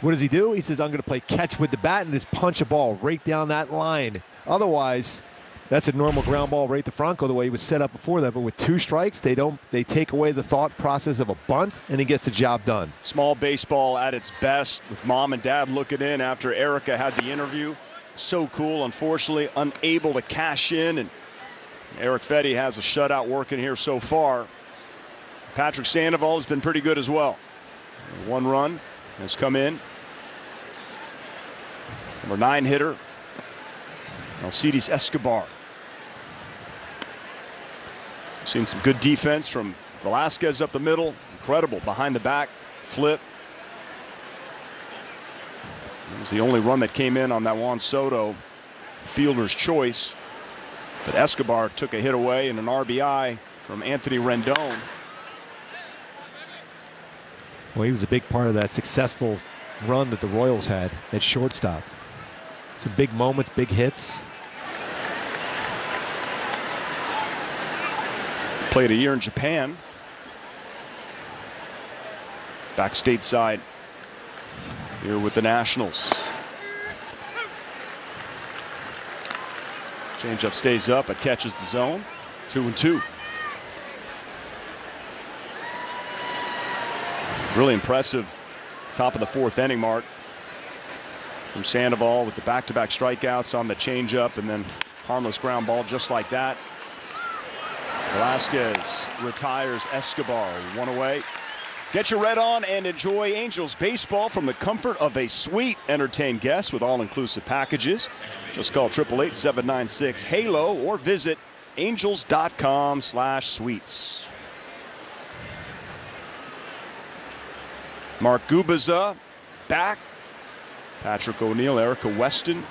What does he do? He says, I'm going to play catch with the bat and just punch a ball right down that line. Otherwise, that's a normal ground ball right to Franco the way he was set up before that. But with 2 strikes, they take away the thought process of a bunt, and he gets the job done. Small baseball at its best, with mom and dad looking in after Erica had the interview. So cool. Unfortunately, unable to cash in, and Erick Fedde has a shutout working here so far. Patrick Sandoval has been pretty good as well. 1 run has come in. Number 9 hitter, Alcides Escobar. Seen some good defense from Velasquez up the middle. Incredible behind the back flip. It was the only run that came in on that Juan Soto fielder's choice. But Escobar took a hit away and an RBI from Anthony Rendon. Well, he was a big part of that successful run that the Royals had at shortstop. Some big moments, big hits. Played a year in Japan. Back stateside here with the Nationals. Changeup stays up, it catches the zone. 2-2. Really impressive top of the 4th inning mark from Sandoval with the back-to-back strikeouts on the changeup and then harmless ground ball just like that. Velasquez retires Escobar, 1 away. Get your red on and enjoy Angels baseball from the comfort of a suite. Entertain guests with all-inclusive packages. Just call 888-796-HALO or visit angels.com/suites. Mark Gubiza back. Patrick O'Neill, Erica Weston.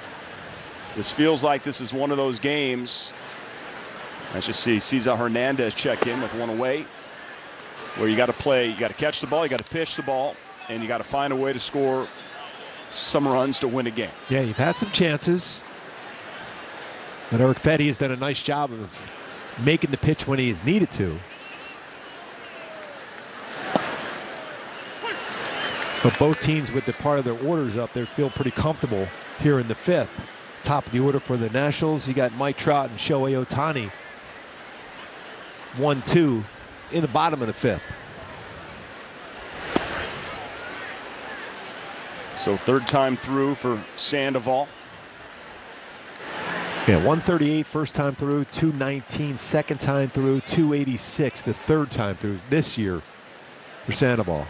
This feels like this is one of those games. As you see, Cesar Hernandez check in with 1 away. Where you got to play, you got to catch the ball, you got to pitch the ball, and you got to find a way to score some runs to win a game. Yeah, you've had some chances. But Erick Fedde has done a nice job of making the pitch when he is needed to. But both teams with the part of their orders up there feel pretty comfortable here in the 5th. Top of the order for the Nationals, you got Mike Trout and Shohei Ohtani. 1-2 in the bottom of the 5th. So 3rd time through for Sandoval. Yeah, 138 first time through, 219 second time through, 286 the 3rd time through this year for Sandoval.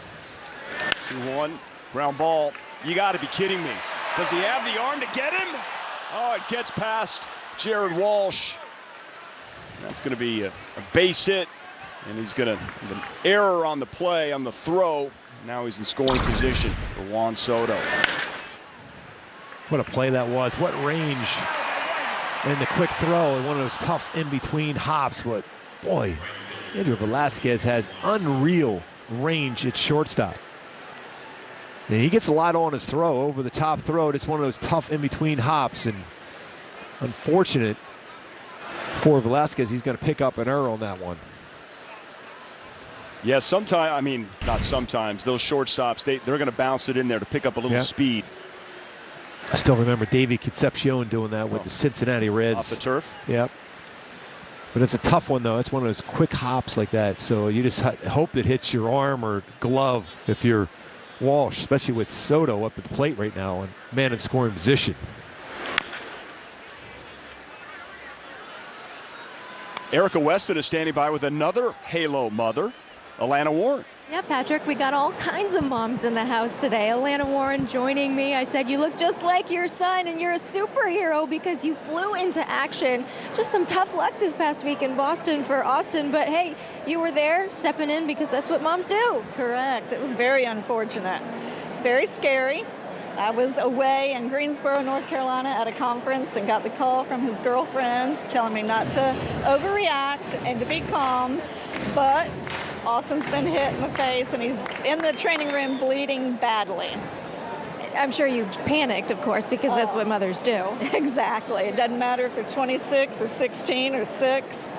2-1, ground ball. You got to be kidding me. Does he have the arm to get him? Oh, it gets past Jared Walsh. That's going to be a base hit, and he's going to have an error on the play, on the throw. Now he's in scoring position for Juan Soto. What a play that was. What range. And the quick throw and one of those tough in-between hops. But, boy, Andrew Velasquez has unreal range at shortstop. And he gets a lot on his throw, over the top throw. It's one of those tough in-between hops. And unfortunate for Velasquez, he's going to pick up an error on that one. Yeah, sometimes, I mean, not sometimes, those shortstops, they're going to bounce it in there to pick up a little speed. I still remember Davey Concepcion doing that with the Cincinnati Reds. Off the turf? Yep. But it's a tough one, though. It's one of those quick hops like that. So you just hope it hits your arm or glove if you're Walsh, especially with Soto up at the plate right now and man in scoring position. Erica Weston is standing by with another Halo mother, Alana Warren. Yeah, Patrick, we got all kinds of moms in the house today. Alana Warren joining me. I said, you look just like your son and you're a superhero because you flew into action. Just some tough luck this past week in Boston for Austin, but hey, you were there stepping in because that's what moms do. Correct. It was very unfortunate. Very scary. I was away in Greensboro, North Carolina at a conference and got the call from his girlfriend telling me not to overreact and to be calm, but Austin's been hit in the face and he's in the training room bleeding badly. I'm sure you panicked, of course, because that's what mothers do. Exactly. It doesn't matter if they're 26 or 16 or 6.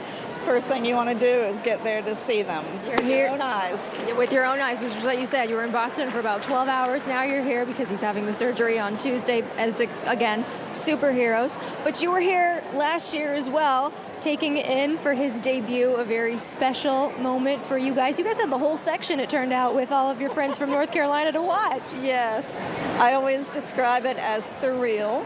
First thing you want to do is get there to see them. You're here. With your own eyes. With your own eyes, which is what you said. You were in Boston for about 12 hours. Now you're here because he's having the surgery on Tuesday as, again, superheroes. But you were here last year as well, taking it in for his debut, a very special moment for you guys. You guys had the whole section, it turned out, with all of your friends from North Carolina to watch. Yes. I always describe it as surreal.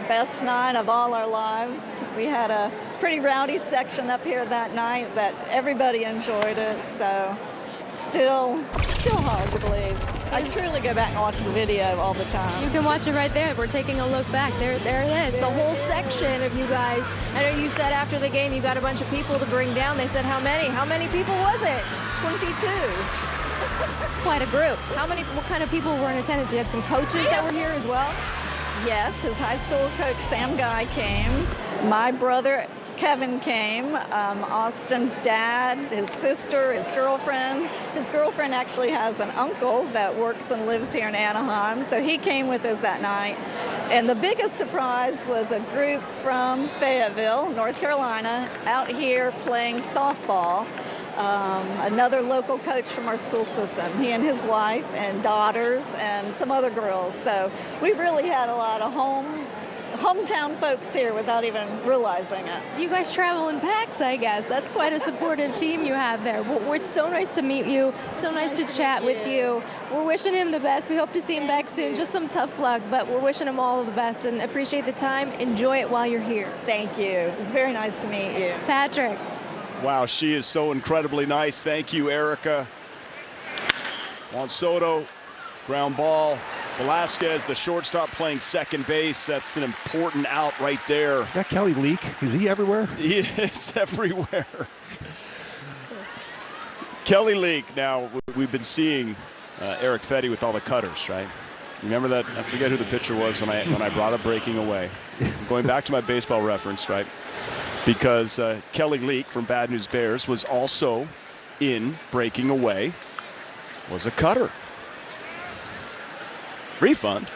Best night of all our lives. We had a pretty rowdy section up here that night that everybody enjoyed it, so still hard to believe. I truly go back and watch the video all the time. You can watch it right there. We're taking a look back. There it is. The whole section of you guys. I know you said after the game you got a bunch of people to bring down. They said how many? How many people was it? 22. That's quite a group. What kind of people were in attendance? You had some coaches that were here as well? Yes, his high school coach, Sam Guy, came. My brother, Kevin, came. Austin's dad, his sister, his girlfriend. His girlfriend actually has an uncle that works and lives here in Anaheim, so he came with us that night. And the biggest surprise was a group from Fayetteville, North Carolina, out here playing softball. Another local coach from our school system, he and his wife and daughters and some other girls. So we really had a lot of hometown folks here without even realizing it. You guys travel in packs, I guess. That's quite a supportive team you have there. Well, it's so nice to meet you, so nice to chat with you. We're wishing him the best. We hope to see him back soon. Just some tough luck, but we're wishing him all of the best and appreciate the time. Enjoy it while you're here. Thank you. It was very nice to meet you. Patrick. Wow, she is so incredibly nice. Thank you, Erica. Juan Soto, ground ball. Velasquez, the shortstop, playing second base. That's an important out right there. Is that Kelly Leak? Is he everywhere? He is everywhere. Kelly Leak. Now, we've been seeing Erick Fedde with all the cutters, right? Remember that? I forget who the pitcher was when I brought up breaking away. I'm going back to my baseball reference, right? Because Kelly Leak from Bad News Bears was also in breaking away, was a cutter. Refund.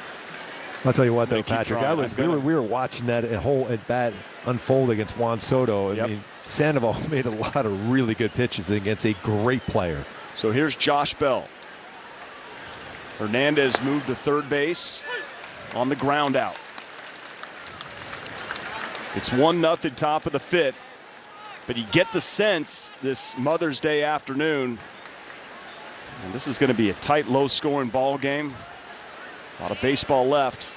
I'll tell you what, though, Patrick, we were watching that whole at bat unfold against Juan Soto. I mean, Sandoval made a lot of really good pitches against a great player. So here's Josh Bell. Hernandez moved to third base on the ground out. It's 1-0 top of the 5th, but you get the sense this Mother's Day afternoon, and this is going to be a tight, low-scoring ball game. A lot of baseball left.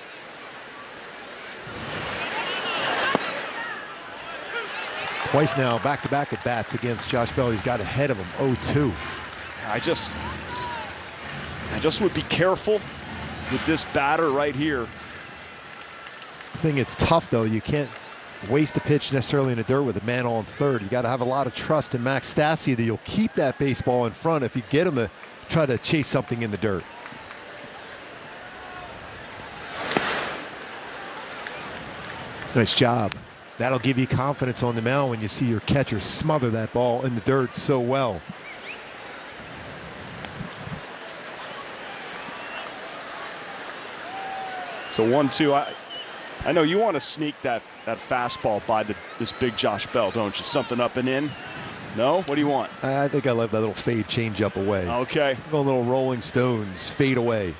Twice now, back-to-back at bats against Josh Bell. He's got ahead of him, 0-2. I just would be careful with this batter right here. I think it's tough, though. You can't waste a pitch necessarily in the dirt with a man on third. You got to have a lot of trust in Max Stassi that you'll keep that baseball in front if you get him to try to chase something in the dirt. Nice job. That'll give you confidence on the mound when you see your catcher smother that ball in the dirt so well. So 1-2. I know you want to sneak that fastball by this big Josh Bell, don't you? Something up and in? No? What do you want? I think I left that little fade change up away. Okay. Go a little Rolling Stones, fade away.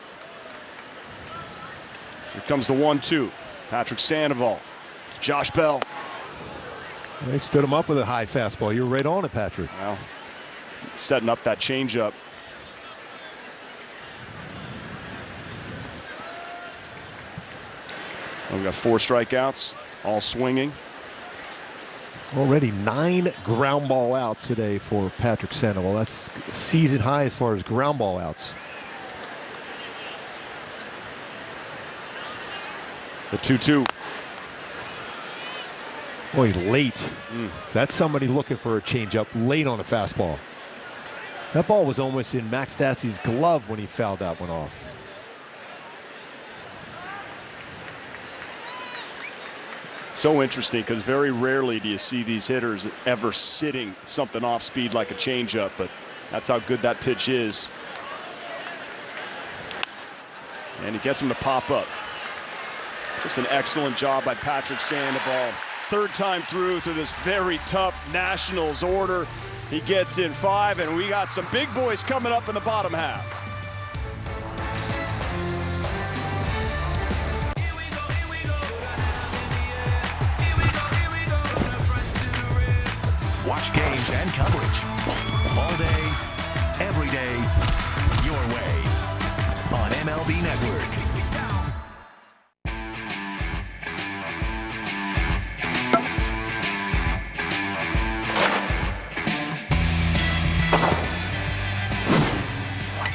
Here comes the 1-2. Patrick Sandoval. Josh Bell. They stood him up with a high fastball. You're right on it, Patrick. Well, setting up that changeup. We've got 4 strikeouts, all swinging. Already 9 ground ball outs today for Patrick Sandoval. That's season high as far as ground ball outs. The 2-2. Boy, late. That's somebody looking for a changeup late on a fastball. That ball was almost in Max Stassi's glove when he fouled that one off. So interesting because very rarely do you see these hitters ever sitting something off speed like a changeup, but that's how good that pitch is. And he gets him to pop up. Just an excellent job by Patrick Sandoval. Third time through this very tough Nationals order. He gets in 5, and we got some big boys coming up in the bottom half. Watch games and coverage all day, every day, your way on MLB Network.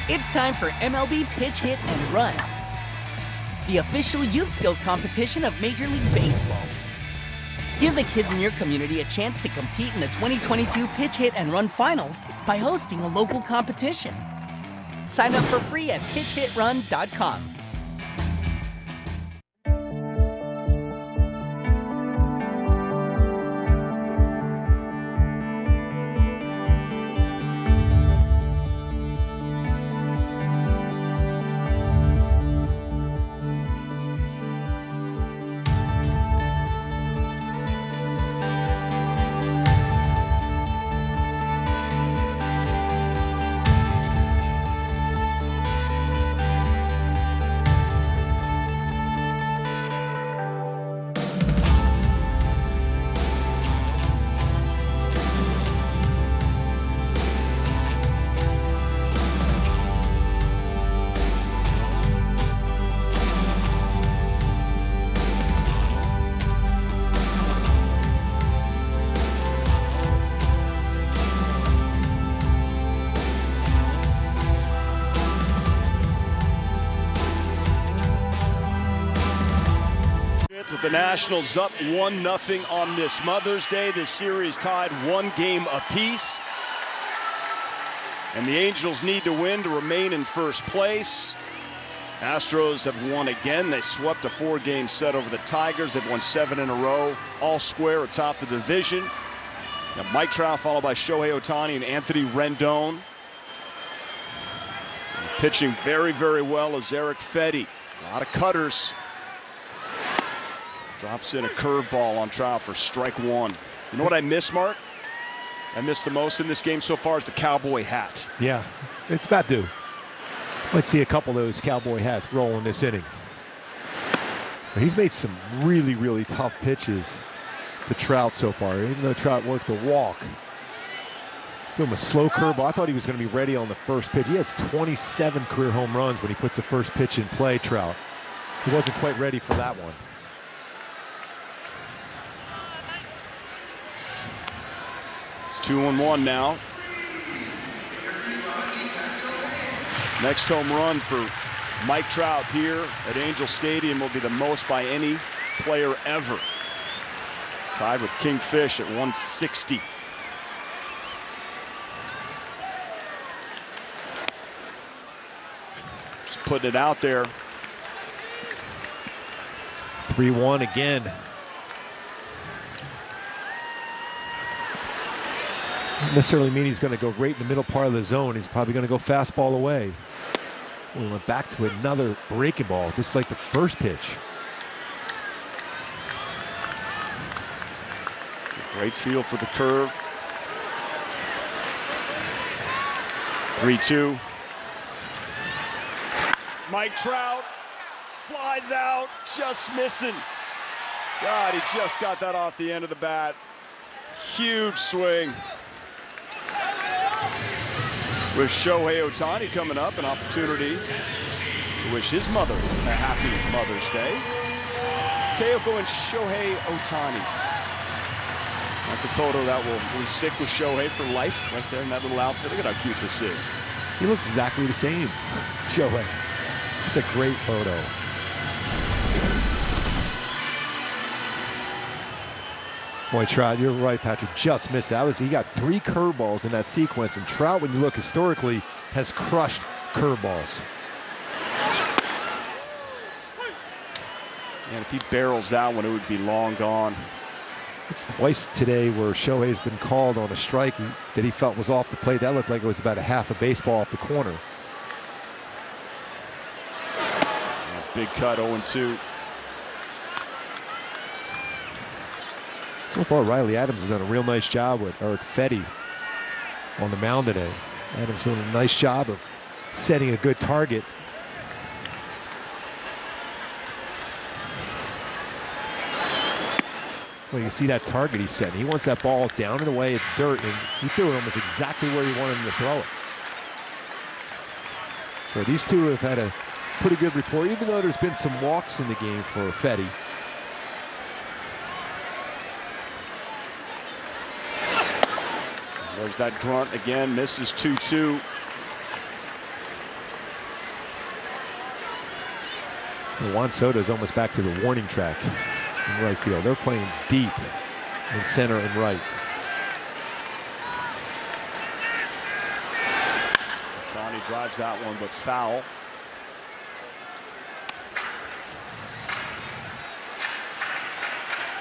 It's time for MLB Pitch Hit and Run, the official youth skills competition of Major League Baseball. Give the kids in your community a chance to compete in the 2022 Pitch Hit and Run Finals by hosting a local competition. Sign up for free at pitchhitrun.com. The Nationals up 1-0 on this Mother's Day. This series tied 1 game apiece. And the Angels need to win to remain in first place. Astros have won again. They swept a 4-game set over the Tigers. They've won 7 in a row, all square atop the division. Now Mike Trout followed by Shohei Ohtani and Anthony Rendon. And pitching very, very well is Erick Fedde. A lot of cutters. Drops in a curveball on Trout for strike 1. You know what I miss, Mark? I miss the most in this game so far is the cowboy hat. Yeah, it's about due. Let's see a couple of those cowboy hats roll in this inning. He's made some really, really tough pitches to Trout so far, even though Trout worked the walk. Threw him a slow curveball. I thought he was going to be ready on the first pitch. He has 27 career home runs when he puts the first pitch in play, Trout. He wasn't quite ready for that one. It's 2-1 now. Next home run for Mike Trout here at Angel Stadium will be the most by any player ever. Tied with Kingfish at 160. Just putting it out there. 3-1 again. Doesn't necessarily mean he's going to go right in the middle part of the zone. He's probably going to go fastball away. We went back to another breaking ball, just like the first pitch. Great feel for the curve. 3-2. Mike Trout flies out, just missing. God, he just got that off the end of the bat. Huge swing. With Shohei Ohtani coming up, an opportunity to wish his mother a happy Mother's Day. Keiko and Shohei Ohtani. That's a photo that will stick with Shohei for life right there in that little outfit. Look at how cute this is. He looks exactly the same, Shohei. It's a great photo. Boy, Trout, you're right, Patrick, just missed that. He got 3 curveballs in that sequence, and Trout, when you look historically, has crushed curveballs. And if he barrels that one, it would be long gone. It's twice today where Shohei's been called on a strike that he felt was off the plate. That looked like it was about a half a baseball off the corner. Big cut, 0-2. So far, Riley Adams has done a real nice job with Erick Fedde on the mound today. Adams doing a nice job of setting a good target. Well, you see that target he's setting. He wants that ball down and away at dirt, and he threw it almost exactly where he wanted him to throw it. So these two have had a pretty good rapport, even though there's been some walks in the game for Fedde. There's that grunt again, misses 2-2. Juan Soto's almost back to the warning track in right field. They're playing deep in center and right. Ohtani drives that one, but foul.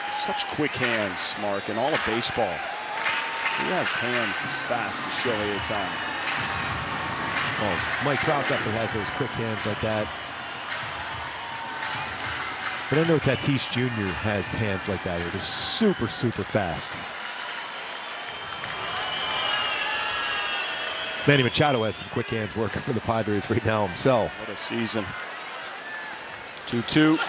Such quick hands, Mark, in all of baseball. He has hands as fast as Shohei Ohtani. Oh, Mike Trout definitely has those quick hands like that. But I know Tatis Jr. has hands like that. It is super, super fast. Manny Machado has some quick hands working for the Padres right now himself. What a season. 2-2.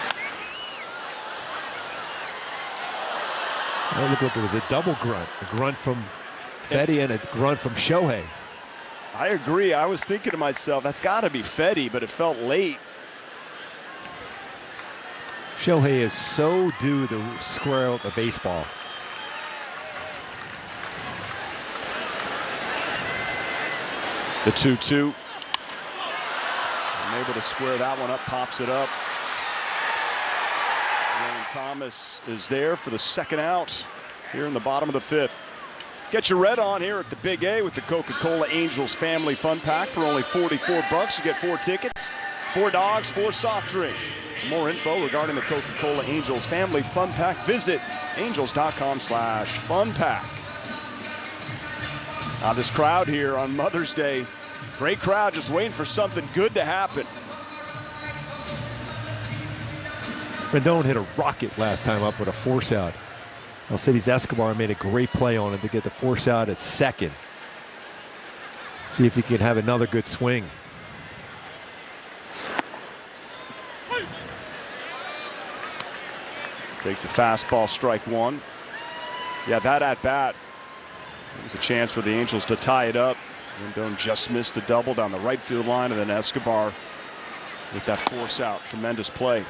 Oh, look, it was a double grunt. A grunt from Fedde and a grunt from Shohei. I agree. I was thinking to myself, that's got to be Fedde, but it felt late. Shohei is so due to square out the baseball. The 2-2. Able to square that one up, pops it up. Wayne Thomas is there for the second out here in the bottom of the fifth. Get your red on here at the Big A with the Coca-Cola Angels Family Fun Pack for only $44. You get 4 tickets, 4 dogs, 4 soft drinks. For more info regarding the Coca-Cola Angels Family Fun Pack, visit angels.com/funpack. Now this crowd here on Mother's Day, great crowd just waiting for something good to happen. Rendon hit a rocket last time up with a force out. Alcides Escobar made a great play on it to get the force out at second. See if he can have another good swing. Takes the fastball, strike one. Yeah, that at bat. It was a chance for the Angels to tie it up. Rendon just missed a double down the right field line, and then Escobar with that force out. Tremendous play.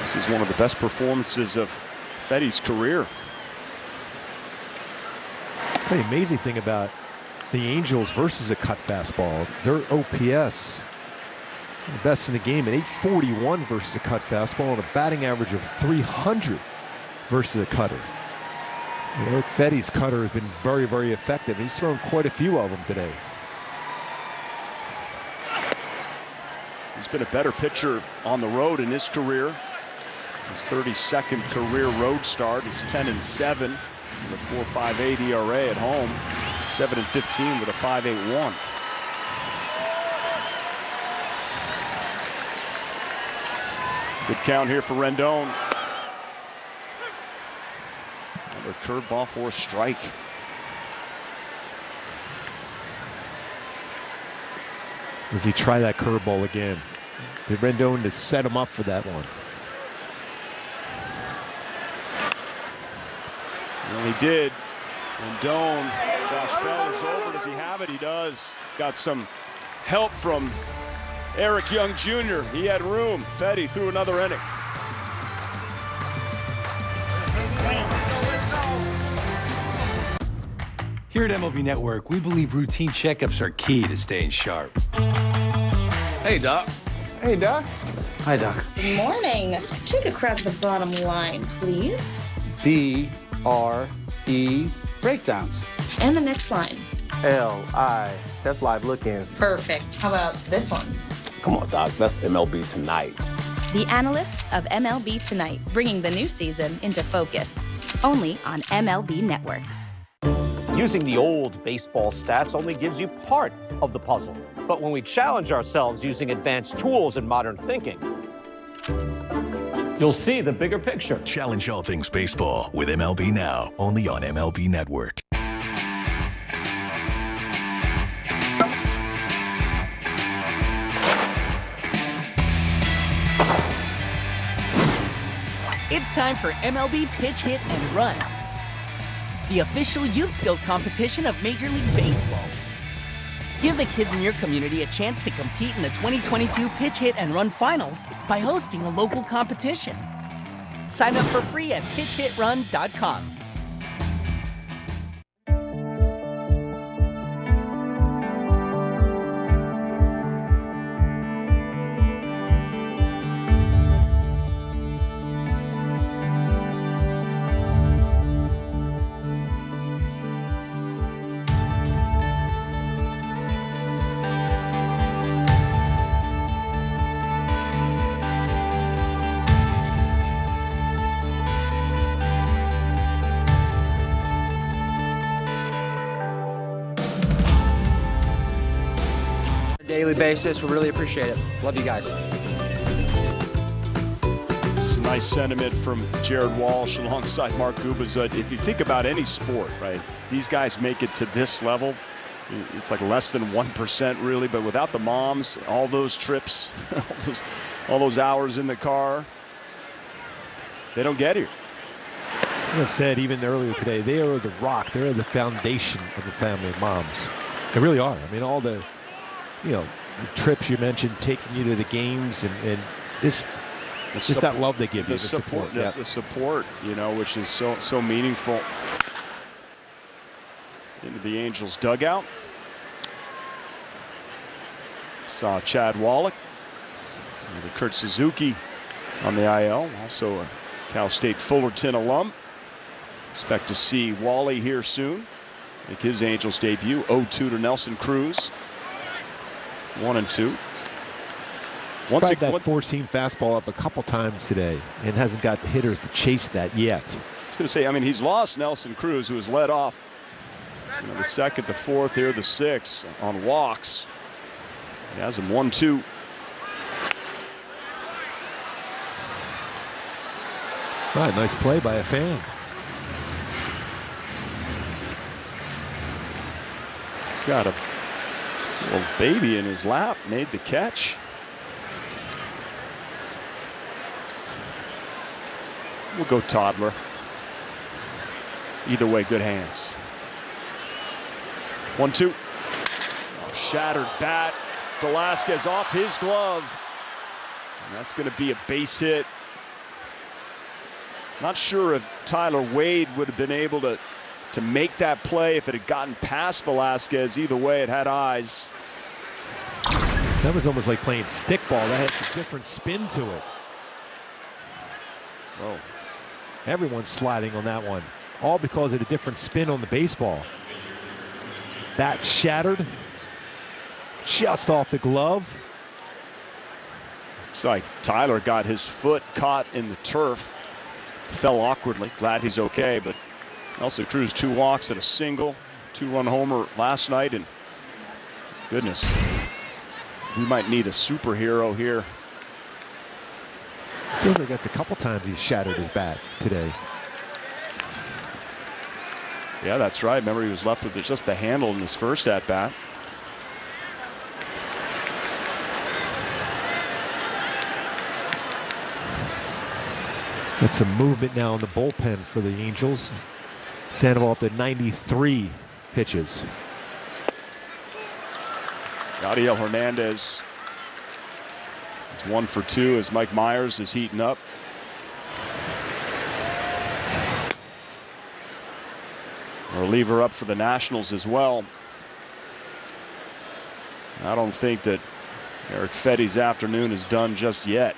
This is one of the best performances of Fedde's career. The amazing thing about the Angels versus a cut fastball, their OPS, the best in the game, an 841 versus a cut fastball and a batting average of 300 versus a cutter. Erick Fedde's cutter has been very, very effective. He's thrown quite a few of them today. He's been a better pitcher on the road in his career. His 32nd career road start. He's 10-7 with a 4.58 ERA at home. 7-15 with a 5.81. Good count here for Rendon. Another curveball for a strike. Does he try that curveball again? Did Rendon to set him up for that one? Well, he did. Rendon, Josh Bell is over. Does he have it? He does. Got some help from Erick Young Jr. He had room. Fedde threw another inning. Here at MLB Network, we believe routine checkups are key to staying sharp. Hey, Doc. Hey, Doc. Hi, Doc. Good morning. Take a crack at the bottom line, please. B-R-E breakdowns. And the next line. L-I. That's live look-ins. Perfect. How about this one? Come on, Doc. That's MLB Tonight. The analysts of MLB Tonight, bringing the new season into focus. Only on MLB Network. Using the old baseball stats only gives you part of the puzzle. But when we challenge ourselves using advanced tools and modern thinking, you'll see the bigger picture. Challenge all things baseball with MLB Now, only on MLB Network. It's time for MLB Pitch Hit and Run, the official youth skills competition of Major League Baseball. Give the kids in your community a chance to compete in the 2022 Pitch Hit and Run Finals by hosting a local competition. Sign up for free at pitchhitrun.com. Daily basis. We really appreciate it. Love you guys. It's a nice sentiment from Jared Walsh alongside Mark Gubicza. If you think about any sport, right, these guys make it to this level. It's like less than 1% really, but without the moms, all those trips, all those hours in the car, they don't get here. I've said even earlier today, they are the rock. They are the foundation of the family of moms. They really are. I mean, all the the trips you mentioned, taking you to the games, and just that love they give you. The support, the support, which is so meaningful. Into the Angels dugout. Saw Chad Wallach, the Kurt Suzuki on the IL, also a Cal State Fullerton alum. Expect to see Wally here soon. Make his Angels debut. 0-2 to Nelson Cruz. 1-2. Once that four-seam fastball up a couple times today and hasn't got the hitters to chase that yet. I was going to say, I mean, he's lost Nelson Cruz, who was led off the second, the fourth, here the sixth on walks. He has him 1-2. Right, nice play by a fan. He's got a little baby in his lap, made the catch. We'll go toddler. Either way, good hands. 1-2. Oh, shattered bat. Velasquez off his glove. And that's going to be a base hit. Not sure if Tyler Wade would have been able to make that play if it had gotten past Velasquez. Either way, it had eyes. That was almost like playing stickball. That had a different spin to it. Oh. Everyone's sliding on that one. All because of the different spin on the baseball. Bat shattered. Just off the glove. Looks like Tyler got his foot caught in the turf. Fell awkwardly. Glad he's okay, but Nelson Cruz 2 walks and a single, 2-run homer last night, and goodness, we might need a superhero here. Feels like that's a couple times he's shattered his bat today. Yeah, that's right. Remember, he was left with just the handle in his first at bat. That's some movement now in the bullpen for the Angels. Sandoval up to 93 pitches. Yadiel Hernandez is 1 for 2 as Mike Myers is heating up. A reliever up for the Nationals as well. I don't think that Erick Fedde's afternoon is done just yet.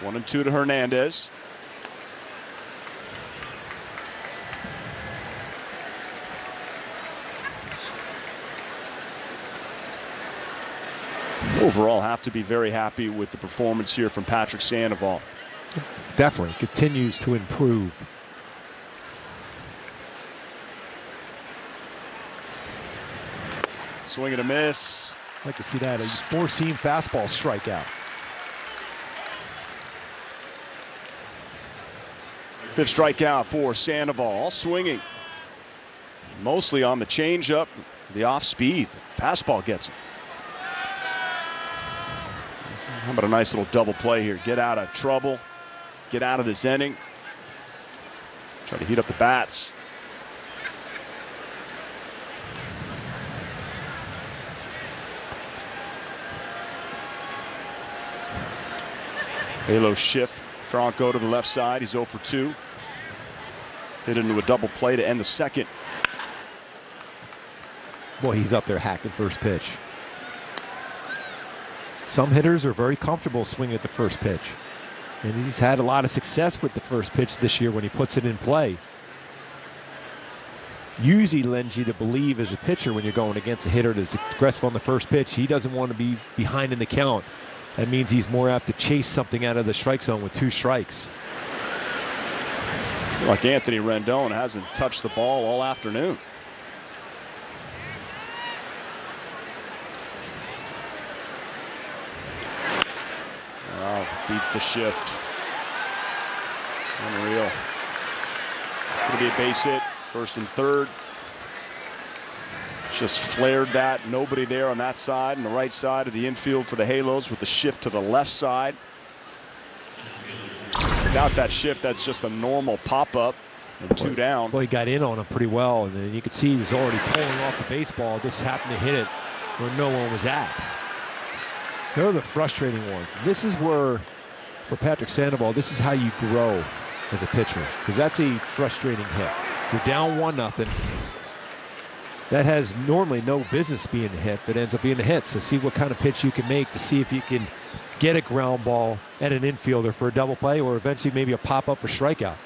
1-2 to Hernandez. Overall, have to be very happy with the performance here from Patrick Sandoval. Definitely continues to improve. Swing and a miss. I'd like to see that. A four-seam fastball strikeout. Fifth strikeout for Sandoval. Swinging. Mostly on the changeup, the off speed. Fastball gets him. How about a nice little double play here? Get out of trouble. Get out of this inning. Try to heat up the bats. Halo shift. Franco to the left side. He's 0 for 2. Hit into a double play to end the second. Boy, he's up there hacking first pitch. Some hitters are very comfortable swinging at the first pitch. And he's had a lot of success with the first pitch this year when he puts it in play. Usually lends you to believe as a pitcher when you're going against a hitter that's aggressive on the first pitch, he doesn't want to be behind in the count. That means he's more apt to chase something out of the strike zone with 2 strikes. Like Anthony Rendon hasn't touched the ball all afternoon. Oh, beats the shift. Unreal. It's going to be a base hit. First and third. Just flared that. Nobody there on that side, and the right side of the infield for the Halos with the shift to the left side. Without that shift, that's just a normal pop-up and 2 down. Well, he got in on him pretty well, and then you could see he was already pulling off the baseball, just happened to hit it where no one was at. They're the frustrating ones. This is where, for Patrick Sandoval, this is how you grow as a pitcher, because that's a frustrating hit. You're down 1-0. That has normally no business being a hit, but ends up being a hit. So see what kind of pitch you can make to see if you can get a ground ball at an infielder for a double play, or eventually maybe a pop-up or strikeout.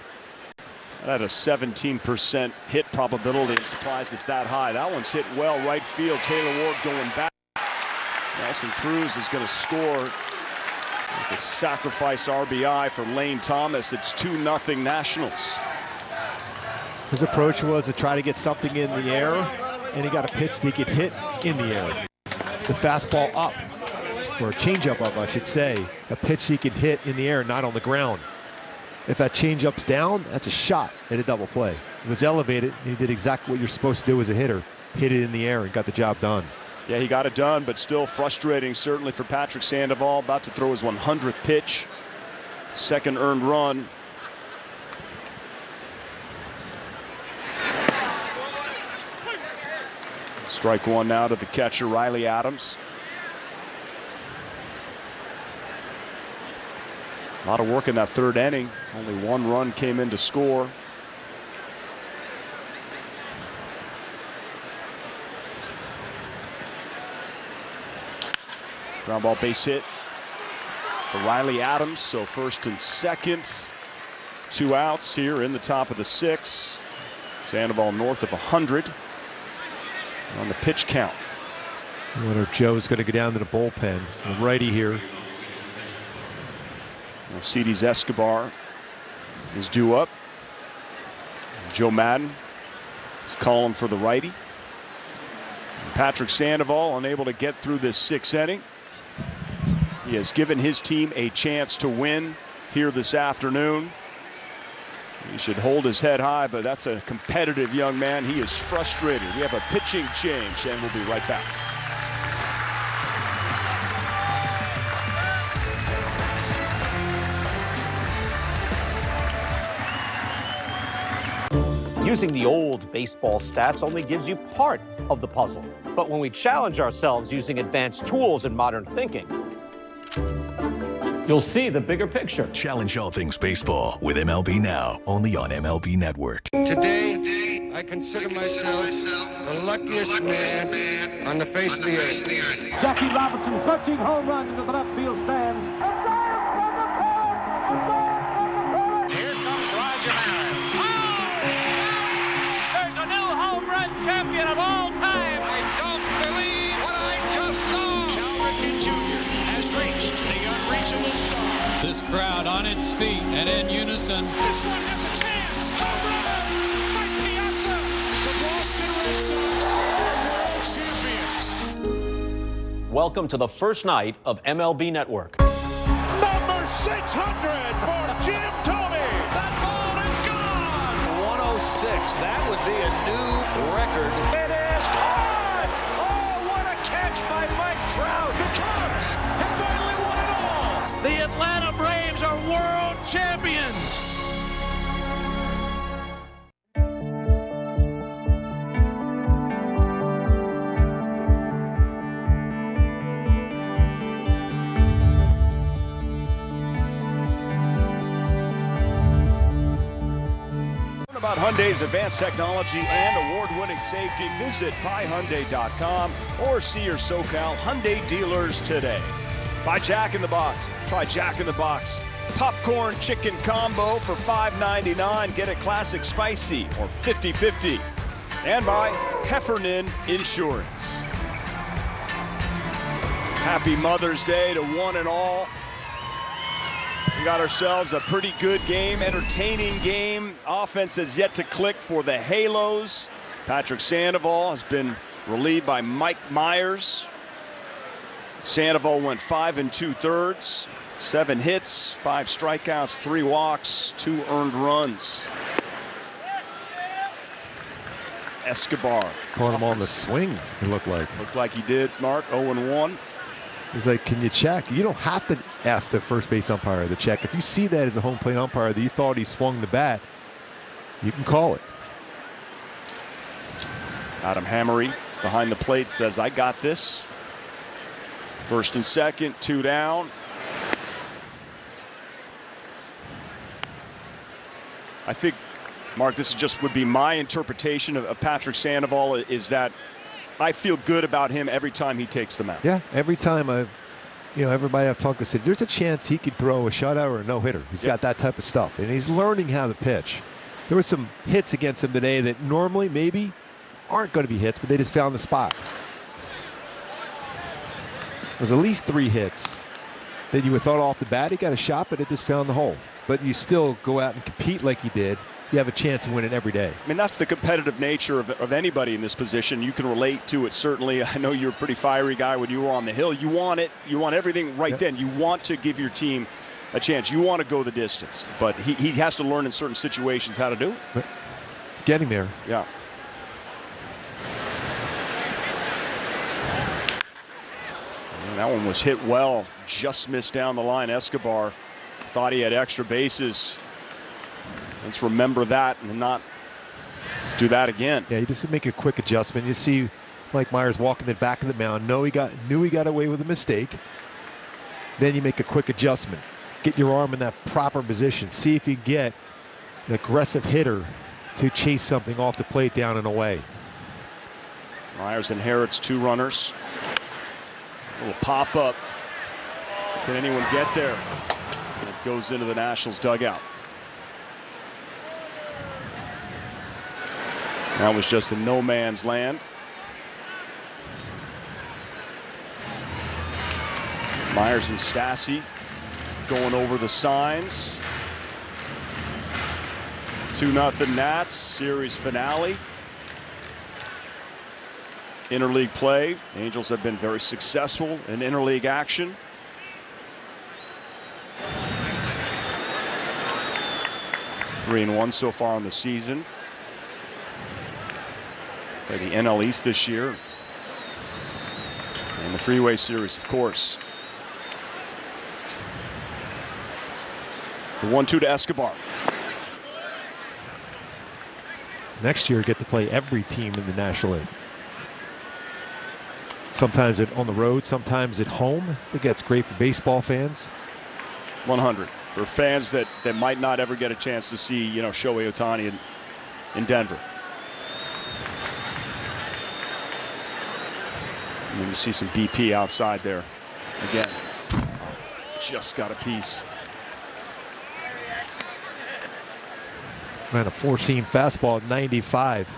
That had a 17% hit probability. I'm surprised it's that high. That one's hit well right field. Taylor Ward going back. Nelson Cruz is going to score. It's a sacrifice RBI for Lane Thomas. It's 2-0 Nationals. His approach was to try to get something in the air, and he got a pitch that he could hit in the air. The fastball up, or a changeup up, I should say. A pitch he could hit in the air, not on the ground. If that changeup's down, that's a shot at a double play. It was elevated, and he did exactly what you're supposed to do as a hitter. Hit it in the air and got the job done. Yeah, he got it done, but still frustrating, certainly for Patrick Sandoval. About to throw his 100th pitch. Second earned run. Strike one now to the catcher, Riley Adams. A lot of work in that third inning. Only 1 run came in to score. Ground ball base hit for Riley Adams. So first and second. 2 outs here in the top of the 6th. Sandoval north of 100 on the pitch count. I wonder if Joe's going to go down to the bullpen. The righty here. Alcides Escobar is due up. Joe Madden is calling for the righty. Patrick Sandoval unable to get through this 6th inning. He has given his team a chance to win here this afternoon. He should hold his head high, but that's a competitive young man. He is frustrated. We have a pitching change, and we'll be right back. Using the old baseball stats only gives you part of the puzzle. But when we challenge ourselves using advanced tools and modern thinking, you'll see the bigger picture. Challenge all things baseball with MLB Now, only on MLB Network. Today, I consider myself the luckiest man on the face of the earth. Jackie Robinson, 13 home runs into the left field stands. Here comes Roger Maris. There's a new home run champion of all time. I don't believe what I just saw. Cal Ripken Jr. has reached the unreachable star. This crowd on its feet and in unison. This one has a chance. Home run! Mike Piazza! The Boston Red Sox are world champions. Welcome to the first night of MLB Network. Number 600 for Jim Thome. That ball is gone. 106. That would be a new record. It is caught. Oh, what a catch by Mike Trout. The Cubs have finally won it all. The Atlanta Braves are world champions. About Hyundai's advanced technology and award-winning safety, visit buyhyundai.com or see your SoCal Hyundai dealers today. Buy Jack in the Box. Try Jack in the Box popcorn chicken combo for $5.99. Get it classic spicy or 50-50. And by Heffernan Insurance. Happy Mother's Day to one and all. We got ourselves a pretty good game, entertaining game. Offense has yet to click for the Halos. Patrick Sandoval has been relieved by Mike Myers. Sandoval went 5 2/3, 7 hits, 5 strikeouts, 3 walks, 2 earned runs. Escobar Caught him on the swing, it looked like. Looked like he did, Mark. 0-1. He's like, can you check? You don't have to ask the first base umpire to check. If you see that as a home plate umpire that you thought he swung the bat, you can call it. Adam Hammery behind the plate says, I got this. First and second, 2 down. I think, Mark, this would be my interpretation of Patrick Sandoval, is that I feel good about him every time he takes the mound. Yeah, every time everybody I've talked to said there's a chance he could throw a shutout or a no-hitter. He's got that type of stuff, and he's learning how to pitch. There were some hits against him today that normally maybe aren't going to be hits, but they just found the spot. There's at least 3 hits that you would thought off the bat he got a shot, but it just found the hole. But you still go out and compete like he did. You have a chance of winning every day. I mean, that's the competitive nature of anybody in this position. You can relate to it, certainly. I know you're a pretty fiery guy when you were on the hill. You want it. You want everything right then. You want to give your team a chance. You want to go the distance. But he has to learn in certain situations how to do it. Getting there. Yeah. And that one was hit well. Just missed down the line. Escobar thought he had extra bases. Let's remember that and not do that again. Yeah, you just make a quick adjustment. You see Mike Myers walking the back of the mound. Knew he got away with a mistake. Then you make a quick adjustment. Get your arm in that proper position. See if you get an aggressive hitter to chase something off the plate down and away. Myers inherits 2 runners. A little pop up. Can anyone get there? And it goes into the Nationals dugout. That was just in no man's land. Myers and Stassi going over the signs. 2-0 Nats, series finale. Interleague play. Angels have been very successful in interleague action. Three and 1 so far in the season. Play the NL East this year. And the Freeway Series, of course. The 1-2 to Escobar. Next year, get to play every team in the National League. Sometimes on the road, sometimes at home. I think that's great for baseball fans. 100 for fans that might not ever get a chance to see, Shohei Ohtani in Denver. And then you see some BP outside there again. Just got a piece. Ran a 4-seam fastball at 95.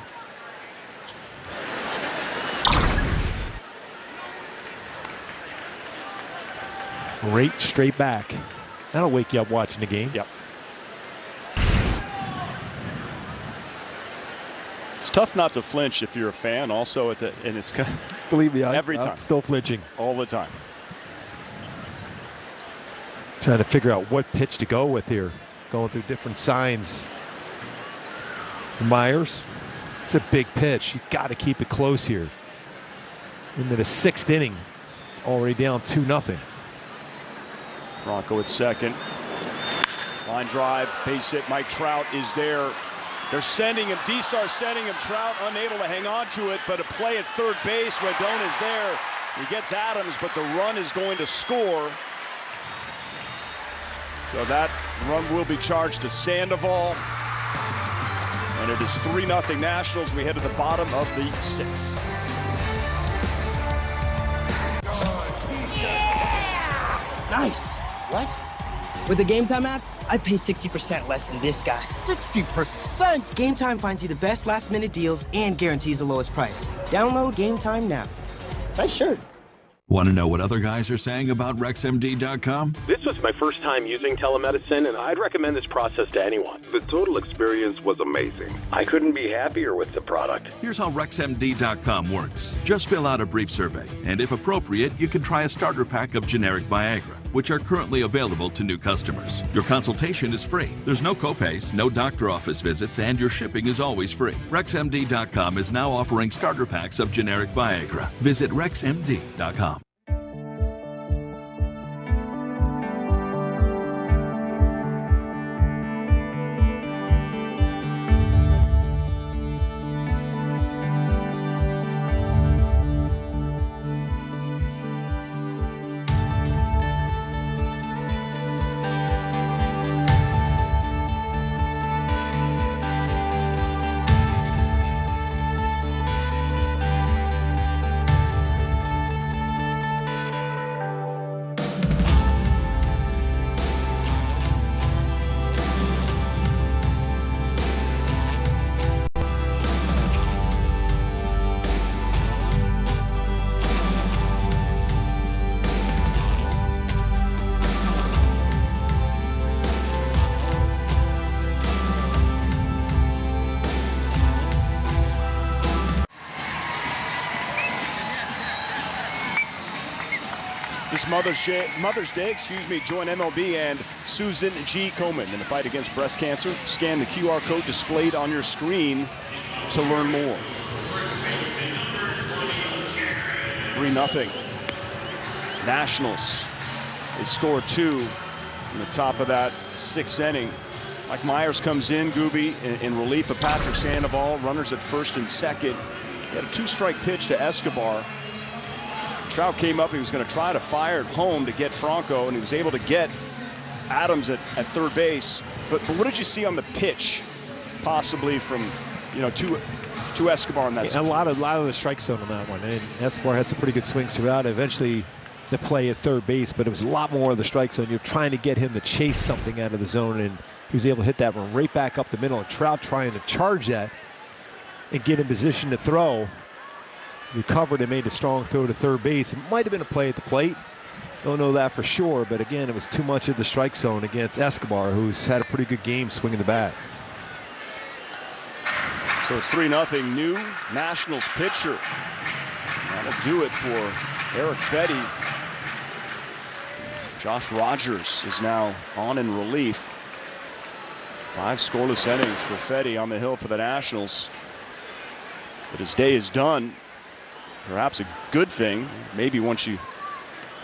Right straight back. That'll wake you up watching the game. Yep. It's tough not to flinch if you're a fan. Also, and it's believe me, every time. I'm still flinching all the time. Trying to figure out what pitch to go with here. Going through different signs. Myers, it's a big pitch. You got to keep it close here. Into the 6th inning, already down 2-0. Franco at second. Line drive, base hit. Mike Trout is there. They're sending him. Desar sending him. Trout unable to hang on to it, but a play at third base. Rendon is there. He gets Adams, but the run is going to score. So that run will be charged to Sandoval. And it is 3-0 Nationals. We head to the bottom of the 6th. Nice. What? With the Game Time app, I pay 60% less than this guy. 60%? Game Time finds you the best last-minute deals and guarantees the lowest price. Download Game Time now. Nice shirt. Want to know what other guys are saying about RexMD.com? This was my first time using telemedicine, and I'd recommend this process to anyone. The total experience was amazing. I couldn't be happier with the product. Here's how RexMD.com works. Just fill out a brief survey, and if appropriate, you can try a starter pack of generic Viagra, which are currently available to new customers. Your consultation is free. There's no copays, no doctor office visits, and your shipping is always free. RexMD.com is now offering starter packs of generic Viagra. Visit RexMD.com. This Mother's Day, join MLB and Susan G. Komen in the fight against breast cancer. Scan the QR code displayed on your screen to learn more. 3-0. Nationals. They score 2 in the top of that 6th inning. Mike Myers comes in, Gooby, in relief of Patrick Sandoval. Runners at first and second. He had a 2-strike pitch to Escobar. Trout came up, he was going to try to fire it home to get Franco, and he was able to get Adams at third base. But what did you see on the pitch, possibly from, to Escobar on that? A lot of the strike zone on that one, and Escobar had some pretty good swings throughout. Eventually, the play at third base, but it was a lot more of the strike zone. You're trying to get him to chase something out of the zone, and he was able to hit that one right back up the middle. And Trout trying to charge that and get in position to throw. Recovered and made a strong throw to third base. It might have been a play at the plate. Don't know that for sure, but again, it was too much of the strike zone against Escobar, who's had a pretty good game swinging the bat. So it's 3-0. New Nationals pitcher. That'll do it for Erick Fedde. Josh Rogers is now on in relief. 5 scoreless innings for Fedde on the hill for the Nationals. But his day is done. Perhaps a good thing, maybe once you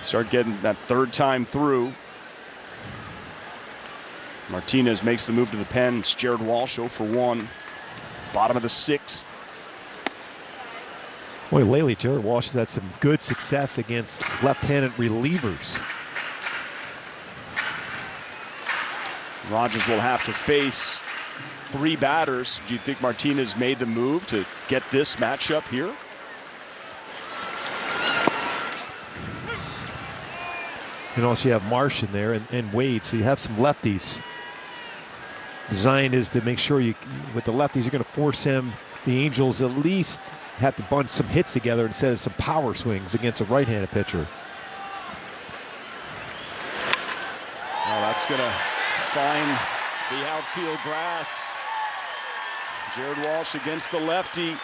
start getting that third time through. Martinez makes the move to the pen. It's Jared Walsh 0 for 1. Bottom of the 6th. Boy, lately Jared Walsh has had some good success against left-handed relievers. Rogers will have to face 3 batters. Do you think Martinez made the move to get this matchup here? And also you have Marsh in there and Wade, so you have some lefties. Design is to make sure with the lefties, you're going to force the Angels at least have to bunch some hits together instead of some power swings against a right-handed pitcher. Well, that's going to find the outfield grass. Jared Walsh against the lefty.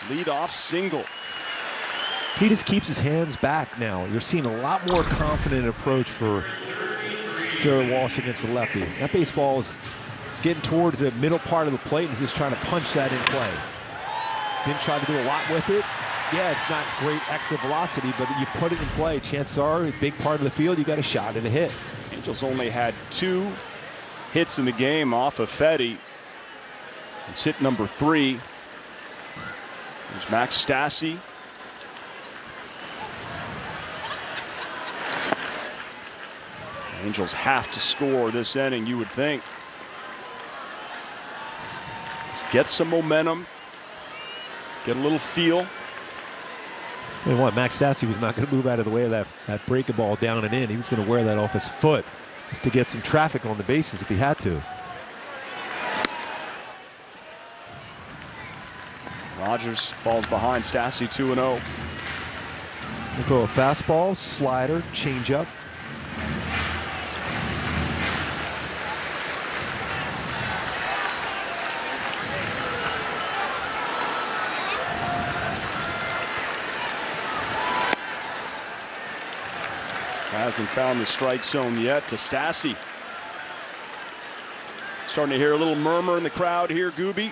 Leadoff single. He just keeps his hands back now. You're seeing a lot more confident approach for Jared Walsh against the lefty. That baseball is getting towards the middle part of the plate and he's just trying to punch that in play. Didn't try to do a lot with it. Yeah, it's not great exit velocity, but you put it in play. Chances are, a big part of the field, you got a shot at a hit. Angels only had 2 hits in the game off of Fedde. It's hit number 3. There's Max Stassi. Angels have to score this inning, you would think. Let's get some momentum. Get a little feel. And what, Max Stassi was not going to move out of the way of that breaking ball down and in. He was going to wear that off his foot just to get some traffic on the bases if he had to. Rogers falls behind Stassi 2-0. We'll throw a fastball, slider, changeup. Hasn't found the strike zone yet to Stassi. Starting to hear a little murmur in the crowd here, Gooby.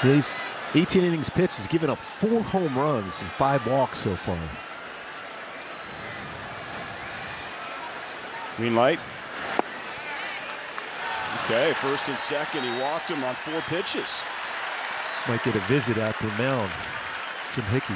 He's 18 innings pitched. He's given up 4 home runs and 5 walks so far. Green light. Okay, first and second. He walked him on 4 pitches. Might get a visit out to the mound. Jim Hickey.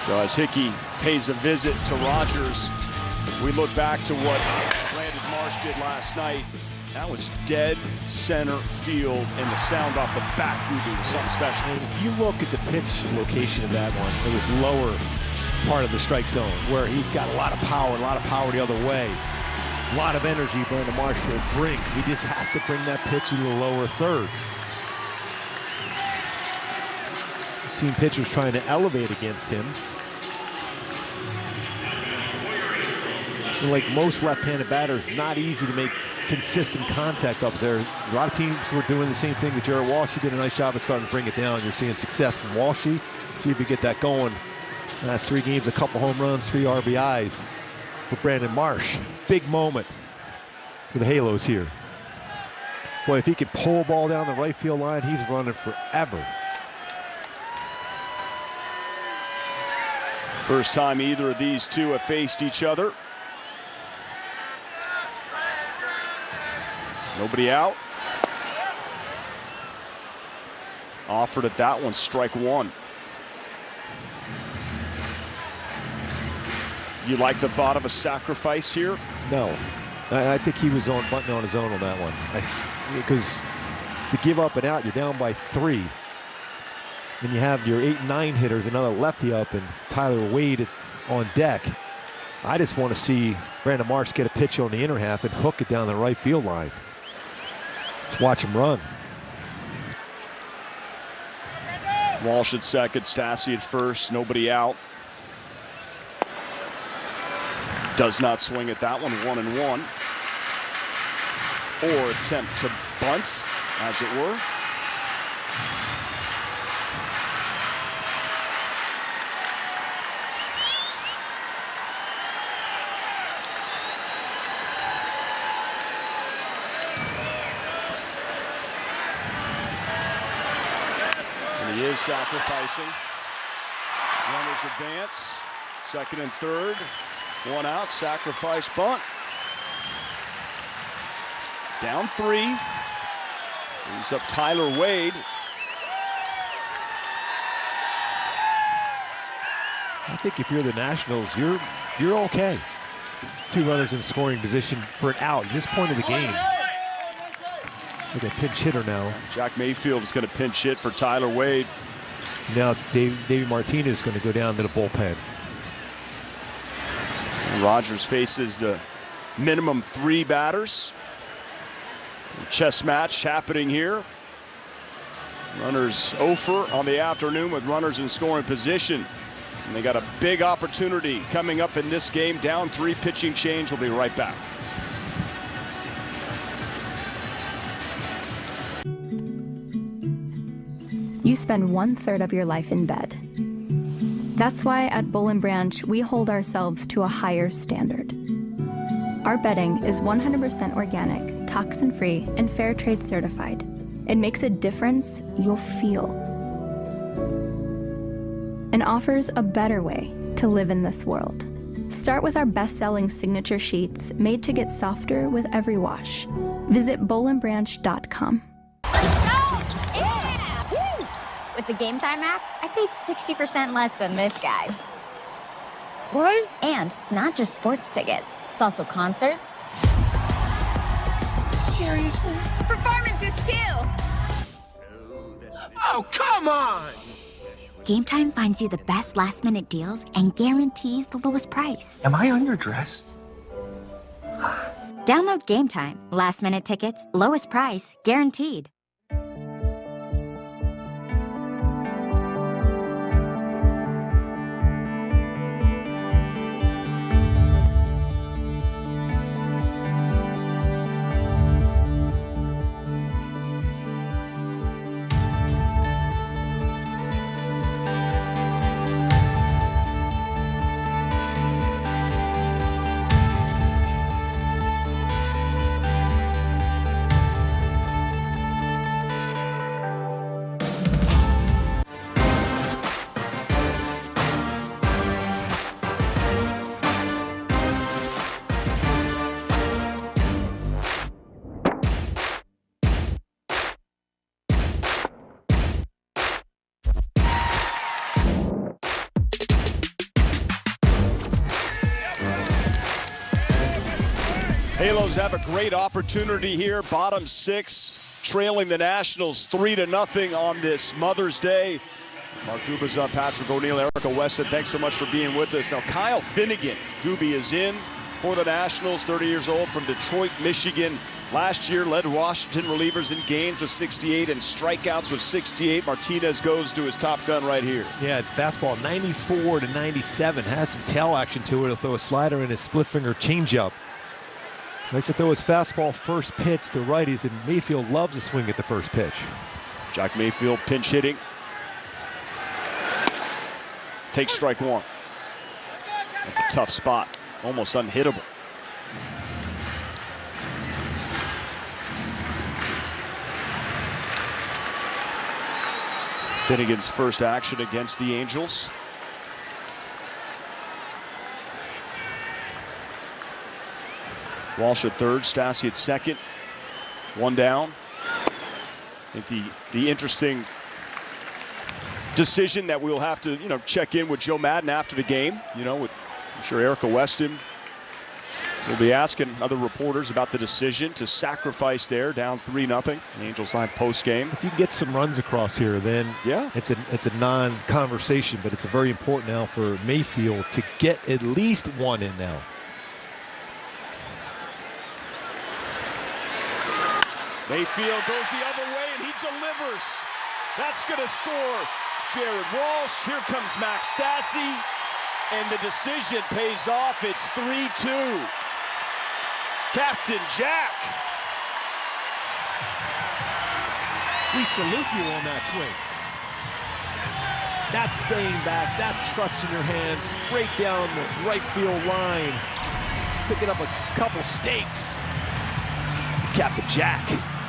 So as Hickey pays a visit to Rogers, we look back to what Brandon Marsh did last night. That was dead center field, and the sound off the back was something special. And if you look at the pitch location of that one, it was lower part of the strike zone where he's got a lot of power the other way. A lot of energy Brandon Marsh will bring. He just has to bring that pitch to the lower third. We've seen pitchers trying to elevate against him. And like most left-handed batters, not easy to make consistent contact up there. A lot of teams were doing the same thing with Jared Walsh. He did a nice job of starting to bring it down. You're seeing success from Walshy. See if you get that going. Last 3 games, a couple home runs, 3 RBIs for Brandon Marsh. Big moment for the Halos here. Boy, if he could pull a ball down the right field line, he's running forever. First time either of these two have faced each other. Nobody out. Offered at that one, strike 1. You like the thought of a sacrifice here? No. I think he was on button on his own on that one. Because to give up and out, you're down by 3. And you have your 8 and 9 hitters, another lefty up, and Tyler Wade on deck. I just want to see Brandon Marsh get a pitch on the inner half and hook it down the right field line. Let's watch him run. Walsh at second, Stassi at first, nobody out. Does not swing at that one, 1-1. Or attempt to bunt, as it were. And he is sacrificing. Runners advance, second and third. 1 out, sacrifice bunt. Down 3. He's up Tyler Wade. I think if you're the Nationals, you're okay. 2 runners in scoring position for an out. This point of the game. Look at pinch hitter now. Jack Mayfield is going to pinch hit for Tyler Wade. Now it's Davey Martinez going to go down to the bullpen. Rogers faces the minimum 3 batters. Chess match happening here. Runners 0 for on the afternoon with runners in scoring position. And they got a big opportunity coming up in this game. Down 3, pitching change. We'll be right back. You spend 1/3 of your life in bed. That's why at Bull & Branch, we hold ourselves to a higher standard. Our bedding is 100% organic, toxin-free, and fair trade certified. It makes a difference you'll feel and offers a better way to live in this world. Start with our best-selling signature sheets made to get softer with every wash. Visit bullandbranch.com. With the Game Time app, I paid 60% less than this guy. What? And it's not just sports tickets. It's also concerts. Seriously? Performances, too. Oh, come on! Game Time finds you the best last-minute deals and guarantees the lowest price. Am I underdressed? Download Game Time. Last-minute tickets, lowest price, guaranteed. Halos have a great opportunity here. Bottom 6, trailing the Nationals 3-0 on this Mother's Day. Mark Gubicza, Patrick O'Neill, Eric Weston, thanks so much for being with us. Now, Kyle Finnegan, Gooby is in for the Nationals, 30 years old, from Detroit, Michigan. Last year led Washington relievers in games with 68 and strikeouts with 68. Martinez goes to his top gun right here. Yeah, fastball 94 to 97. Has some tail action to it. He'll throw a slider and his split finger changeup. Likes to throw his fastball first pitch to righties, and Mayfield loves to swing at the first pitch. Jack Mayfield pinch hitting. Takes strike 1. That's a tough spot. Almost unhittable. Finnegan's first action against the Angels. Walsh at third, Stassi at second. 1 down. I think the interesting decision that we'll have to, check in with Joe Madden after the game. With, I'm sure Eric Weston will be asking other reporters about the decision to sacrifice there, down 3-0. The Angels line post game. If you can get some runs across here, then yeah, it's a non-conversation, but it's very important now for Mayfield to get at least 1 in now. Mayfield goes the other way, and he delivers. That's going to score Jared Walsh. Here comes Max Stassi, and the decision pays off. It's 3-2. Captain Jack. We salute you on that swing. That's staying back. That's trust in your hands. Straight down the right field line. Picking up a couple stakes. Captain Jack.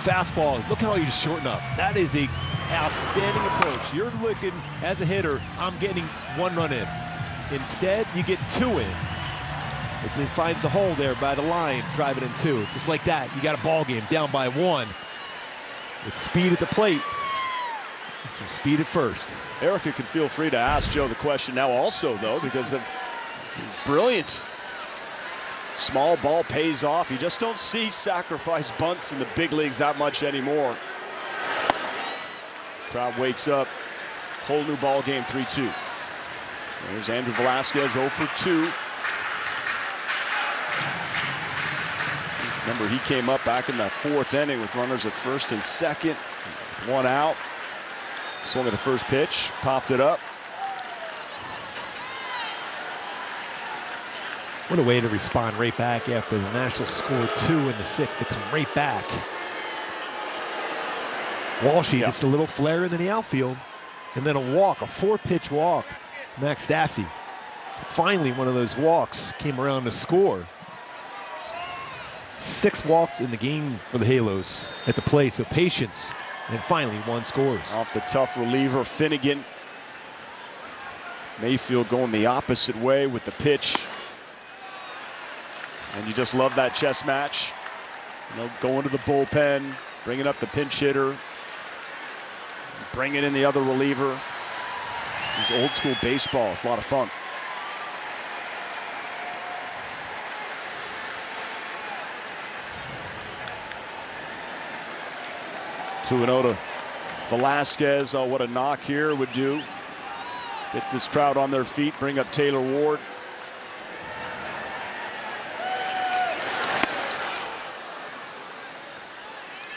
Fastball, look how you shorten up. That is an outstanding approach. You're looking, as a hitter, I'm getting 1 run in. Instead, you get 2 in. It finds a hole there by the line, drive it in 2. Just like that, you got a ball game down by 1. With speed at the plate. And some speed at first. Erica can feel free to ask Joe the question now also, though, because he's brilliant. Small ball pays off. You just don't see sacrifice bunts in the big leagues that much anymore. Crowd wakes up. Whole new ball game, 3-2. There's Andrew Velasquez, 0 for 2. Remember, he came up back in that 4th inning with runners at first and second. 1 out. Swung at the first pitch, popped it up. What a way to respond right back after the Nationals scored 2 in the 6th to come right back. Walshy, just a little flare into the outfield, and then a walk, a 4-pitch walk. Max Stassi, finally one of those walks came around to score. 6 walks in the game for the Halos at the plate, so patience, and finally one scores. Off the tough reliever, Finnegan. Mayfield going the opposite way with the pitch. And you just love that chess match. You know, going to the bullpen, bringing up the pinch hitter, bringing in the other reliever. It's old school baseball. It's a lot of fun. To Velasquez. Oh, what a knock here would do. Get this crowd on their feet, bring up Taylor Ward.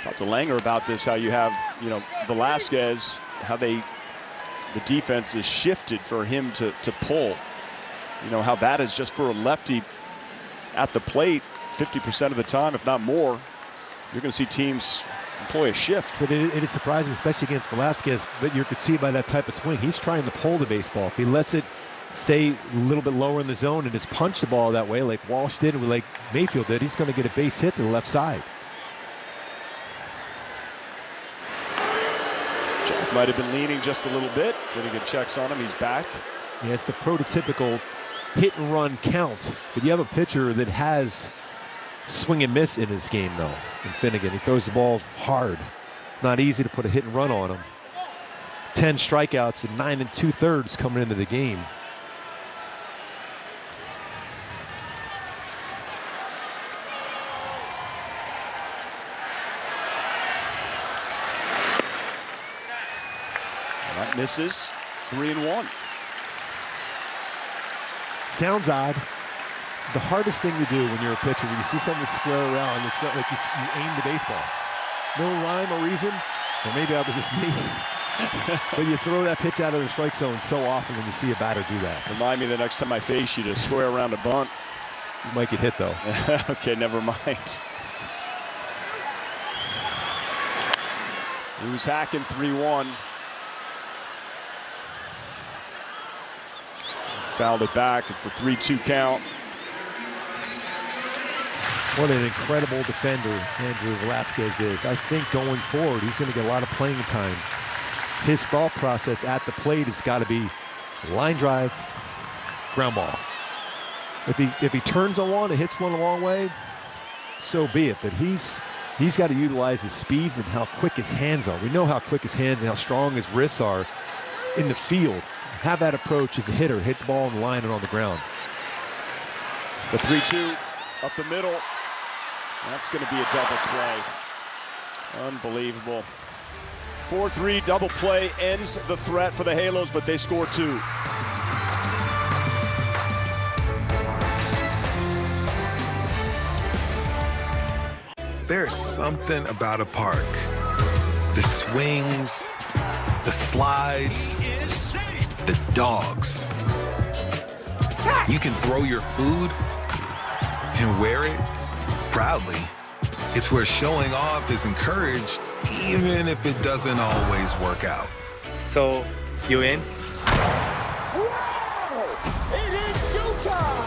Talked to Langer about this, how you have, you know, Velasquez, how the defense is shifted for him to pull. You know, how that is just for a lefty at the plate 50% of the time, if not more. You're going to see teams employ a shift. But it is surprising, especially against Velasquez, but you could see by that type of swing, he's trying to pull the baseball. If he lets it stay a little bit lower in the zone and just punch the ball that way like Walsh did and like Mayfield did, he's going to get a base hit to the left side. Jack might have been leaning just a little bit. Finnegan checks on him, he's back. Yeah, it's the prototypical hit and run count, but you have a pitcher that has swing and miss in his game, though. And Finnegan, he throws the ball hard. Not easy to put a hit and run on him. 10 strikeouts and 9 2/3 coming into the game. That misses. 3-1. Sounds odd. The hardest thing to do when you're a pitcher, when you see something square around, it's not like you aim the baseball. No rhyme or reason, or maybe that was just me. But you throw that pitch out of the strike zone so often when you see a batter do that. Remind me the next time I face you to square around a bunt. You might get hit, though. Okay, never mind. He was hacking 3-1. Fouled it back. It's a 3-2 count. What an incredible defender Andrew Velasquez is. I think going forward, he's going to get a lot of playing time. His thought process at the plate has got to be line drive, ground ball. If he turns on one and hits one a long way, so be it. But he's got to utilize his speeds and how quick his hands are. We know how quick his hands and how strong his wrists are in the field. Have that approach as a hitter, hit the ball and line it on the ground. The 3-2 up the middle. That's going to be a double play. Unbelievable. 4-3 double play ends the threat for the Halos, but they score 2. There's something about a park. The swings, the slides, the dogs. You can throw your food and wear it proudly. It's where showing off is encouraged, even if it doesn't always work out. So, you in? It is showtime!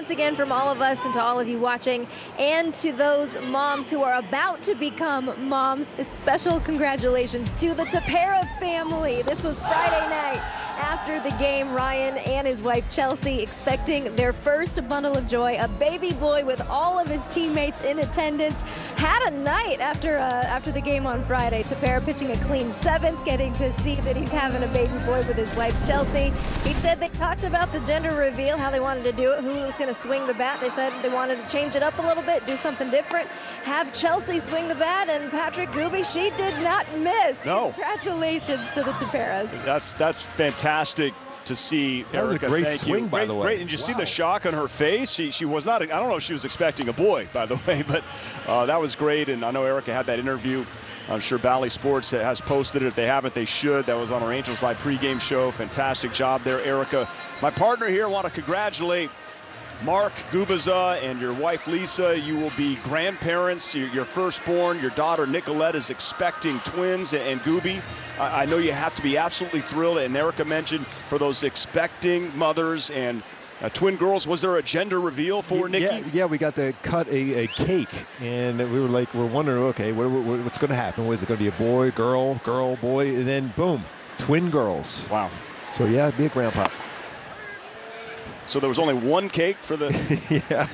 once again from all of us and to all of you watching, and to those moms who are about to become moms, a special congratulations to the Tepera family. This was Friday night after the game. Ryan and his wife Chelsea expecting their first bundle of joy, a baby boy with all of his teammates in attendance. Had a night after the game on Friday. Tepera pitching a clean 7th, getting to see that he's having a baby boy with his wife Chelsea. He said they talked about the gender reveal, how they wanted to do it, who was going to swing the bat. They said they wanted to change it up a little bit, do something different, have Chelsea swing the bat, and Patrick Gooby, she did not miss. No. Congratulations to the Teperas. That's fantastic to see. That was Erica, a great thank swing, you. by the way. Great. And you see the shock on her face? She was not, I don't know if she was expecting a boy, by the way, but that was great. And I know Erica had that interview. I'm sure Bally Sports has posted it. If they haven't, they should. That was on our Angels Live pregame show. Fantastic job there, Erica. My partner here, I want to congratulate Mark Gubaza and your wife Lisa. You will be grandparents. Your firstborn, your daughter Nicolette, is expecting twins, and Gooby, I know you have to be absolutely thrilled. And Erica mentioned for those expecting mothers and twin girls, was there a gender reveal for Nikki? Yeah, we got to cut a cake, and we're wondering, okay, what's going to happen? Is it going to be a boy, girl, boy, and then boom, twin girls. Wow. So yeah, be a grandpa. So there was only one cake for the. Yeah.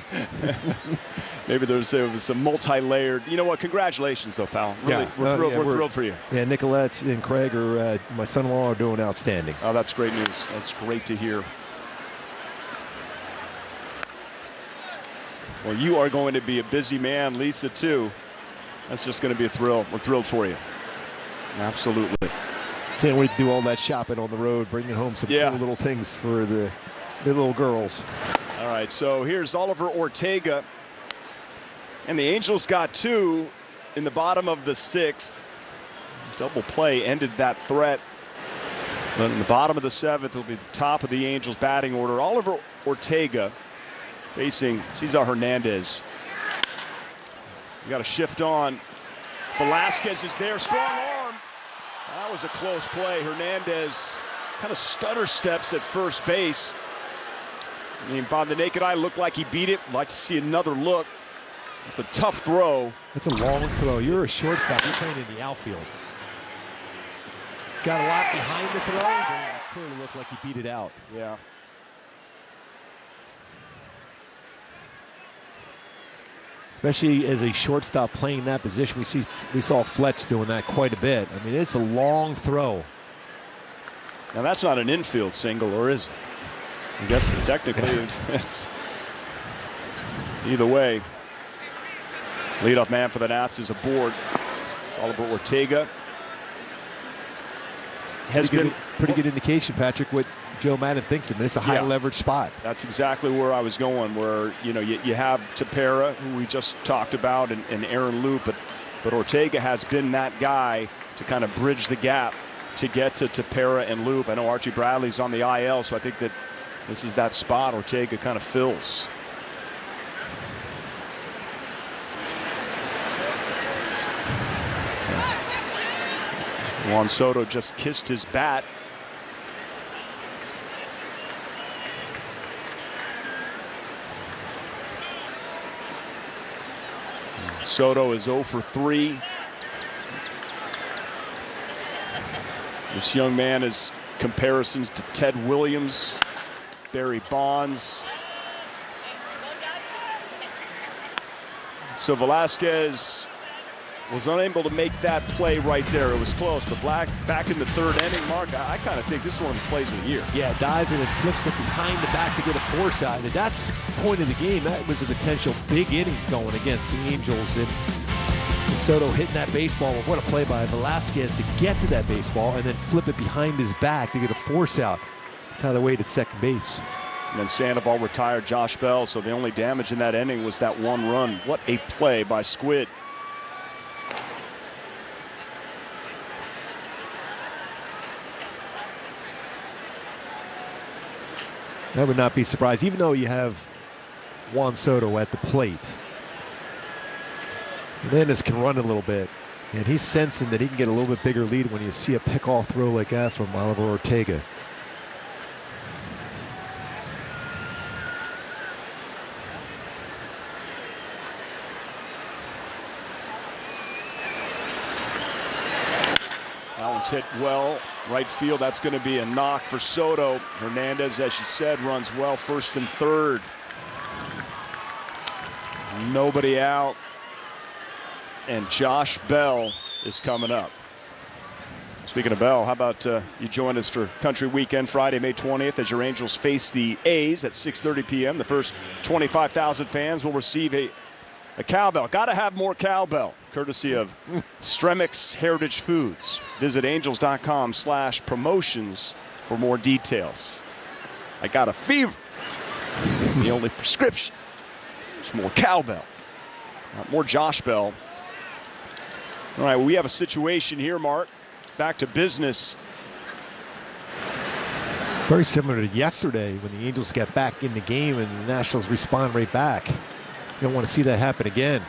Maybe there was some multi-layered. You know what? Congratulations, though, pal. Really, yeah. we're thrilled for you. Yeah, Nicolette and Craig are my son-in-law are doing outstanding. Oh, that's great news. That's great to hear. Well, you are going to be a busy man, Lisa, too. That's just going to be a thrill. We're thrilled for you. Absolutely. Can't wait to do all that shopping on the road, bringing home some cool little things for the little girls. All right, so here's Oliver Ortega. And the Angels got 2 in the bottom of the 6th. Double play ended that threat. But in the bottom of the 7th, it'll be the top of the Angels batting order. Oliver Ortega facing Cesar Hernandez. You got to shift on. Velasquez is there, strong arm. That was a close play. Hernandez kind of stutter steps at first base. I mean, by the naked eye, looked like he beat it. Like to see another look. It's a tough throw. It's a long throw. You're a shortstop. You're playing in the outfield. Got a lot behind the throw, but it clearly looked like he beat it out. Yeah. Especially as a shortstop playing that position, we saw Fletch doing that quite a bit. I mean, it's a long throw. Now that's not an infield single, or is it? I guess technically it's either way. Leadoff man for the Nats is aboard. It's Oliver Ortega. Has been pretty good indication, Patrick, what Joe Madden thinks of it. It's a high leverage spot. That's exactly where I was going, where you have Tepera, who we just talked about, and Aaron Loup, but Ortega has been that guy to kind of bridge the gap to get to Tepera and Loup. I know Archie Bradley's on the IL, so I think that this is that spot Ortega kind of fills. Juan Soto just kissed his bat. Soto is 0 for 3. This young man has comparisons to Ted Williams, Barry Bonds. So Velasquez was unable to make that play right there. It was close, but back in the 3rd inning, Mark, I kind of think this is one of the plays of the year. Yeah, dives and then flips it behind the back to get a 4-side. And that's the point of the game. That was a potential big inning going against the Angels. And Soto hitting that baseball. What a play by Velasquez to get to that baseball and then flip it behind his back to get a force out. Tyler Wade at second base. And then Sandoval retired Josh Bell, so the only damage in that inning was that 1 run. What a play by Squid. I would not be surprised, even though you have Juan Soto at the plate. Hernandez can run a little bit, and he's sensing that he can get a little bit bigger lead when you see a pick-off throw like that from Oliver Ortega. That one's hit well. Right field, that's going to be a knock for Soto. Hernandez, as you said, runs well first and third. Nobody out. And Josh Bell is coming up. Speaking of Bell, how about you join us for Country Weekend Friday, May 20th, as your Angels face the A's at 6:30 p.m. The first 25,000 fans will receive a cowbell. Got to have more cowbell, courtesy of Stremix Heritage Foods. Visit angels.com/promotions for more details. I got a fever. The only prescription is more cowbell, not more Josh Bell. All right, we have a situation here, Mark. Back to business. Very similar to yesterday when the Angels get back in the game and the Nationals respond right back. You don't want to see that happen again.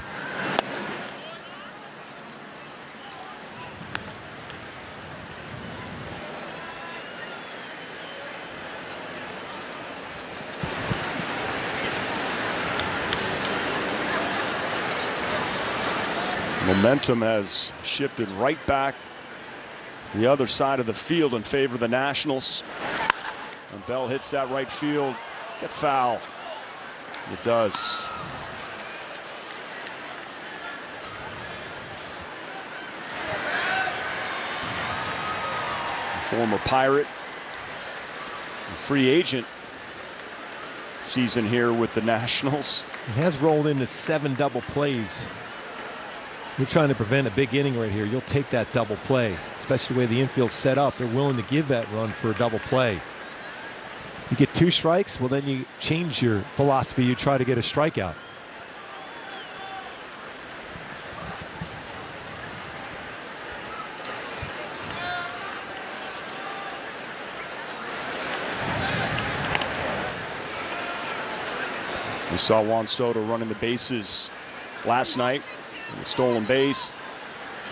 Momentum has shifted right back the other side of the field in favor of the Nationals. And Bell hits that right field. Get foul. It does. Former Pirate, free agent season here with the Nationals. He has rolled into 7 double plays. You're trying to prevent a big inning right here. You'll take that double play, especially the way the infield's set up. They're willing to give that run for a double play. You get 2 strikes, well, then you change your philosophy. You try to get a strikeout. We saw Juan Soto running the bases last night. The stolen base.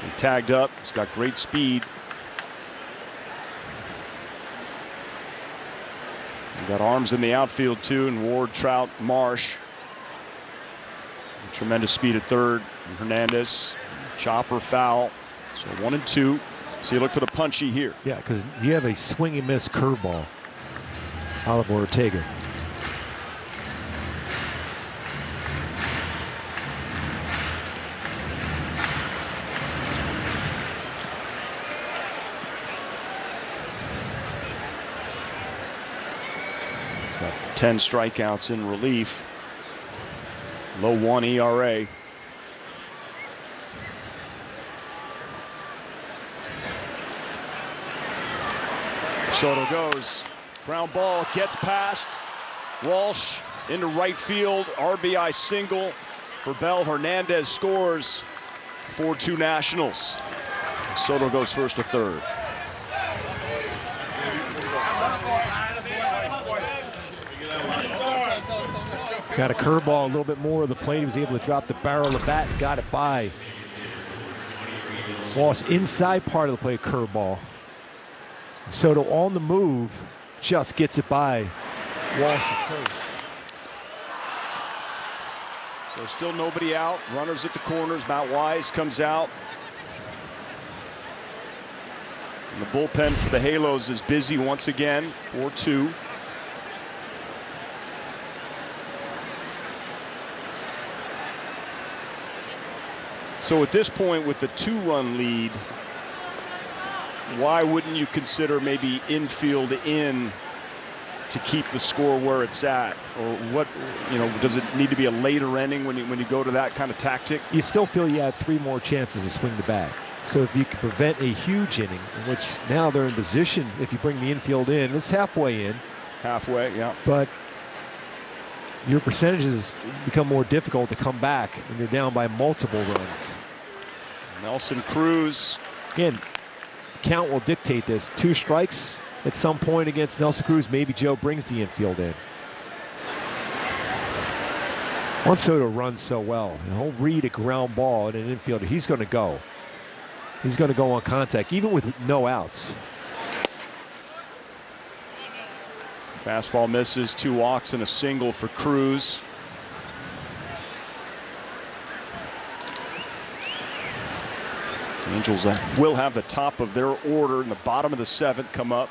He tagged up. He's got great speed. We've got arms in the outfield too, and Ward, Trout, Marsh. Tremendous speed at third. And Hernandez, chopper, foul. So 1 and 2. So you look for the punchy here. Yeah, because you have a swing and miss curveball. Oliver Ortega. He's got 10 strikeouts in relief. Low 1 ERA. Soto goes. Ground ball gets past Walsh into right field. RBI single for Bell. Hernandez scores. 4-2 Nationals. Soto goes first to third. Got a curveball a little bit more of the plate. He was able to drop the barrel of the bat and got it by. Walsh inside part of the plate, curveball. Soto on the move, just gets it by Walsh at first. So still nobody out. Runners at the corners. Matt Wise comes out. And the bullpen for the Halos is busy once again. 4-2. So at this point, with the 2-run lead, why wouldn't you consider maybe infield in to keep the score where it's at? Or what, you know, does it need to be a later inning when you go to that kind of tactic? You still feel you have 3 more chances to swing the bat. So if you can prevent a huge inning, in which now they're in position, if you bring the infield in, it's halfway in. Halfway, yeah. But your percentages become more difficult to come back when you're down by multiple runs. Nelson Cruz. Again, count will dictate this. 2 strikes at some point against Nelson Cruz. Maybe Joe brings the infield in. Juan Soto runs so well. He'll read a ground ball at an infielder. He's going to go. He's going to go on contact, even with no outs. Fastball misses, 2 walks and a single for Cruz. Angels will have the top of their order in the bottom of the 7th come up.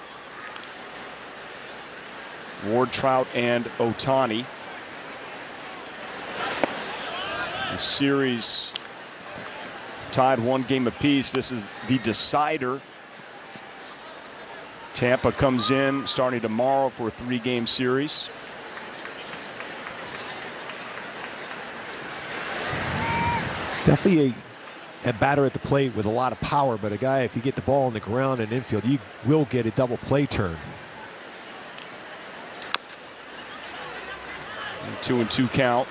Ward, Trout, and Ohtani. The series tied 1 game apiece. This is the decider. Tampa comes in starting tomorrow for a 3-game series. Definitely a batter at the plate with a lot of power, but a guy, if you get the ball on the ground and infield, you will get a double play turn. 2-2 count.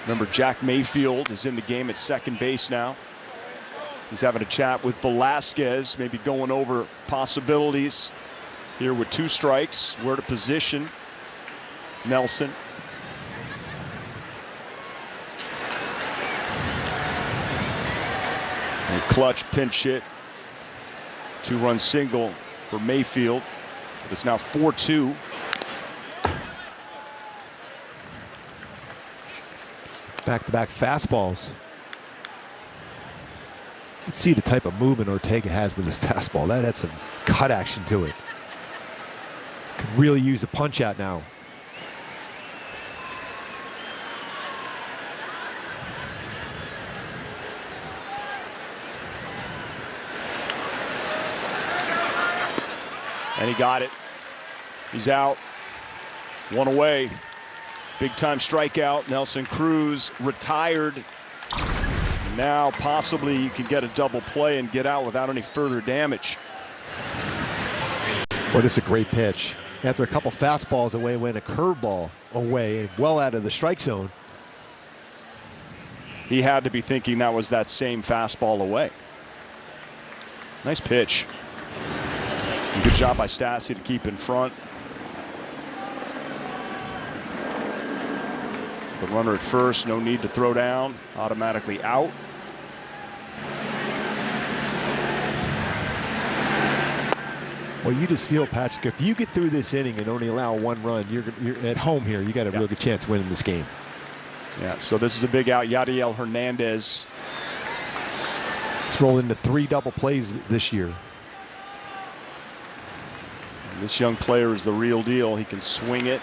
Remember, Jack Mayfield is in the game at second base now. He's having a chat with Velasquez, maybe going over possibilities here with 2 strikes, where to position Nelson. A clutch pinch hit, 2-run single for Mayfield. It's now 4-2. Back-to-back fastballs. Let's see the type of movement Ortega has with his fastball. That had some cut action to it. Could really use a punch out now. And he got it. He's out. 1 away. Big time strikeout. Nelson Cruz retired. Now possibly you can get a double play and get out without any further damage. Well, this is a great pitch. After a couple fastballs away, went a curveball away and well out of the strike zone. He had to be thinking that was that same fastball away. Nice pitch. Good job by Stassi to keep in front. The runner at first, no need to throw down, automatically out. Well, you just feel, Patrick, if you get through this inning and only allow 1 run, you're at home here. You got a real good chance of winning this game. Yeah, so this is a big out. Yadiel Hernandez. It's rolled into 3 double plays this year. And this young player is the real deal. He can swing it.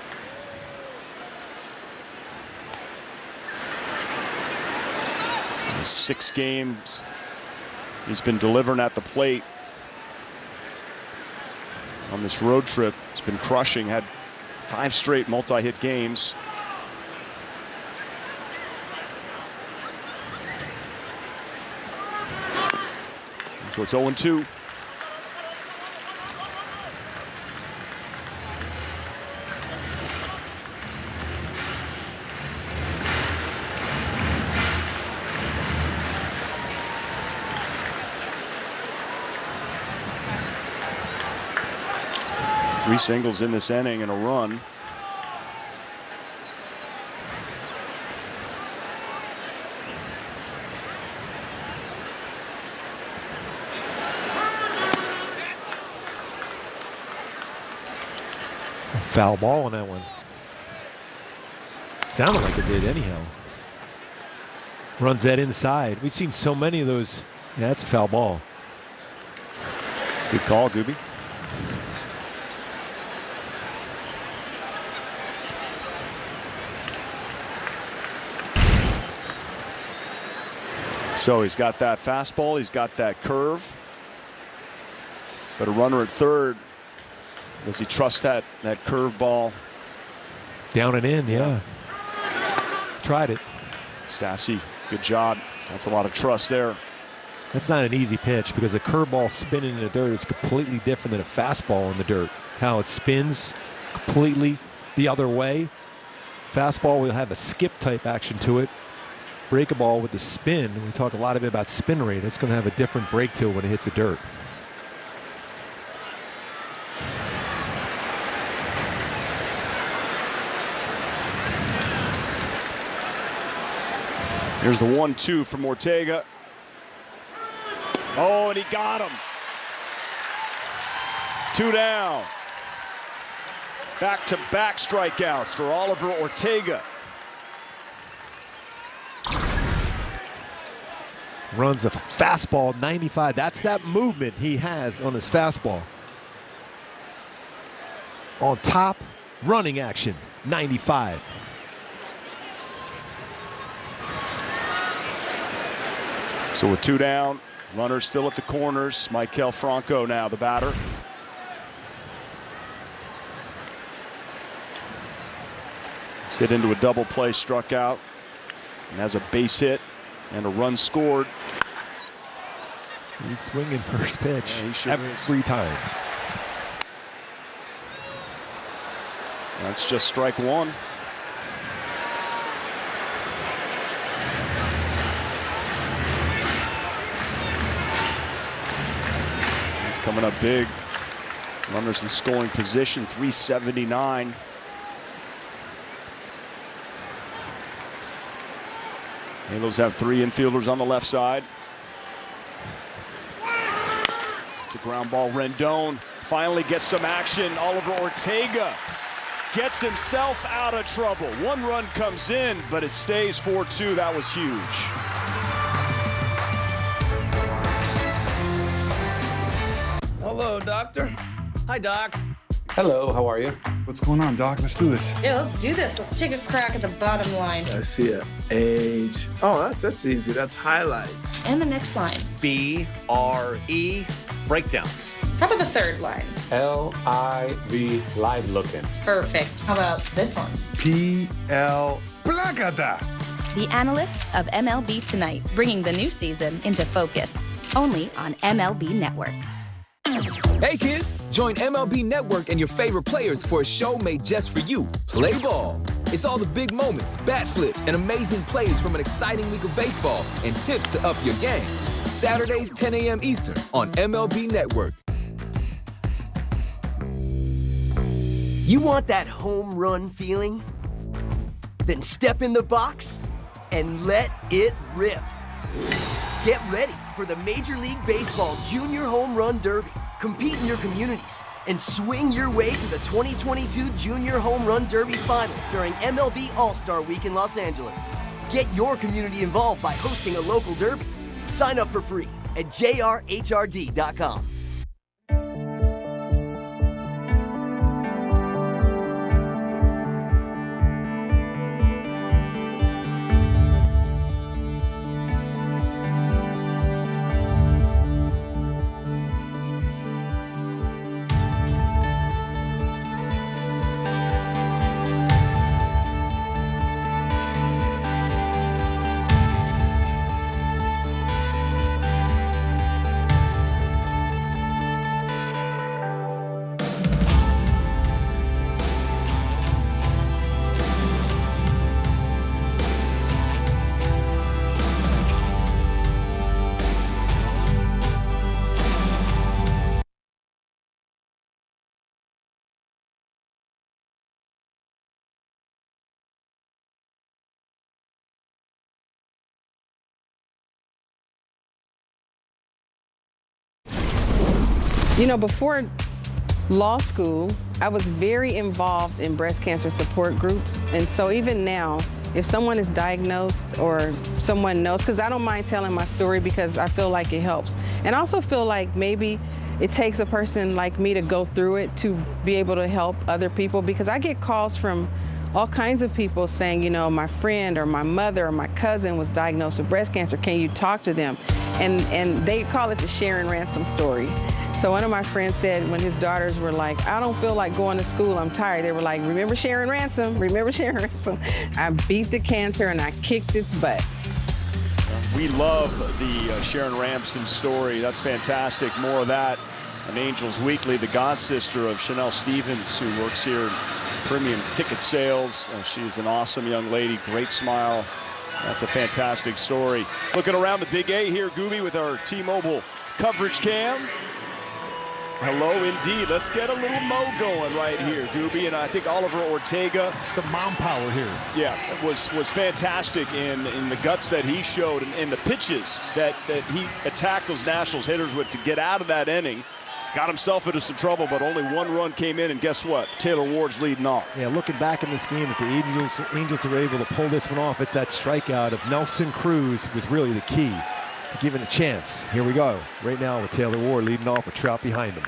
In 6 games, he's been delivering at the plate. On this road trip, it's been crushing. Had 5 straight multi-hit games. So it's 0-2. Three singles in this inning and a run. Foul ball on that one. Sounded like it did anyhow. Runs that inside. We've seen so many of those. Yeah, that's a foul ball. Good call, Gooby. So he's got that fastball, he's got that curve. But a runner at third, does he trust that curve ball? Down and in, yeah. Tried it. Stassi, good job. That's a lot of trust there. That's not an easy pitch because a curveball spinning in the dirt is completely different than a fastball in the dirt. How it spins completely the other way. Fastball will have a skip type action to it. Break a ball with the spin. We talk a lot about spin rate. It's going to have a different break to it when it hits the dirt. Here's the 1-2 from Ortega. Oh, and he got him. 2 down. Back-to-back strikeouts for Oliver Ortega. Runs a fastball 95. That's that movement he has on his fastball. On top, running action, 95. So with 2 down, runners still at the corners. Maikel Franco now the batter. Hit into a double play, struck out, and has a base hit and a run scored. He's swinging first pitch every time. That's just strike 1. He's coming up big. Runners in scoring position, 379. Halos have 3 infielders on the left side. It's a ground ball. Rendon finally gets some action. Oliver Ortega gets himself out of trouble. 1 run comes in, but it stays 4-2. That was huge. Hello, Doctor. Hi, Doc. Hello, how are you? What's going on, Doc? Let's do this. Yeah, let's do this. Let's take a crack at the bottom line. I see it. Age. Oh, that's easy. That's highlights. And the next line. B-R-E. Breakdowns. How about the third line? L-I-V. Live look-ins. Perfect. How about this one? P-L. Placata. The analysts of MLB Tonight, bringing the new season into focus. Only on MLB Network. Hey kids, join MLB Network and your favorite players for a show made just for you. Play ball. It's all the big moments, bat flips, and amazing plays from an exciting week of baseball and tips to up your game. Saturdays, 10 a.m. Eastern on MLB Network. You want that home run feeling? Then step in the box and let it rip. Get ready for the Major League Baseball Junior Home Run Derby. Compete in your communities and swing your way to the 2022 Junior Home Run Derby Final during MLB All-Star Week in Los Angeles. Get your community involved by hosting a local derby. Sign up for free at jrhrd.com. You know, before law school, I was very involved in breast cancer support groups. And so even now, if someone is diagnosed or someone knows, because I don't mind telling my story because I feel like it helps. And I also feel like maybe it takes a person like me to go through it to be able to help other people, because I get calls from all kinds of people saying, you know, my friend or my mother or my cousin was diagnosed with breast cancer. Can you talk to them? And they call it the Sharon Ransom story. So one of my friends said when his daughters were like, I don't feel like going to school, I'm tired. They were like, remember Sharon Ransom? Remember Sharon Ransom? I beat the cancer and I kicked its butt. We love the Sharon Ramsden story. That's fantastic. More of that on Angels Weekly. The god sister of Chanel Stevens, who works here in premium ticket sales. She is an awesome young lady, great smile. That's a fantastic story. Looking around the Big A here, Gooby, with our T-Mobile coverage cam. Hello, indeed. Let's get a little mo going right here, Gooby. And I think Oliver Ortega. The mom power here. Yeah, was fantastic in the guts that he showed and the pitches that he attacked those Nationals hitters with to get out of that inning. Got himself into some trouble, but only 1 run came in, and guess what? Taylor Ward's leading off. Yeah, looking back in this game, if the Angels are able to pull this one off, it's that strikeout of Nelson Cruz was really the key. given a chance. Here we go. Right now with Taylor Ward leading off with Trout behind him.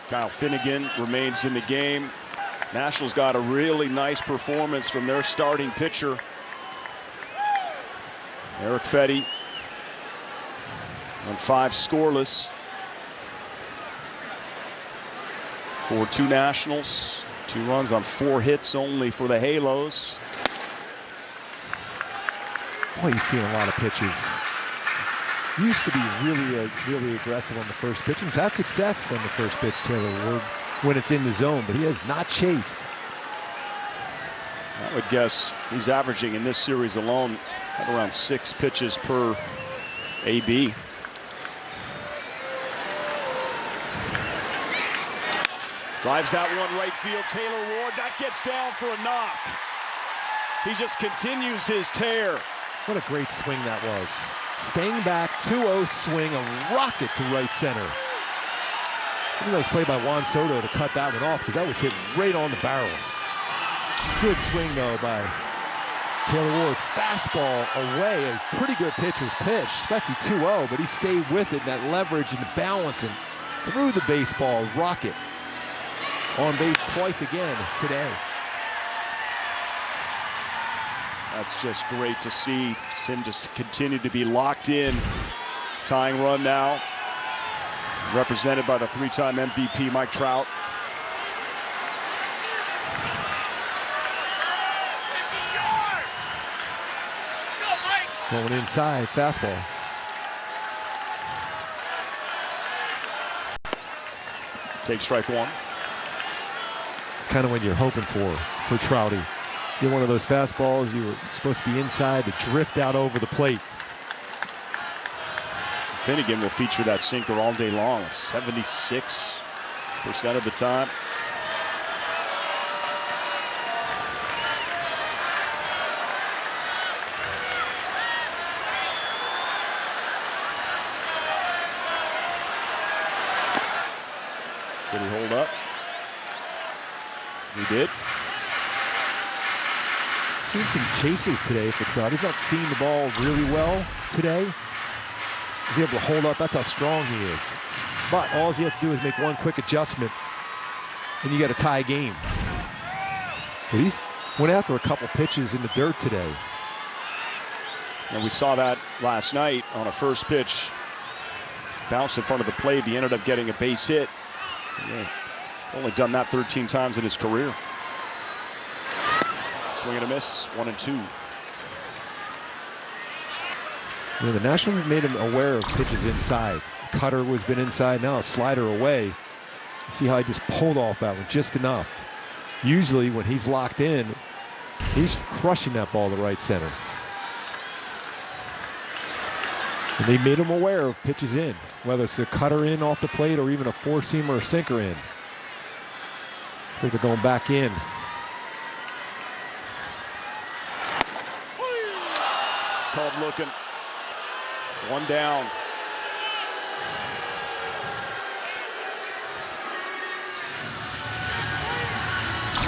Kyle Finnegan remains in the game. Nationals got a really nice performance from their starting pitcher, Erick Fedde, on 5 scoreless for 2 Nationals. 2 runs on 4 hits only for the Halos. Boy, you've seen a lot of pitches. Used to be really aggressive on the first pitch. He's had success on the first pitch, Taylor Ward, when it's in the zone, but he has not chased. I would guess he's averaging in this series alone at around 6 pitches per AB. Drives that one right field. Taylor Ward, that gets down for a knock. He just continues his tear. What a great swing that was. Staying back, 2-0 swing, a rocket to right center. I think that was played by Juan Soto to cut that one off because that was hit right on the barrel. Good swing though by Taylor Ward. Fastball away, a pretty good pitcher's pitch, especially 2-0, but he stayed with it, that leverage and the balance, and threw the baseball rocket. On base twice again today. That's just great to see him just continue to be locked in. Tying run now, represented by the 3-time MVP Mike Trout. Going inside, fastball. Take strike 1. It's kind of what you're hoping for Trouty. Get one of those fastballs, you were supposed to be inside to drift out over the plate. Finnegan will feature that sinker all day long, 76% of the time. Did he hold up? He did. Seen some chases today for Trout. He's not seeing the ball really well today. He's able to hold up. That's how strong he is. But all he has to do is make one quick adjustment, and you got a tie game. But he's went after a couple pitches in the dirt today. And we saw that last night on a first pitch. Bounced in front of the plate. He ended up getting a base hit. Yeah, only done that 13 times in his career. Swing and a miss, 1-2. You know, the Nationals have made him aware of pitches inside. Cutter has been inside, now a slider away. See how he just pulled off that one just enough. Usually when he's locked in, he's crushing that ball to right center. And they made him aware of pitches in, whether it's a cutter in off the plate or even a 4-seamer or sinker in. So they're going back in. Called looking. 1 down.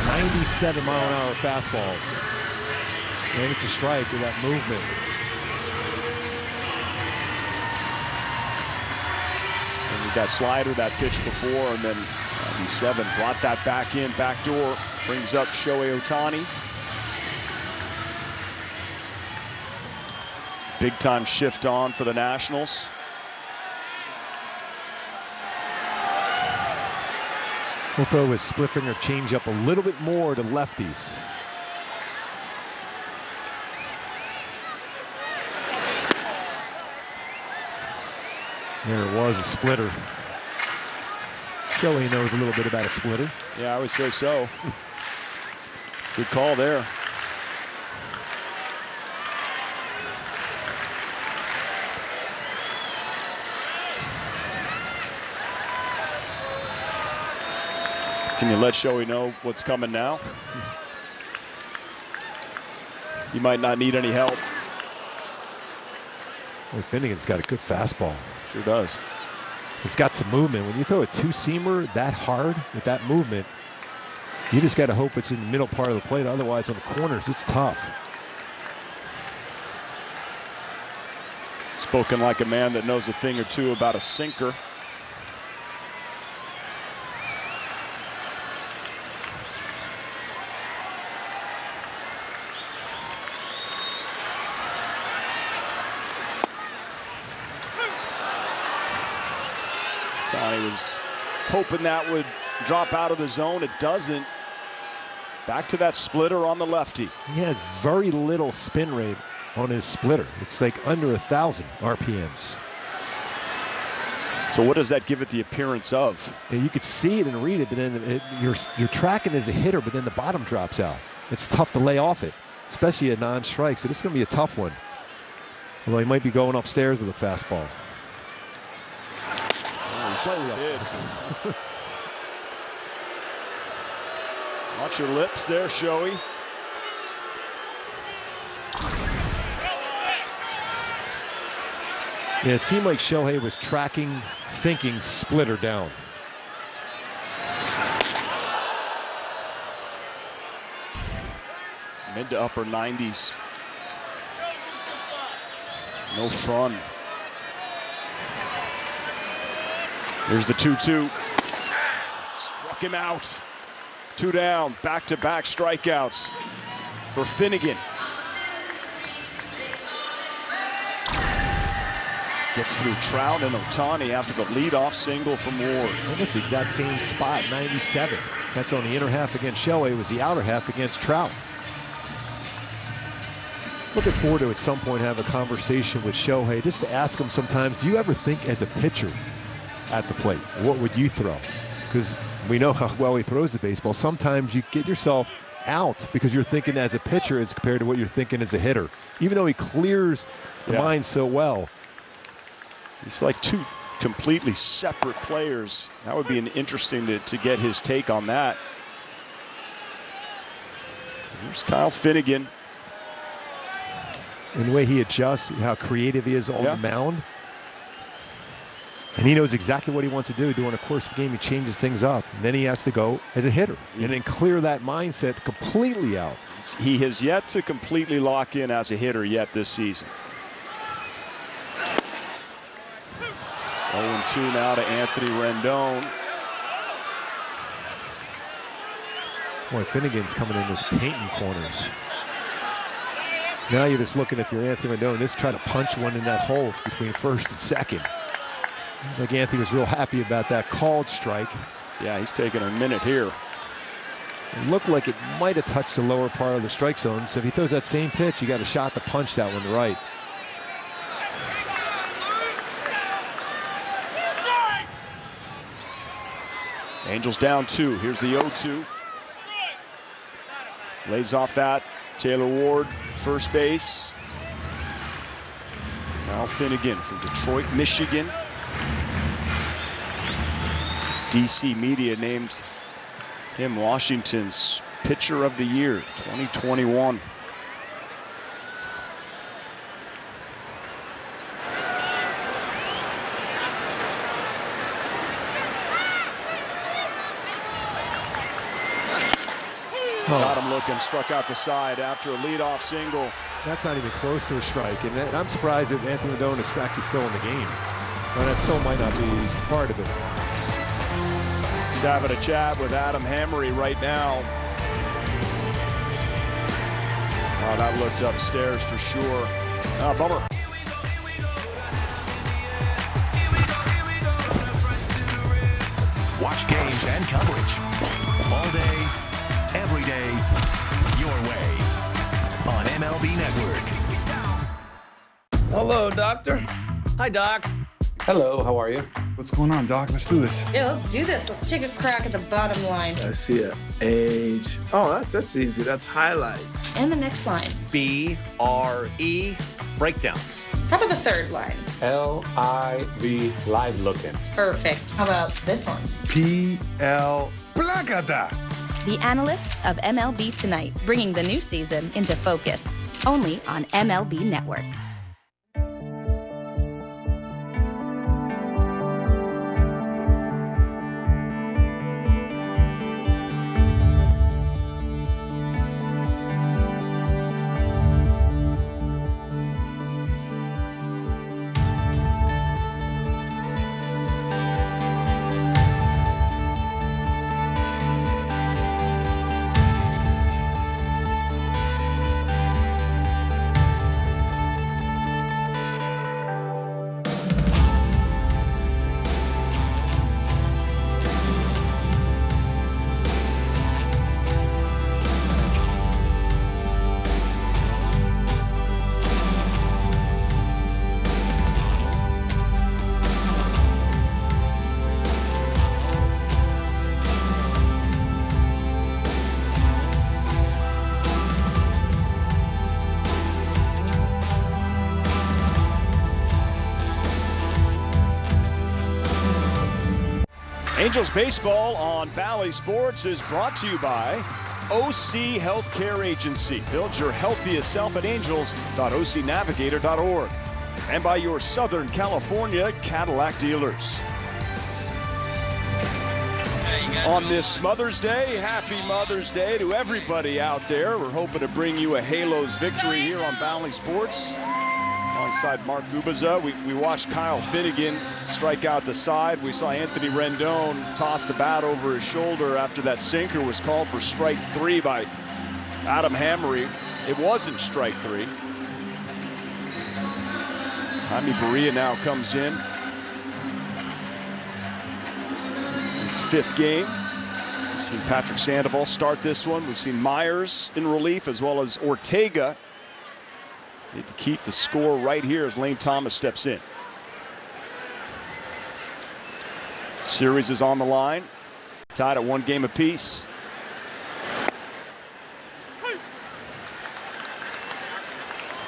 .97-mile-an-hour fastball. And it's a strike with that movement. And there's that slider, that pitch before, and then 97 brought that back in, back door, brings up Shohei Ohtani. Big time shift on for the Nationals. We'll throw his split finger change up a little bit more to lefties. There it was, a splitter. Joey knows a little bit about a splitter. Yeah, I would say so. Good call there. Can you let Shohei know what's coming now? He might not need any help. Well, Finnegan's got a good fastball. Sure does. It's got some movement. When you throw a 2-seamer that hard with that movement, you just got to hope it's in the middle part of the plate. Otherwise, on the corners, it's tough. Spoken like a man that knows a thing or two about a sinker. Ohtani was hoping that would drop out of the zone. It doesn't. Back to that splitter on the lefty. He has very little spin rate on his splitter. It's like under 1,000 RPMs. So what does that give it the appearance of? And you could see it and read it, but then you're tracking as a hitter, but then the bottom drops out. It's tough to lay off it, especially a non-strike. So this is going to be a tough one. Although he might be going upstairs with a fastball. Slightly up. Watch your lips there, Shohei. Yeah, it seemed like Shohei was tracking, thinking splitter down. Mid to upper 90s. No fun. Here's the 2-2. Struck him out. 2 down, back-to-back strikeouts for Finnegan. Gets through Trout and Ohtani after the leadoff single from Ward. Almost the exact same spot, 97. That's on the inner half against Shohei, was the outer half against Trout. Looking forward to at some point have a conversation with Shohei just to ask him sometimes, do you ever think as a pitcher at the plate, what would you throw? Because we know how well he throws the baseball. Sometimes you get yourself out because you're thinking as a pitcher as compared to what you're thinking as a hitter. Even though he clears the mind so well. It's like two completely separate players. That would be interesting to get his take on that. Here's Kyle Finnegan. And the way he adjusts, how creative he is on the mound. And he knows exactly what he wants to do. During the course of the game, he changes things up. And then he has to go as a hitter and then clear that mindset completely out. He has yet to completely lock in as a hitter yet this season. 0-2 now to Anthony Rendon. Boy, Finnegan's coming in as painting corners. Now you're just looking at your Anthony Rendon. Just try to punch one in that hole between first and second. Like Anthony was real happy about that called strike. Yeah, he's taking a minute here. It looked like it might have touched the lower part of the strike zone. So if he throws that same pitch, you got a shot to punch that one right. Angels down 2. Here's the 0-2. Lays off that. Taylor Ward, first base. Now Finnegan from Detroit, Michigan. DC Media named him Washington's Pitcher of the Year 2021. Got him looking, struck out the side after a leadoff single. That's not even close to a strike, and I'm surprised that Anthony Rendon is actually still in the game. But that still might not be part of it. He's having a chat with Adam Hammery right now. Oh, that looked upstairs for sure. Bummer. Watch games and coverage all day, every day, your way on MLB Network. Hello, Doctor. Hi, Doc. Hello, how are you? What's going on, Doc? Let's do this. Yeah, let's do this. Let's take a crack at the bottom line. I see it. Age. Oh, that's easy. That's highlights. And the next line. B-R-E, breakdowns. How about the third line? L-I-V, live look-ins. Perfect. How about this one? P-L Placata. The analysts of MLB Tonight, bringing the new season into focus. Only on MLB Network. Angels baseball on Bally Sports is brought to you by OC Healthcare Agency. Build your healthiest self at angels.ocnavigator.org. And by your Southern California Cadillac dealers. On this Mother's Day, happy Mother's Day to everybody out there. We're hoping to bring you a Halos victory here on Bally Sports. Alongside Mark Gubaza, we watched Kyle Finnegan strike out the side. We saw Anthony Rendon toss the bat over his shoulder after that sinker was called for strike 3 by Adam Hammery. It wasn't strike 3. Jaime Barria now comes in. His 5th game. We've seen Patrick Sandoval start this one. We've seen Myers in relief as well as Ortega. Need to keep the score right here as Lane Thomas steps in. Series is on the line. Tied at 1 game apiece.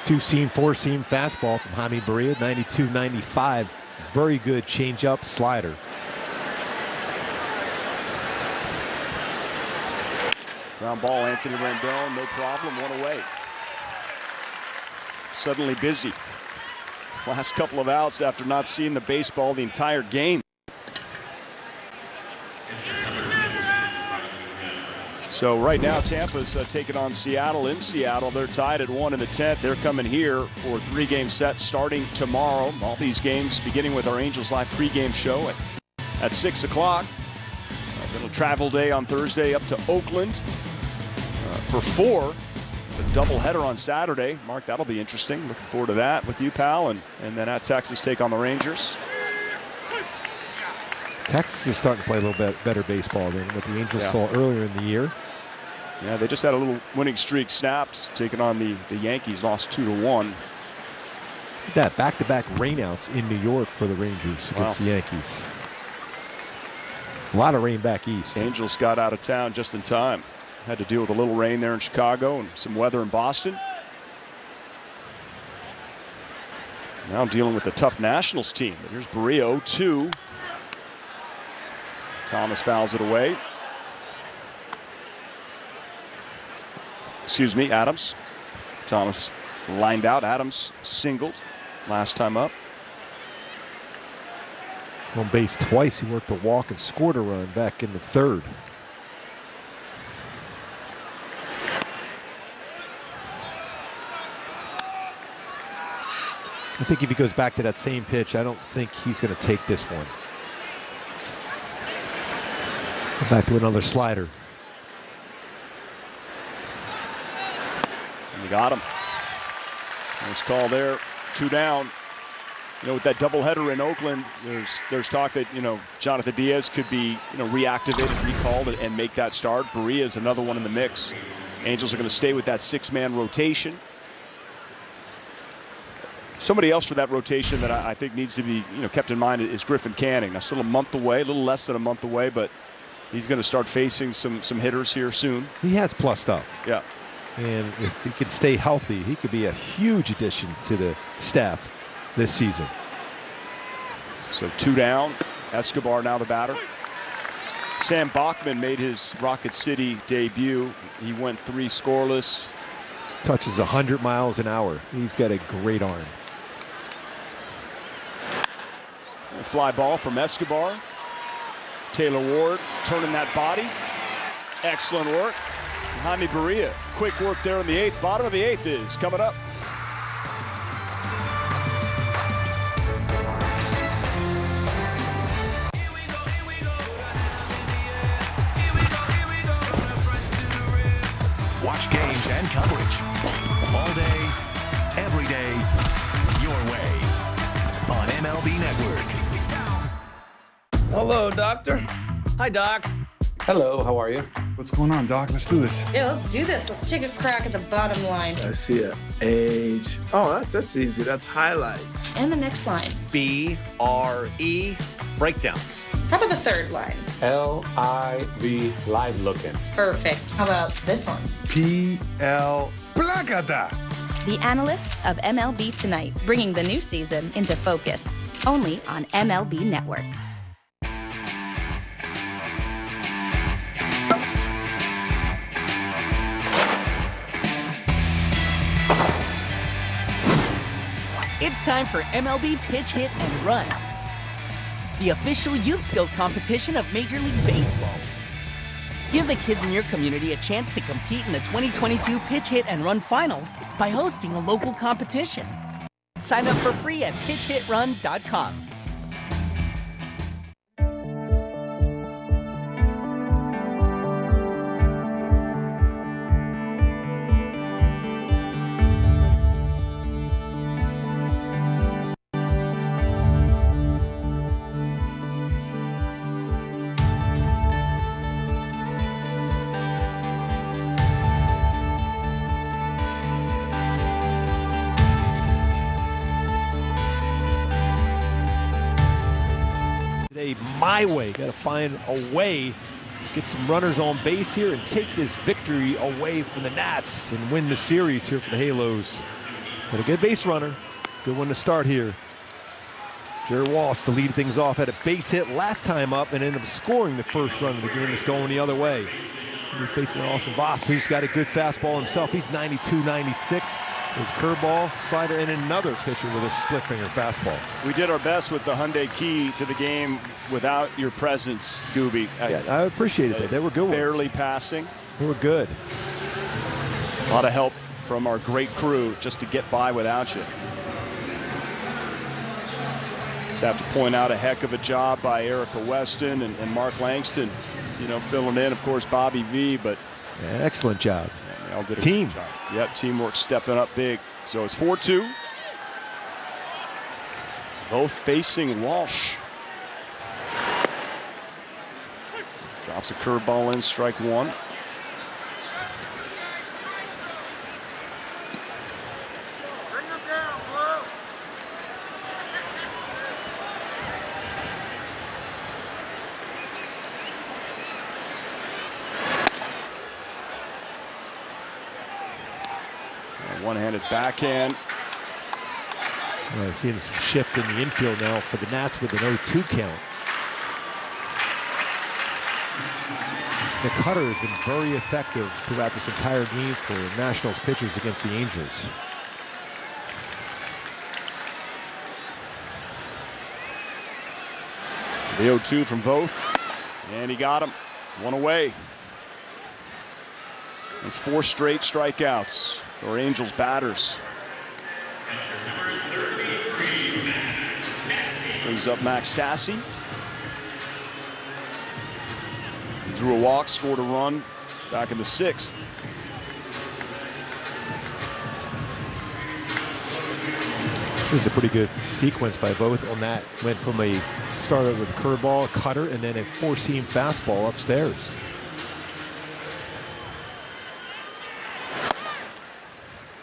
Two-seam, four-seam fastball from Jaime Barria, 92-95. Very good change-up slider. Ground ball, Anthony Rendon, no problem, 1 away. Suddenly busy. Last couple of outs after not seeing the baseball the entire game. So right now Tampa's taking on Seattle in Seattle. They're tied at 1 in the 10th. They're coming here for a 3-game set starting tomorrow. All these games beginning with our Angels Live pregame show at 6 o'clock. A little travel day on Thursday up to Oakland for 4. A doubleheader on Saturday. Mark, that'll be interesting. Looking forward to that with you, pal. And then at Texas take on the Rangers. Texas is starting to play a little bit better baseball than what the Angels saw earlier in the year. Yeah, they just had a little winning streak snapped, taking on the Yankees, lost 2-1. That back-to-back rainouts in New York for the Rangers against the Yankees. A lot of rain back east. Angels got out of town just in time. Had to deal with a little rain there in Chicago and some weather in Boston. Now dealing with the tough Nationals team. But here's Barria, 0-2. Thomas fouls it away. Excuse me, Adams. Thomas lined out. Adams singled last time up. On base twice. He worked a walk and scored a run back in the 3rd. I think if he goes back to that same pitch, I don't think he's going to take this one. Back to another slider. And he got him. Nice call there. 2 down. You know, with that doubleheader in Oakland, there's talk that, you know, Jonathan Diaz could be, you know, reactivated, recalled, and make that start. Barria is another one in the mix. Angels are going to stay with that 6-man rotation. Somebody else for that rotation that I think needs to be, you know, kept in mind is Griffin Canning. Now, still a month away, a little less than a month away, but he's going to start facing some hitters here soon. He has plussed up. Yeah. And if he can stay healthy, he could be a huge addition to the staff this season. So 2 down. Escobar now the batter. Sam Bachman made his Rocket City debut. He went 3 scoreless. Touches 100 miles an hour. He's got a great arm. A fly ball from Escobar. Taylor Ward turning that body. Excellent work. Jaime Barria, quick work there in the 8th. Bottom of the 8th is coming up. Watch games and coverage all day, every day, your way on MLB Network. Hello, Doctor. Hi, Doc. Hello, how are you? What's going on, Doc? Let's do this. Yeah, let's do this. Let's take a crack at the bottom line. I see it. Age. Oh, that's easy. That's highlights. And the next line. B-R-E, breakdowns. How about the 3rd line? L-I-V, live look-ins. Perfect. How about this one? P-L Placata. The analysts of MLB Tonight, bringing the new season into focus. Only on MLB Network. It's time for MLB Pitch Hit and Run, the official youth skills competition of Major League Baseball. Give the kids in your community a chance to compete in the 2022 Pitch Hit and Run Finals by hosting a local competition. Sign up for free at pitchhitrun.com. My way. Got to find a way, get some runners on base here and take this victory away from the Nats and win the series here for the Halos. Got a good base runner. Good one to start here. Jared Walsh to lead things off, had a base hit last time up and ended up scoring the first run of the game. It's going the other way. We're facing Austin Voth, who's got a good fastball himself. He's 92, 96. There's curveball, slider, and another pitcher with a split finger fastball. We did our best with the Hyundai key to the game without your presence, Gooby. Yeah, I appreciated that. They were good ones. Barely passing. They were good. A lot of help from our great crew just to get by without you. Just have to point out a heck of a job by Erick Weston and Mark Langston, you know, filling in, of course, Bobby V, but yeah, excellent job. They all did a team good job. Yep, teamwork stepping up big. So it's 4-2. Both facing Walsh. Drops a curveball in, strike one. One-handed backhand. Seeing some shift in the infield now for the Nats with an 0-2 count. The cutter has been very effective throughout this entire game for Nationals pitchers against the Angels. The 0-2 from Voth, and he got him. One away. It's 4 straight strikeouts for Angels batters. Brings up Max Stassi. Drew a walk, scored a run back in the 6th. This is a pretty good sequence by both on that. Went from a started with a curveball, a cutter, and then a 4-seam fastball upstairs.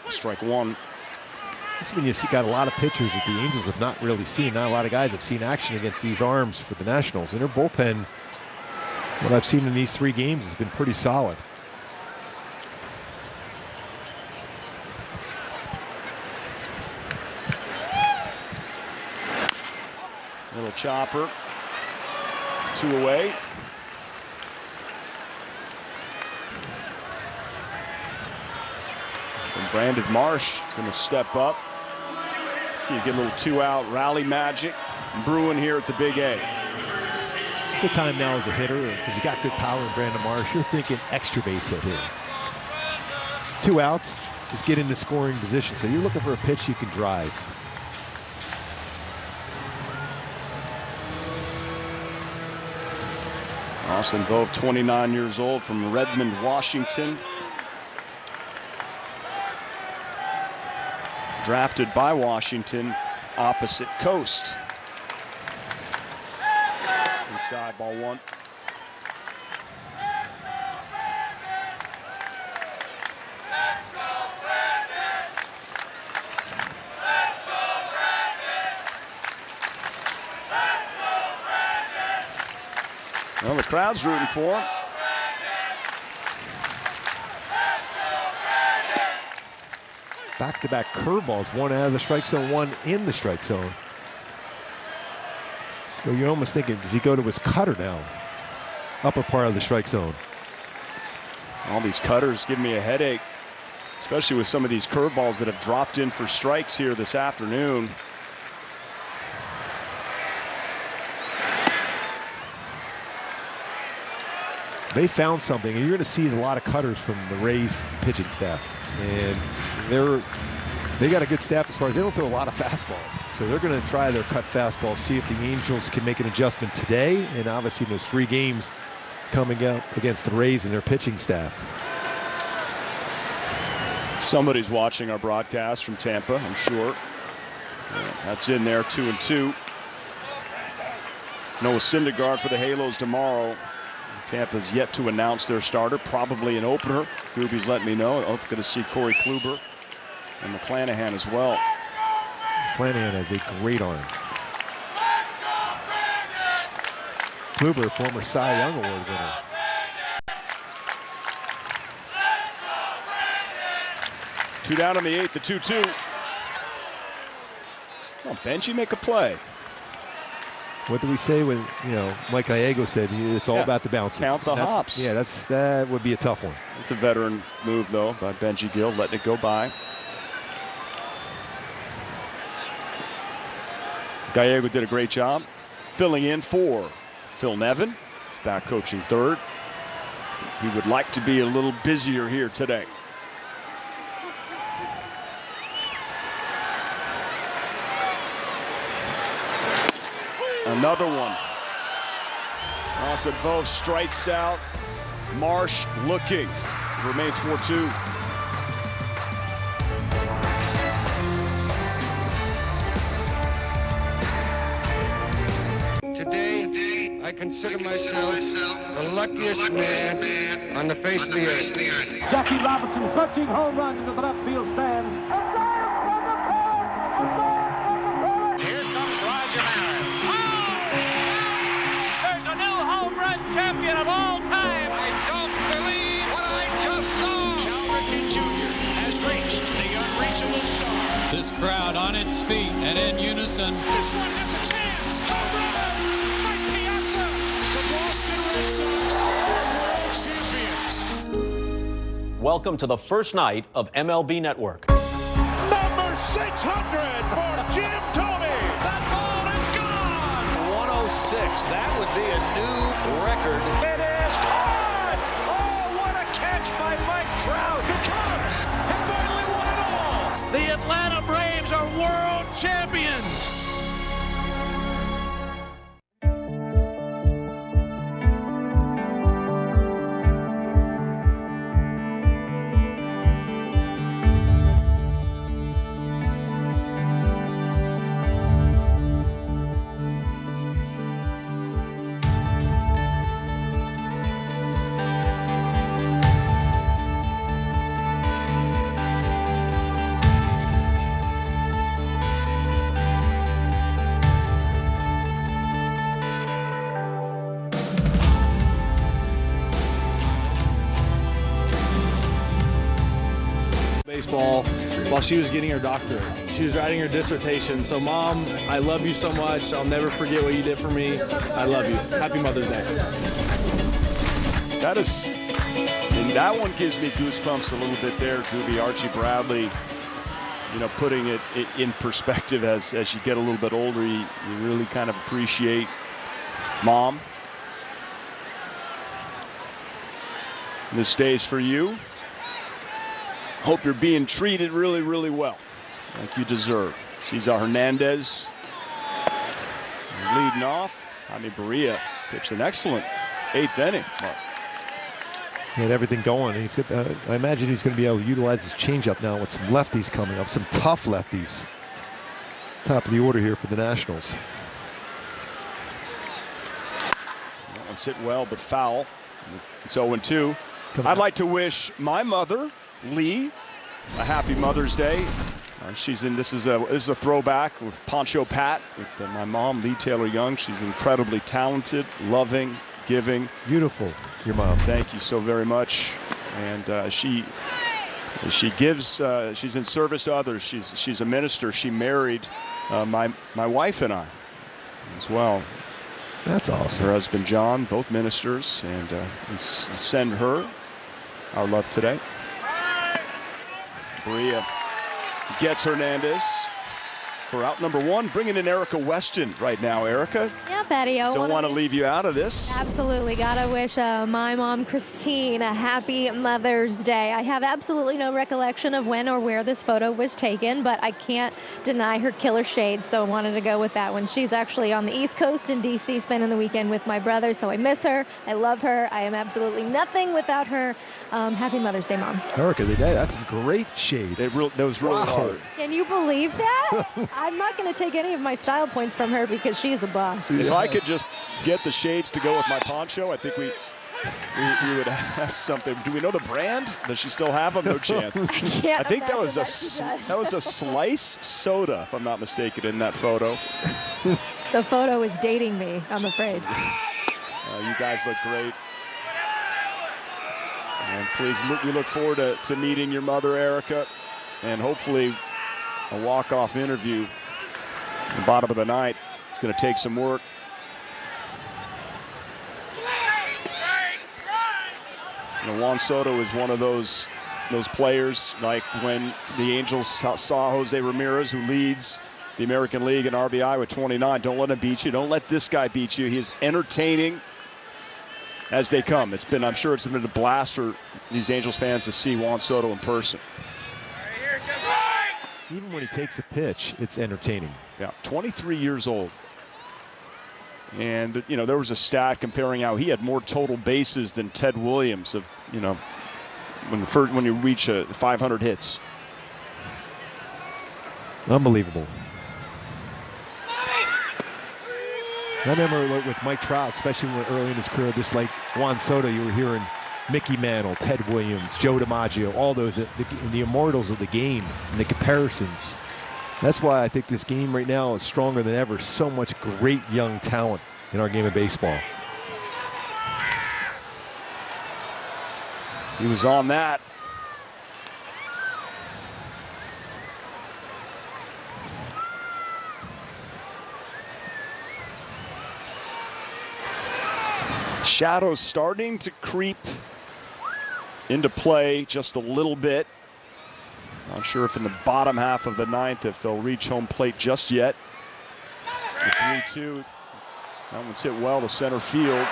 Strike one. This is when you see got a lot of pitchers that the Angels have not really seen. Not a lot of guys have seen action against these arms for the Nationals. And their bullpen, what I've seen in these 3 games, has been pretty solid. Little chopper. 2 away. And Brandon Marsh going to step up. See you get a little 2-out rally magic brewing here at the Big A. It's the time now as a hitter because you got good power in Brandon Marsh. You're thinking extra base hit here. 2 outs, just get into scoring position. So you're looking for a pitch you can drive. Austin Voth, 29 years old, from Redmond, Washington. Drafted by Washington, opposite coast. Inside, ball 1. Well, the crowd's rooting for him. Back-to-back curveballs, 1 out of the strike zone, 1 in the strike zone. So you're almost thinking, does he go to his cutter now? Upper part of the strike zone. All these cutters give me a headache. especially with some of these curveballs that have dropped in for strikes here this afternoon. They found something, and you're going to see a lot of cutters from the Rays pitching staff, and they got a good staff as far as they don't throw a lot of fastballs. So they're going to try their cut fastballs, see if the Angels can make an adjustment today, and obviously in those 3 games coming up against the Rays and their pitching staff. Somebody's watching our broadcast from Tampa, I'm sure. Yeah, that's in there, 2-2. It's Noah Syndergaard for the Halos tomorrow. Tampa's yet to announce their starter, probably an opener. Gooby's letting me know. I'm going to see Corey Kluber and McClanahan as well. McClanahan has a great arm. Kluber, former Cy Young Award winner. Two down in the 8th, the 2-2. Oh, Benji make a play. What do we say when, Mike Gallego said it's all about the bounces. Count the hops. Yeah, that would be a tough one. It's a veteran move, though, by Benji Gill, letting it go by. Gallego did a great job filling in for Phil Nevin, back coaching third. He would like to be a little busier here today. Another one. Austin Vogt strikes out. Marsh looking. It remains 4-2. Today, I consider myself the luckiest man on the face of the earth. Jackie Robinson punching home run into the left field stand. Here comes Roger Maris. There's a new home run champion of all time. I don't believe what I just saw. Cal Ripken Jr. has reached the unreachable star. This crowd on its feet and in unison. This one has a chance. Home run. Mike Piazza. The Boston Red Sox are world champions. Welcome to the first night of MLB Network. Number 600 for Jim Thome. That ball is gone. 106. That would be a new record. It is caught. Oh, what a catch by Mike Trout. The Cubs have finally won it all. The Atlanta Braves are world champions. Baseball while she was getting her doctorate. She was writing her dissertation. So, Mom, I love you so much. I'll never forget what you did for me. I love you. Happy Mother's Day. And that one gives me goosebumps a little bit there, Gooby. Archie Bradley, putting it in perspective as you get a little bit older, you really kind of appreciate Mom. And this day's for you. Hope you're being treated really, really well, like you deserve. Cesar Hernandez leading off. Jaime Barria pitched an excellent 8th inning. He had everything going. He's got. I imagine he's going to be able to utilize his changeup now with some lefties coming up, some tough lefties. Top of the order here for the Nationals. That one's hit well, but foul. It's 0-2. I'd like to wish my mother, Lee, a happy Mother's Day. She's in. This is a throwback with Poncho Pat with my mom, Lee Taylor Young. She's incredibly talented, loving, giving. Beautiful, your mom. Thank you so very much. And she gives. She's in service to others. She's a minister. She married my wife and I as well. That's awesome. Her husband John, both ministers, and send her our love today. Berea gets Hernandez for out number one, bringing in Erica Weston right now. Erica, yeah, Fedde, don't want to leave you out of this. Absolutely. Gotta wish my mom, Christine, a happy Mother's Day. I have absolutely no recollection of when or where this photo was taken, but I can't deny her killer shades, so I wanted to go with that one. She's actually on the East Coast in D.C. spending the weekend with my brother, so I miss her. I love her. I am absolutely nothing without her. Happy Mother's Day, Mom. Erica, that's some great shades. That was really hard. Can you believe that? I'm not going to take any of my style points from her because she's a boss. If I could just get the shades to go with my poncho, I think we would have something. Do we know the brand? Does she still have them? No chance. I think that was a Slice soda, if I'm not mistaken, in that photo. The photo is dating me, I'm afraid. You guys look great. And please, we look forward to meeting your mother, Erica, and hopefully a walk-off interview at the bottom of the ninth. It's going to take some work. You know, Juan Soto is one of those players, like when the Angels saw Jose Ramirez, who leads the American League in RBI with 29. Don't let him beat you. Don't let this guy beat you. He is entertaining as they come. I'm sure it's been a blast for these Angels fans to see Juan Soto in person. Even when he takes a pitch, it's entertaining. Yeah, 23 years old. And, you know, there was a stat comparing how he had more total bases than Ted Williams of, you know, when you reach 500 hits. Unbelievable. I remember with Mike Trout, especially when early in his career, just like Juan Soto, you were hearing Mickey Mantle, Ted Williams, Joe DiMaggio, all those, the immortals of the game, and the comparisons. That's why I think this game right now is stronger than ever. So much great young talent in our game of baseball. He was on that. Shadows starting to creep into play just a little bit. Not sure if in the bottom half of the ninth if they'll reach home plate just yet. The 3-2. That one's hit well to center field.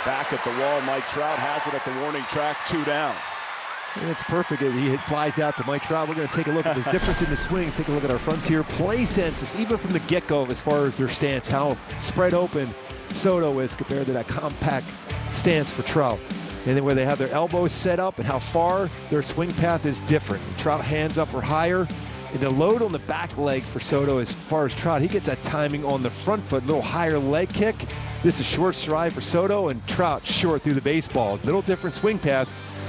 Back at the wall, Mike Trout has it at the warning track, 2 down. And it's perfect. He flies out to Mike Trout. We're going to take a look at the difference in the swings. Take a look at our Frontier play senses, even from the get-go as far as their stance, how spread open Soto is compared to that compact stance for Trout. And then where they have their elbows set up and how far their swing path is different. Trout hands up or higher. And the load on the back leg for Soto as far as Trout, he gets that timing on the front foot, a little higher leg kick. This is short stride for Soto, and Trout short through the baseball. Little different swing path,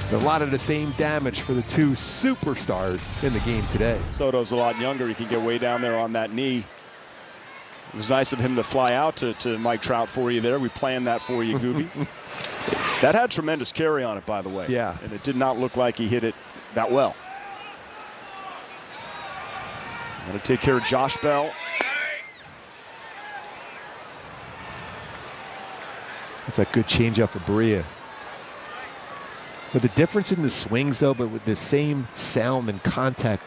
but a lot of the same damage for the two superstars in the game today. Soto's a lot younger. He can get way down there on that knee. It was nice of him to fly out to Mike Trout for you there. We planned that for you, Gooby. That had tremendous carry on it, by the way. Yeah. And it did not look like he hit it that well. Going to take care of Josh Bell. It's a good changeup for Berea. But the difference in the swings, though, but with the same sound and contact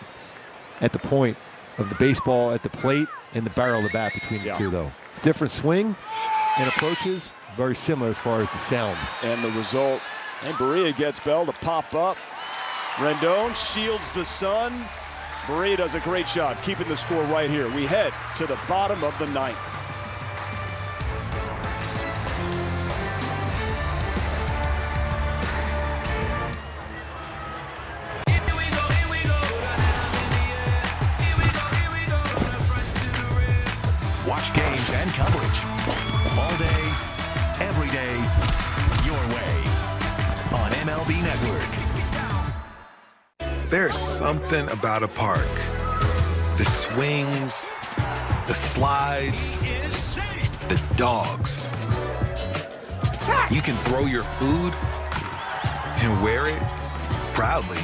at the point of the baseball at the plate and the barrel of the bat between the two, though. It's different swing and approaches, very similar as far as the sound. And the result, and Berea gets Bell to pop up. Rendon shields the sun. Berea does a great job keeping the score right here. We head to the bottom of the ninth. Watch games and coverage all day, every day, your way on MLB Network. There's something about a park. The swings, the slides, the dogs. You can throw your food and wear it proudly.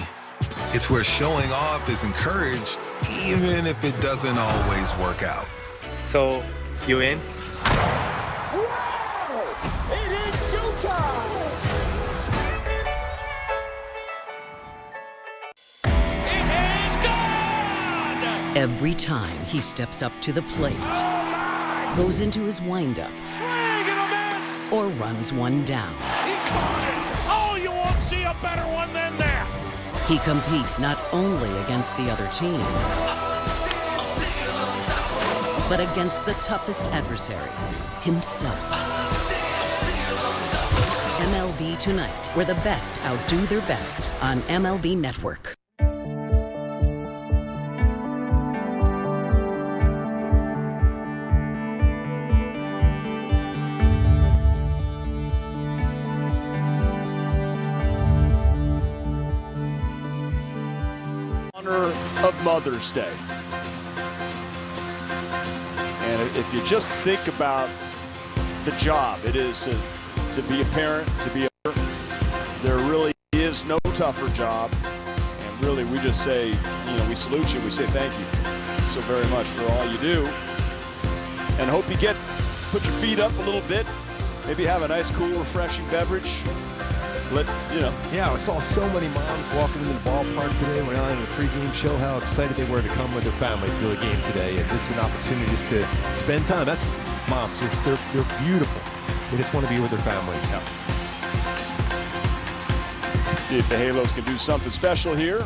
It's where showing off is encouraged, even if it doesn't always work out. So, you in? It is showtime! It is Every time he steps up to the plate, goes into his windup, or runs one down. Oh, you won't see a better one than that. He competes not only against the other team, but against the toughest adversary, himself. MLB Tonight, where the best outdo their best on MLB Network. Of Mother's Day. And if you just think about the job it is to be a parent, to be a mother, there really is no tougher job. And really, we just say, we salute you. We say thank you so very much for all you do. And hope you put your feet up a little bit, maybe have a nice, cool, refreshing beverage. Yeah, I saw so many moms walking into the ballpark today. We're on in the pregame show, how excited they were to come with their family to the game today. And just an opportunity just to spend time. That's moms. They're beautiful. They just want to be with their families. Yeah. See if the Halos can do something special here.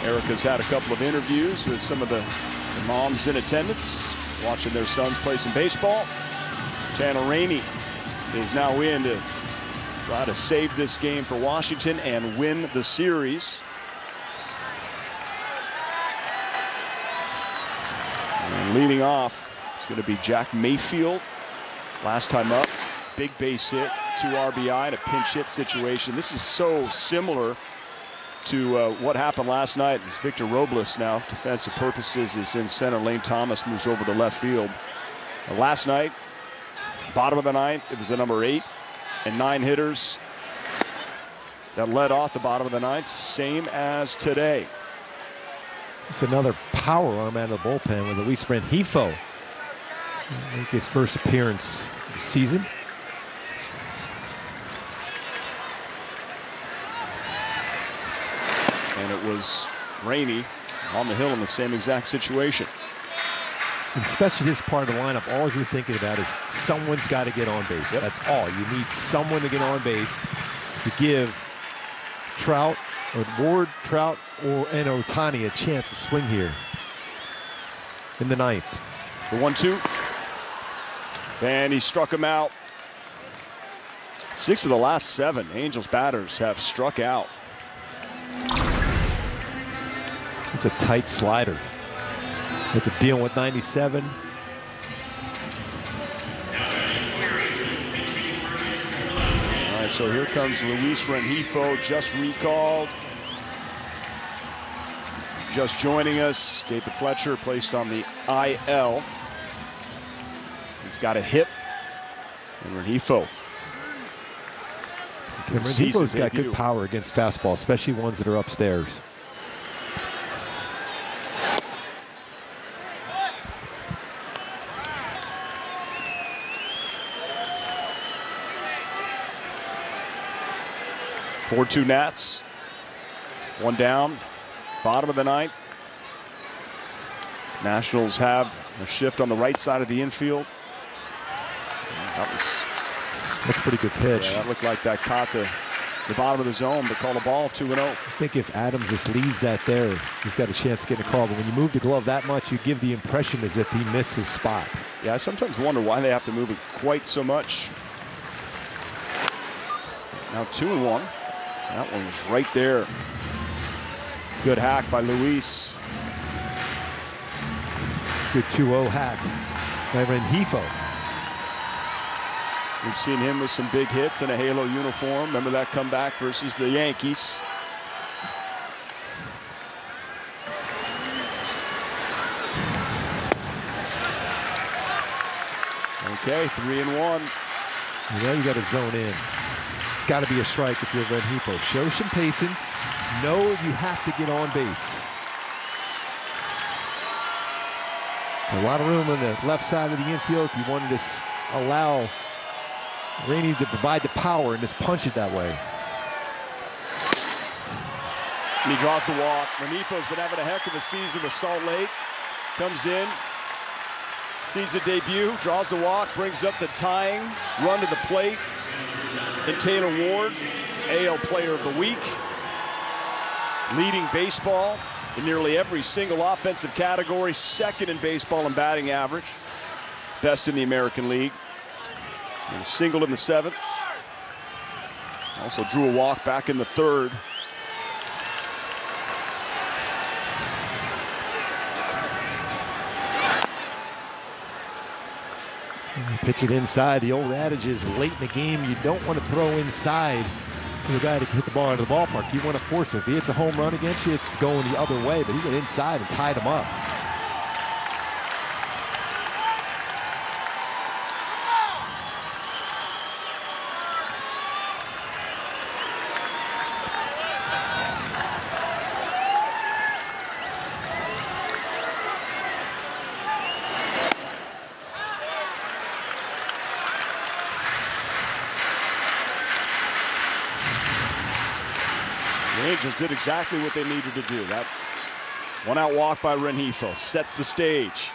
Erick has had a couple of interviews with some of the moms in attendance, watching their sons play some baseball. Tanner Rainey is now in to try to save this game for Washington and win the series. And leading off is going to be Jack Mayfield. Last time up, big base hit, 2 RBI in a pinch hit situation. This is so similar to what happened last night. As Victor Robles now, defensive purposes, is in center. Lane Thomas moves over to left field. Last night, bottom of the ninth, it was the number 8 and 9 hitters that led off the bottom of the ninth, same as today. It's another power arm out of the bullpen with Luis Rengifo. Make his first appearance this season. And it was Rainey on the hill in the same exact situation. And especially this part of the lineup, all you're thinking about is someone's got to get on base. Yep. That's all. You need someone to get on base to give Trout, or Ward, Trout, and Ohtani a chance to swing here in the ninth. The 1-2. And he struck him out. 6 of the last 7 Angels batters have struck out. It's a tight slider. With the deal with 97. All right, so here comes Luis Rengifo, just recalled. Just joining us, David Fletcher placed on the IL. He's got a hip. And Rengifo. Rengifo's got good power against fastballs, especially ones that are upstairs. Four-2 Nats. 1 down. Bottom of the ninth. Nationals have a shift on the right side of the infield. That's a pretty good pitch. Yeah, that looked like that caught the bottom of the zone, but called a ball 2-0. I think if Adams just leaves that there, he's got a chance of getting a call. But when you move the glove that much, you give the impression as if he missed his spot. Yeah, I sometimes wonder why they have to move it quite so much. Now 2-1. That one was right there. Good hack by Luis. It's a good 2-0 hack by Rengifo. We've seen him with some big hits in a Halo uniform. Remember that comeback versus the Yankees. Okay, 3-1. Yeah, you got to zone in. It's got to be a strike if you're Rengifo. Show some patience. Know you have to get on base. A lot of room on the left side of the infield if you wanted to allow Rainey to provide the power and just punch it that way. And he draws the walk. Renifo's been having a heck of a season with Salt Lake. Comes in, sees the debut, draws the walk, brings up the tying run to the plate. And Taylor Ward, AL Player of the Week, leading baseball in nearly every single offensive category, second in baseball in batting average, best in the American League. And a single in the 7th. Also drew a walk back in the 3rd. Pitch it inside. The old adage is late in the game, you don't want to throw inside to the guy to hit the ball into the ballpark. You want to force it. If he hits a home run against you, it's going the other way, but he went inside and tied him up. The Angels did exactly what they needed to do. That one-out walk by Rengifo sets the stage.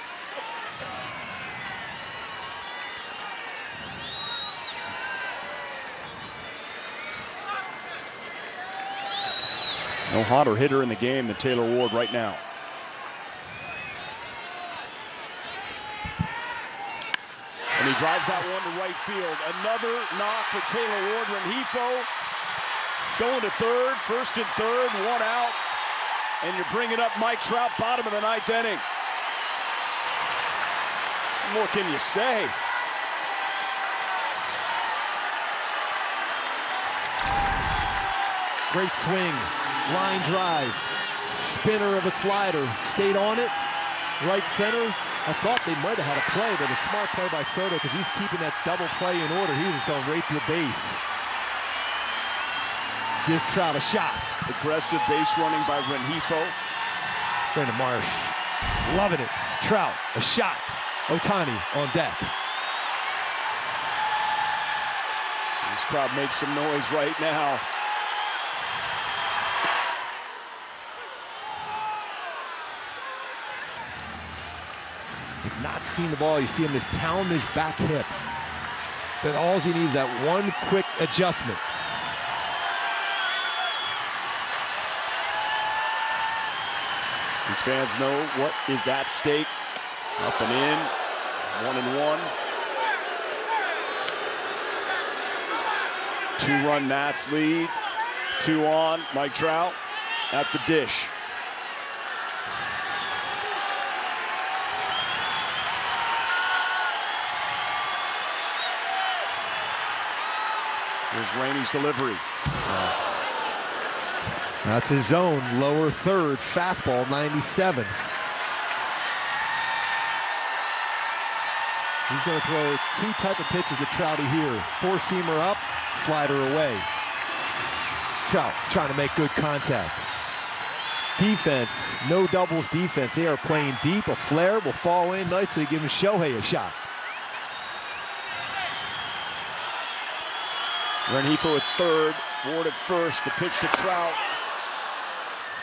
No hotter hitter in the game than Taylor Ward right now. And he drives that one to right field. Another knock for Taylor Ward. Rengifo going to third, first and third, one out. And you're bringing up Mike Trout, bottom of the 9th inning. What more can you say? Great swing, line drive, spinner of a slider, stayed on it, right center. I thought they might have had a play, but a smart play by Soto because he's keeping that double play in order. He was on right to the base. Gives Trout a shot. Aggressive base running by Rengifo. Brandon Marsh, loving it. Trout, a shot. Ohtani on deck. This crowd makes some noise right now. He's not seen the ball. You see him just pound his back hip. But all he needs is that one quick adjustment. These fans know what is at stake. Up and in, 1-1. 2-run Nats lead. 2 on. Mike Trout at the dish. Here's Rainey's delivery. That's his zone, lower third, fastball, 97. He's going to throw 2 type of pitches to Trouty here. 4-seamer up, slider away. Trout trying to make good contact. Defense, no doubles defense. They are playing deep. A flare will fall in nicely, giving Shohei a shot. Rengifo at third, Ward at first. The pitch to Trout.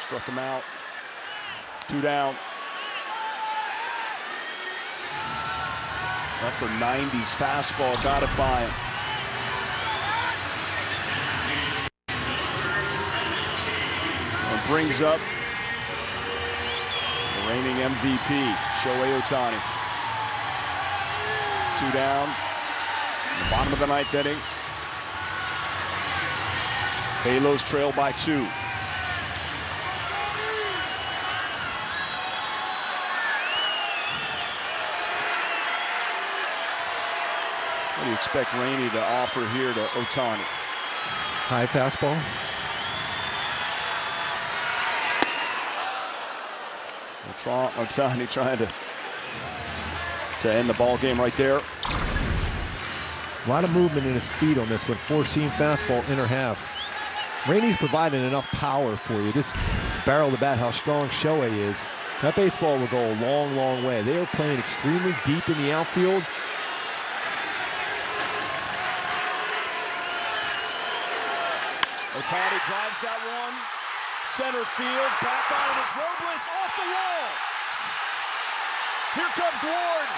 Struck him out. 2 down. Upper 90s fastball, got it by him. And brings up the reigning MVP, Shohei Ohtani. 2 down. The bottom of the 9th inning. Halos trail by 2. What do you expect Rainey to offer here to Ohtani? High fastball. Ohtani trying to end the ball game right there. A lot of movement in his feet on this one. 4-seam fastball, inner half. Rainey's providing enough power for you. Just barrel the bat, how strong Shohei is. That baseball will go a long, long way. They are playing extremely deep in the outfield. Ohtani drives that one. center field. Back on it is Robles off the wall. Here comes Ward.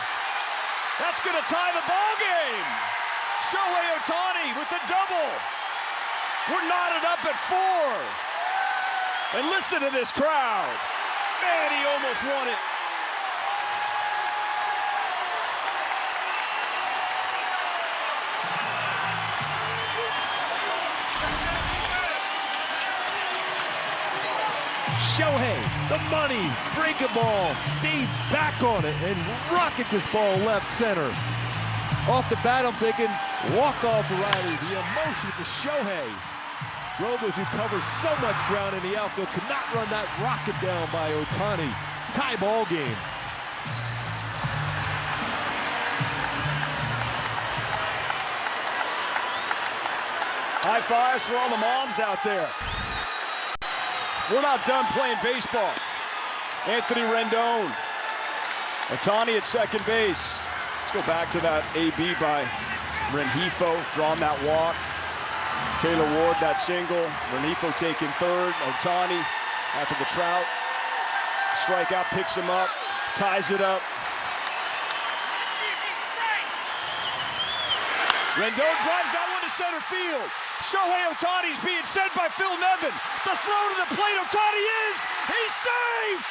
That's going to tie the ball game. Shohei Ohtani with the double. We're knotted up at 4. And listen to this crowd. Man, he almost won it. Shohei, the money, breaking ball, stayed back on it and rockets this ball left center. Off the bat, I'm thinking walk-off variety, the emotion for Shohei. Robles, who covers so much ground in the outfield, could not run that rocket down by Ohtani. Tie ball game. High fives for all the moms out there. We're not done playing baseball. Anthony Rendon. Ohtani at second base. Let's go back to that AB by Rengifo, drawing that walk. Taylor Ward, that single. Rengifo taking third. Ohtani after the Trout strikeout, picks him up, ties it up. Rendon drives that one to center field. Shohei Ohtani's being sent by Phil Nevin. The throw to the plate, Ohtani he's safe!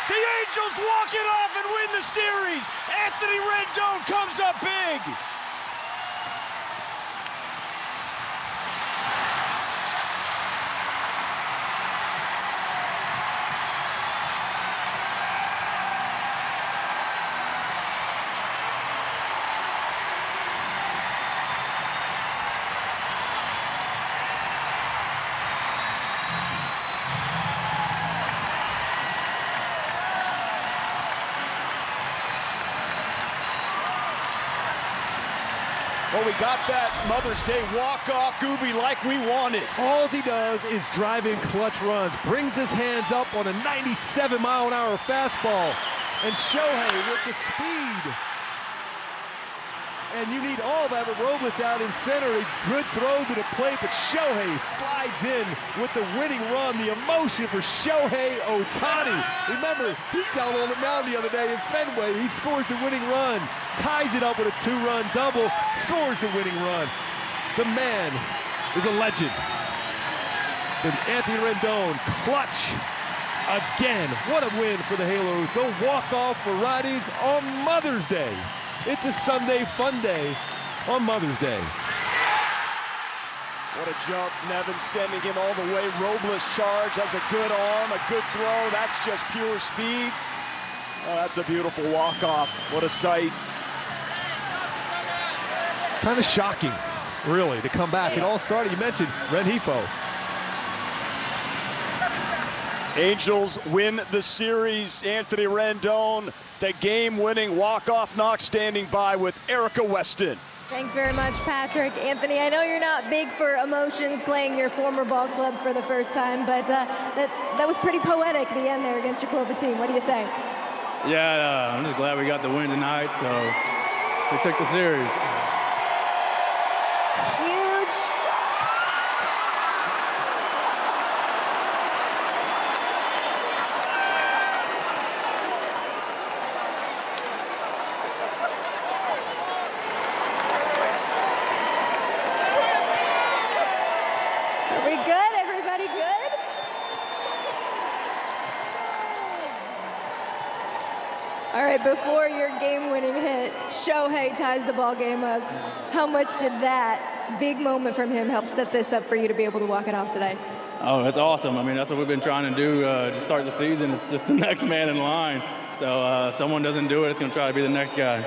The Angels walk it off and win the series. Anthony Rendon comes up big. Well, we got that Mother's Day walk-off, Gooby, like we wanted. All he does is drive in clutch runs, brings his hands up on a 97-mile-an-hour fastball, and Shohei with the speed. And you need all that with Robles out in center. A good throw to the plate, but Shohei slides in with the winning run. The emotion for Shohei Ohtani. Remember, he down on the mound the other day in Fenway. He scores the winning run, ties it up with a 2-run double, scores the winning run. The man is a legend. And Anthony Rendon, clutch again. What a win for the Halos. They'll walk off for Rockies on Mother's Day. It's a Sunday fun day on Mother's Day. What a jump. Nevin sending him all the way. Robles charge, has a good arm, a good throw. That's just pure speed. Oh, that's a beautiful walk-off. What a sight. Kind of shocking, really, to come back. It all started, you mentioned Rengifo. Angels win the series. Anthony Rendon, the game-winning walk-off knock, standing by with Erica Weston. Thanks very much, Patrick. Anthony, I know you're not big for emotions playing your former ball club for the first time, but that was pretty poetic at the end there against your former team. What do you say? Yeah, I'm just glad we got the win tonight, so we took the series. All right, before your game-winning hit, Shohei ties the ball game up. How much did that big moment from him help set this up for you to be able to walk it off today? Oh, that's awesome. I mean, that's what we've been trying to do to start the season. It's just the next man in line. So if someone doesn't do it, it's going to try to be the next guy.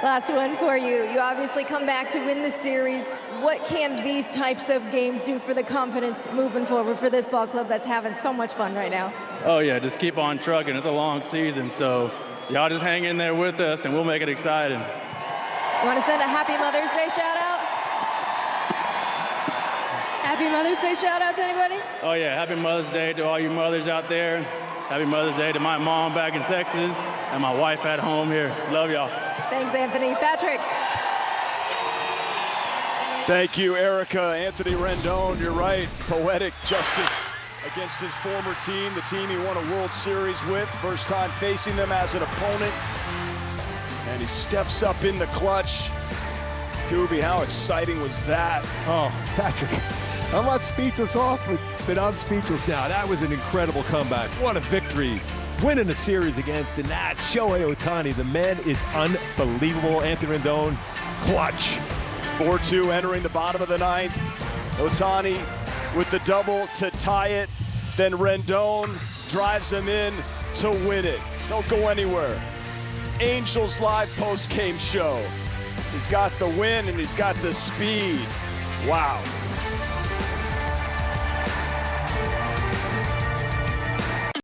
Last one for you. You obviously come back to win the series. What can these types of games do for the confidence moving forward for this ball club that's having so much fun right now? Oh, yeah, just keep on trucking. It's a long season, so y'all just hang in there with us, and we'll make it exciting. You want to send a Happy Mother's Day shout-out? Happy Mother's Day shout-out to anybody? Oh, yeah, Happy Mother's Day to all you mothers out there. Happy Mother's Day to my mom back in Texas and my wife at home here. Love y'all. Thanks, Anthony. Patrick. Thank you, Erica. Anthony Rendon, you're right. Poetic justice. against his former team, the team he won a World Series with. First time facing them as an opponent. And he steps up in the clutch. Doobie, how exciting was that? Oh, Patrick, I'm not speechless but I'm speechless now. That was an incredible comeback. What a victory. Winning the series against the Nats. Shohei Ohtani, the man is unbelievable. Anthony Rendon, clutch. 4-2 entering the bottom of the ninth. Ohtani with the double to tie it. Then Rendon drives him in to win it. Don't go anywhere. Angels Live post-game show. He's got the win and he's got the speed. Wow.